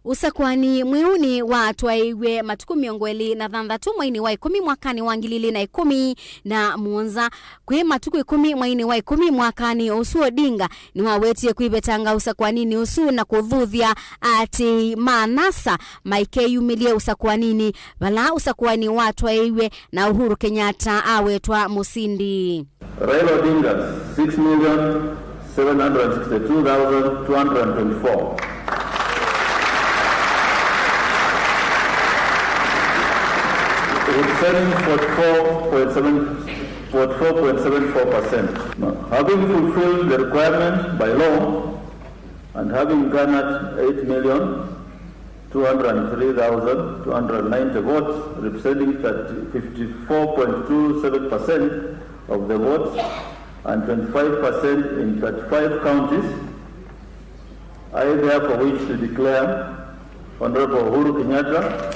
Usakwani mweuni wa twaiwe matuku 23 mwaini wa 10 mwakani wangilili na 10 na muonza kwe matuku 10 mwaini wa 10 mwakani usu Odinga ni wawetie kuibetanga usakwani ni usu na kudhuthia ati manasa maike yumilie usakwanini bala usakwani wa twaiwe na Uhuru Kenyatta awetwa musindi. Raila Odinga 6,762,224. Representing 44.74%. Having fulfilled the requirement by law and having garnered 8,203,290 votes, representing 54.27% of the votes and 25% in 35 counties, I therefore wish to declare Honorable Uhuru Kenyatta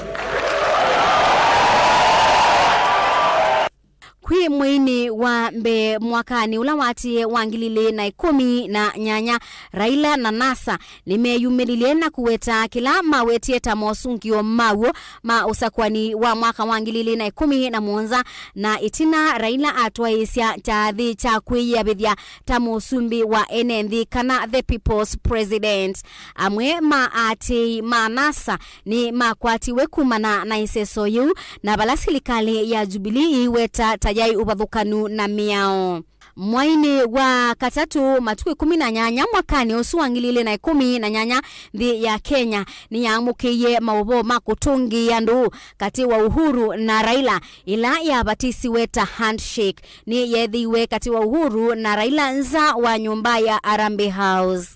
kwi mwini wa mbe mwakani ulawati wangilili na 10 na nyanya Raila na NASA limeyumililie na kuweta kila mawetie tamosungio mawo ma usakwani wa mwaka wangilili na 10 na muonza na itina Raila atwaisya chathi cha kwiyabithia tamosumbi wa NND kana the People's President. Amwe maati manasa ni makwati wekumana na iseso yu na bala serikali ya Jubilee weta yai ubadhukanu na miao. mwaini wa katatu matuku 18 mwakani usuangilile na 18 nthi ya Kenya ni yamukiye Mauvoo makutungi yandu kati wa Uhuru na Raila ila ya batisi weta handshake ni yethiwe kati wa Uhuru na Raila nza wa nyumba ya Harambee House.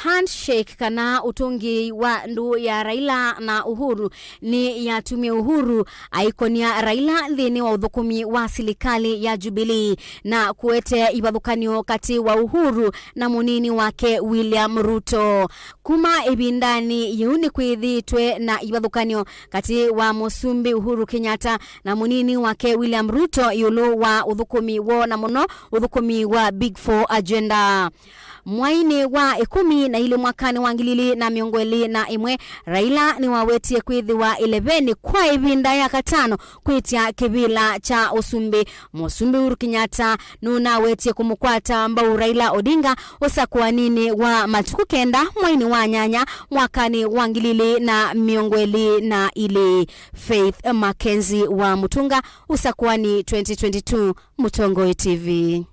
Handshake kana utungi wa ndu ya Raila na Uhuru ni ya tume Uhuru aikonia Raila thini wa uthukumi wa serikali ya Jubilee na kuete ibadhukanio kati wa Uhuru na munini wake William Ruto. Kuma ibindani yuni kwithitwe na ibadhukanio kati wa Musumbi Uhuru Kenyatta na munini wake William Ruto yulu wa uthukumi wo na muno uthukumi wa Big Four agenda. Mwaini wa 10 na ile mwakani wangilili na miongweli na imwe Raila ni wawetie kwithi wa 11 kwa ibinda ya katano kwitia kibila cha Usumbi. Musumbi Uhuru Kenyatta nuna wetie kumukwata mbau Raila Odinga usakuwa nini wa matuku kenda mwaini wa nyanya mwakani wangilili na miongweli na ile Faith Mackenzie wa Mutunga usakuwa ni 2022 Mutongo TV.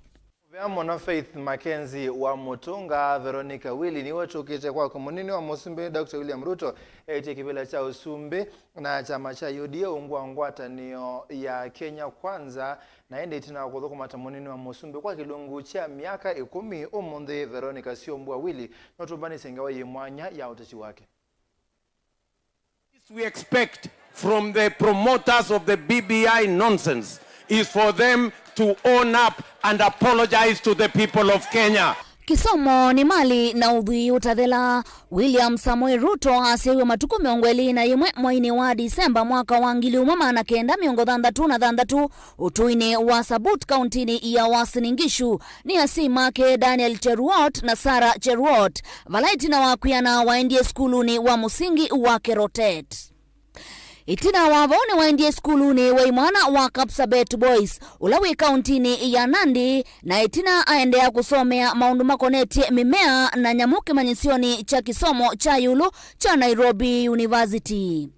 Mwana Faith Mackenzie wa Mutunga, Veronica Willi ni watu kite kwa komunini wa Musumbi Dr. William Ruto eti kibila cha Usumbi na chama cha UDA ungwangwata niyo ya Kenya kwanza na ende itina kudhuku matamunini wa Musumbi kwa kilungu cha miaka 10 umunde Veronica Siombua Willi notubani sengawa yemwanya ya utachi wake. We expect from the promoters of the BBI nonsense is for them to own up and apologize to the people of Kenya. Kisomo ni mali na udhui utathela. William Samoei Ruto asiwe matuku miongweli na yemwe mwaini wa Disemba mwaka wa 1963 utuini wa Sabut kauntini ya Uasin Gishu ni asimake Daniel Cheruot na Sarah Cheruot valaiti na wakuyana waendie skuluni wa musingi wa Kerotet. Itina wavone waendie skuluni wa imwana wa Kapsabet Boys ulawi kauntini ya Nandi na itina aendea kusomea maundu makonetie mimea na nyamuke manyisioni cha kisomo cha yulu cha Nairobi University.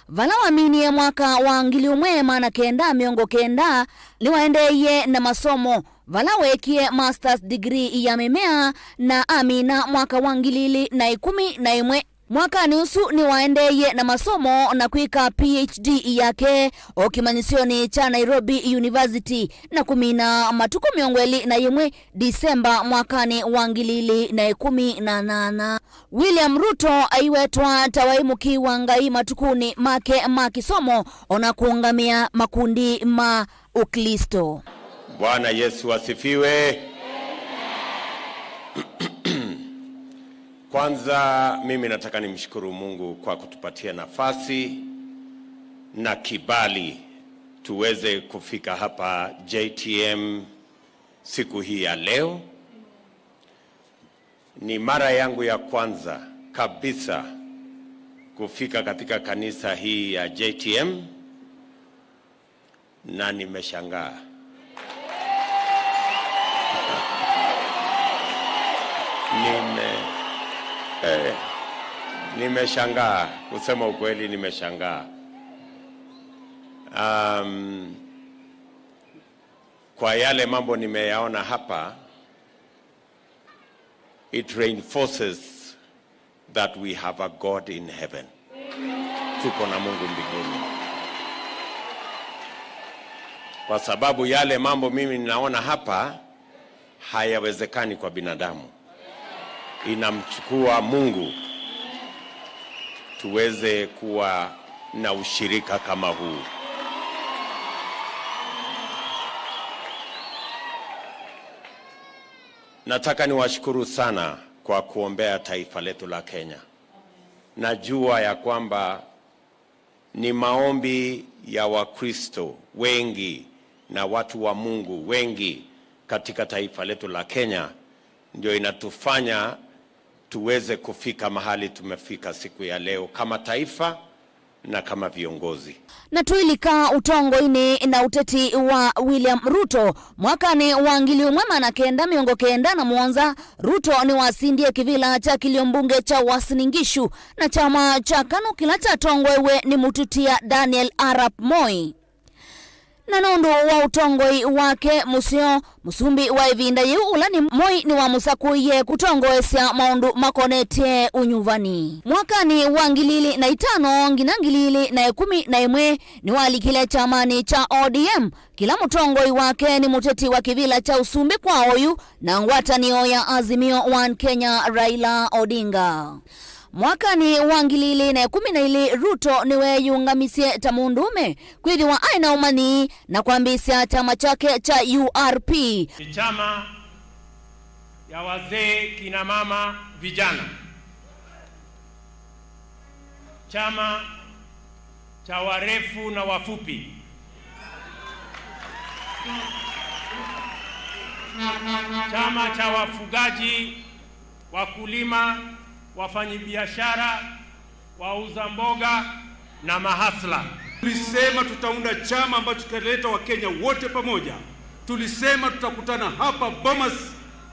Vala wamini ya mwaka wa MUEMA na kenda miongo kenda liwaendeye na masomo vala wekie master's degree ya mimea na amina mwaka wa 2011 mwaka nusu ni waendeye na masomo na kuika PhD yake okimanyisioni cha Nairobi University na kumina matuku miongweli na yemwe Disemba mwakani wa 2018. William Ruto aiwetwa tawaimuki wangai matukuni make makisomo ona kuungamia makundi ma Ukristo. Bwana Yesu asifiwe. Kwanza mimi nataka nimshukuru Mungu kwa kutupatia nafasi na kibali tuweze kufika hapa JTM siku hii ya leo. Ni mara yangu ya kwanza kabisa kufika katika kanisa hii ya JTM na nimeshangaa. Nimeshangaa, kusema ukweli nimeshangaa. Kwa yale mambo nimeyaona hapa, it reinforces that we have a God in heaven. Tuko na Mungu mbinguni. Kwa sababu yale mambo mimi ninaona hapa hayawezekani kwa binadamu. Inamchukua Mungu tuweze kuwa na ushirika kama huu. Nataka niwashukuru sana kwa kuombea taifa letu la Kenya. Najua ya kwamba ni maombi ya Wakristo wengi na watu wa Mungu wengi katika taifa letu la Kenya ndio inatufanya tuweze kufika mahali tumefika siku ya leo kama taifa na kama viongozi. Na tuilika utongo ini na uteti wa William Ruto mwakani wa 2019 miongo kenda na mwanza Ruto ni wasindie kivila cha kiliombunge cha Uasin Gishu na chama cha KANU kila cha tongwewe ni mututia Daniel Arap Moi. na nondo wa utongoi wake musio musumbi wa ivinda yu ulani moi ni wa musakuye kutongoesya maundu makonete unyuvani. Mwakani wa 2005 ngina 2011 ni walikile chamani cha ODM. Kila mutongoi wake ni muteti wa kivila cha usumbi kwa oyu na ngwatanio ya Azimio One Kenya Raila Odinga. Mwakani wa 2012 Ruto niwe yungamisie tamundume kwithiwa aina umani na kuambisia chama chake cha URP. Ni chama ya wazee, kina mama, vijana. Chama cha warefu na wafupi. Chama cha wafugaji, wakulima, wafanyibiashara, wauza mboga na mahasla. Tulisema tutaunda chama ambacho kitaleta Wakenya wote pamoja. Tulisema tutakutana hapa Bomas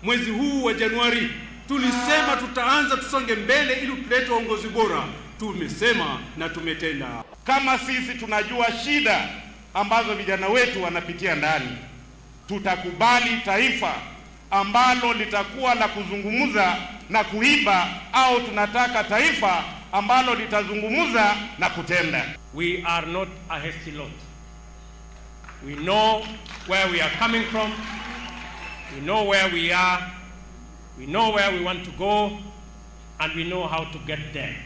mwezi huu wa Januari. Tulisema tutaanza tusonge mbele ili tulete uongozi bora. Tumesema na tumetenda. Kama sisi tunajua shida ambazo vijana wetu wanapitia ndani, tutakubali taifa ambalo litakuwa la kuzungumza na kuiba, au tunataka taifa ambalo litazungumza na kutenda? We are not a hasty lot. We know where we are coming from. We know where we are. We know where we want to go, and we know how to get there.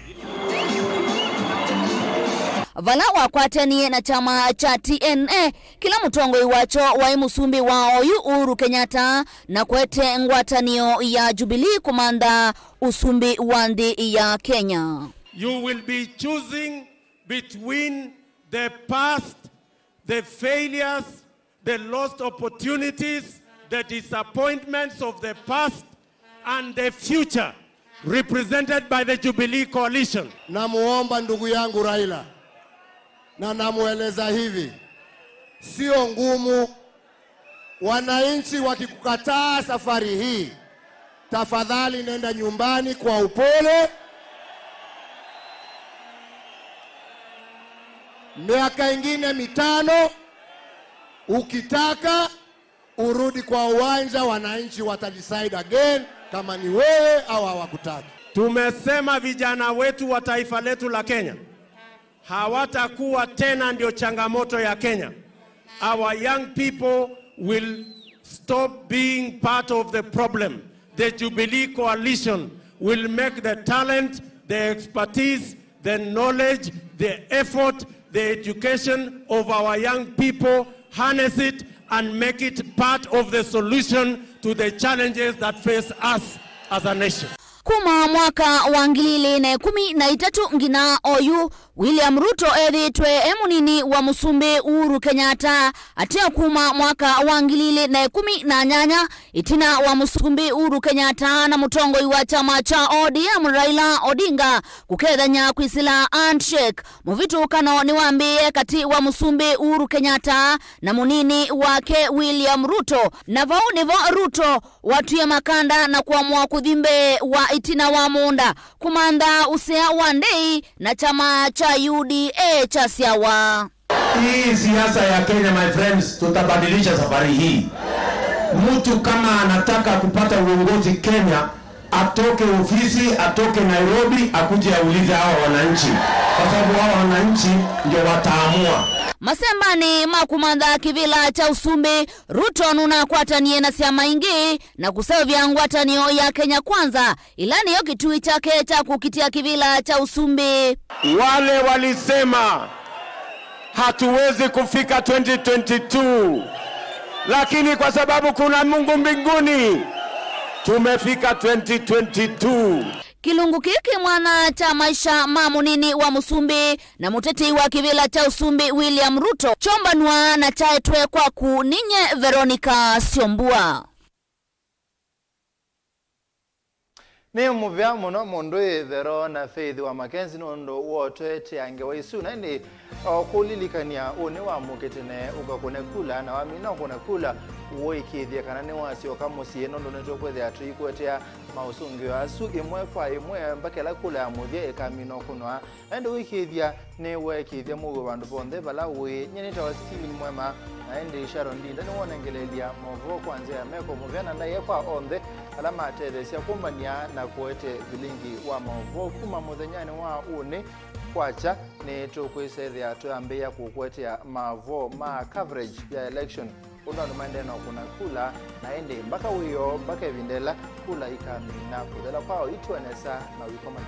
Vala wakwatanie na chama cha TNA kila mutongoi wacho wa musumbi wa oyu Uhuru Kenyatta na kwete ngwatanio ya Jubilee kumanda usumbi wandi ya Kenya. You will be choosing between the past, the failures, the lost opportunities, the disappointments of the past, and the future represented by the Jubilee coalition. Namuomba ndugu yangu Raila, na namueleza hivi, sio ngumu. Wananchi wakikukataa safari hii, tafadhali nenda nyumbani kwa upole. Miaka ingine 5 ukitaka urudi kwa uwanja, wananchi watadecide again kama ni wewe au hawakutaki. Tumesema vijana wetu wa taifa letu la Kenya hawatakuwa tena ndio changamoto ya Kenya. Our young people will stop being part of the problem. The Jubilee coalition will make the talent, the expertise, the knowledge, the effort, the education of our young people, harness it and make it part of the solution to the challenges that face us as a nation. Kuma mwaka wa 2013 ngina oyu William Ruto ethitwe emunini wa musumbi Uhuru Kenyatta atia kuma mwaka wa 2018 itina wa musumbi Uhuru Kenyatta na mutongoi wa chama cha ODM Raila Odinga kukethanya kwisila handshake. Muvitu kano ni wambie kati wa musumbi Uhuru Kenyatta na munini wake William Ruto na vau nivo Ruto watuye makanda na kuamua kuthimbe wa itina wa munda kumanda usea wandei na chama cha UDA cha siawa. Hii siasa ya Kenya, my friends, tutabadilisha safari hii. Mtu kama anataka kupata uongozi Kenya, atoke ofisi, atoke Nairobi, akuje aulize hawa wananchi, kwa sababu hawa wananchi ndio wataamua. Masembani makumanda kivila cha usumbi Ruto nuna kwatanie na siama ingi na kusevya ngwatanio ya Kenya kwanza, ilani yo kitui chake cha kukitia kivila cha usumbi. Wale walisema hatuwezi kufika 2022, lakini kwa sababu kuna Mungu mbinguni tumefika 2022. Kilungu kiki mwana cha maisha mamunini wa musumbi na muteti wa kivila cha usumbi William Ruto chombanwa na chaetwe kwa kuninye Veronica Siombua. Ni muvya muno mundu ithero na Faith wa Makenzi nondo wotwete ange wa isu na ndi kulilikania une wa muketene ugakunekula na wamina kunekula woikithia kana ni wasio kamusie nondo neto kwethe atu ikwetea mausungio asu imwe kwa imwe mbakela kula muthie ikamino kunwa ende wikithia ni wekithia mugo bandu bonthe bala we nyenita wa Steven Mwema na ende Sharon Ndinda ni wonengelelia Mauvoo kwanza ya meko muvyana na yekwa onthe alama atethesia kumbania na kuete Vilingi wa Mauvoo kuma muthenyani wa une kwacha ni tukwithethia tuyambia kukwetea Mauvoo ma coverage ya election undu maendeno kuna kula na ende mpaka uyo mpaka evindela kula ikamina kudela kwao ituenesa na wikomani.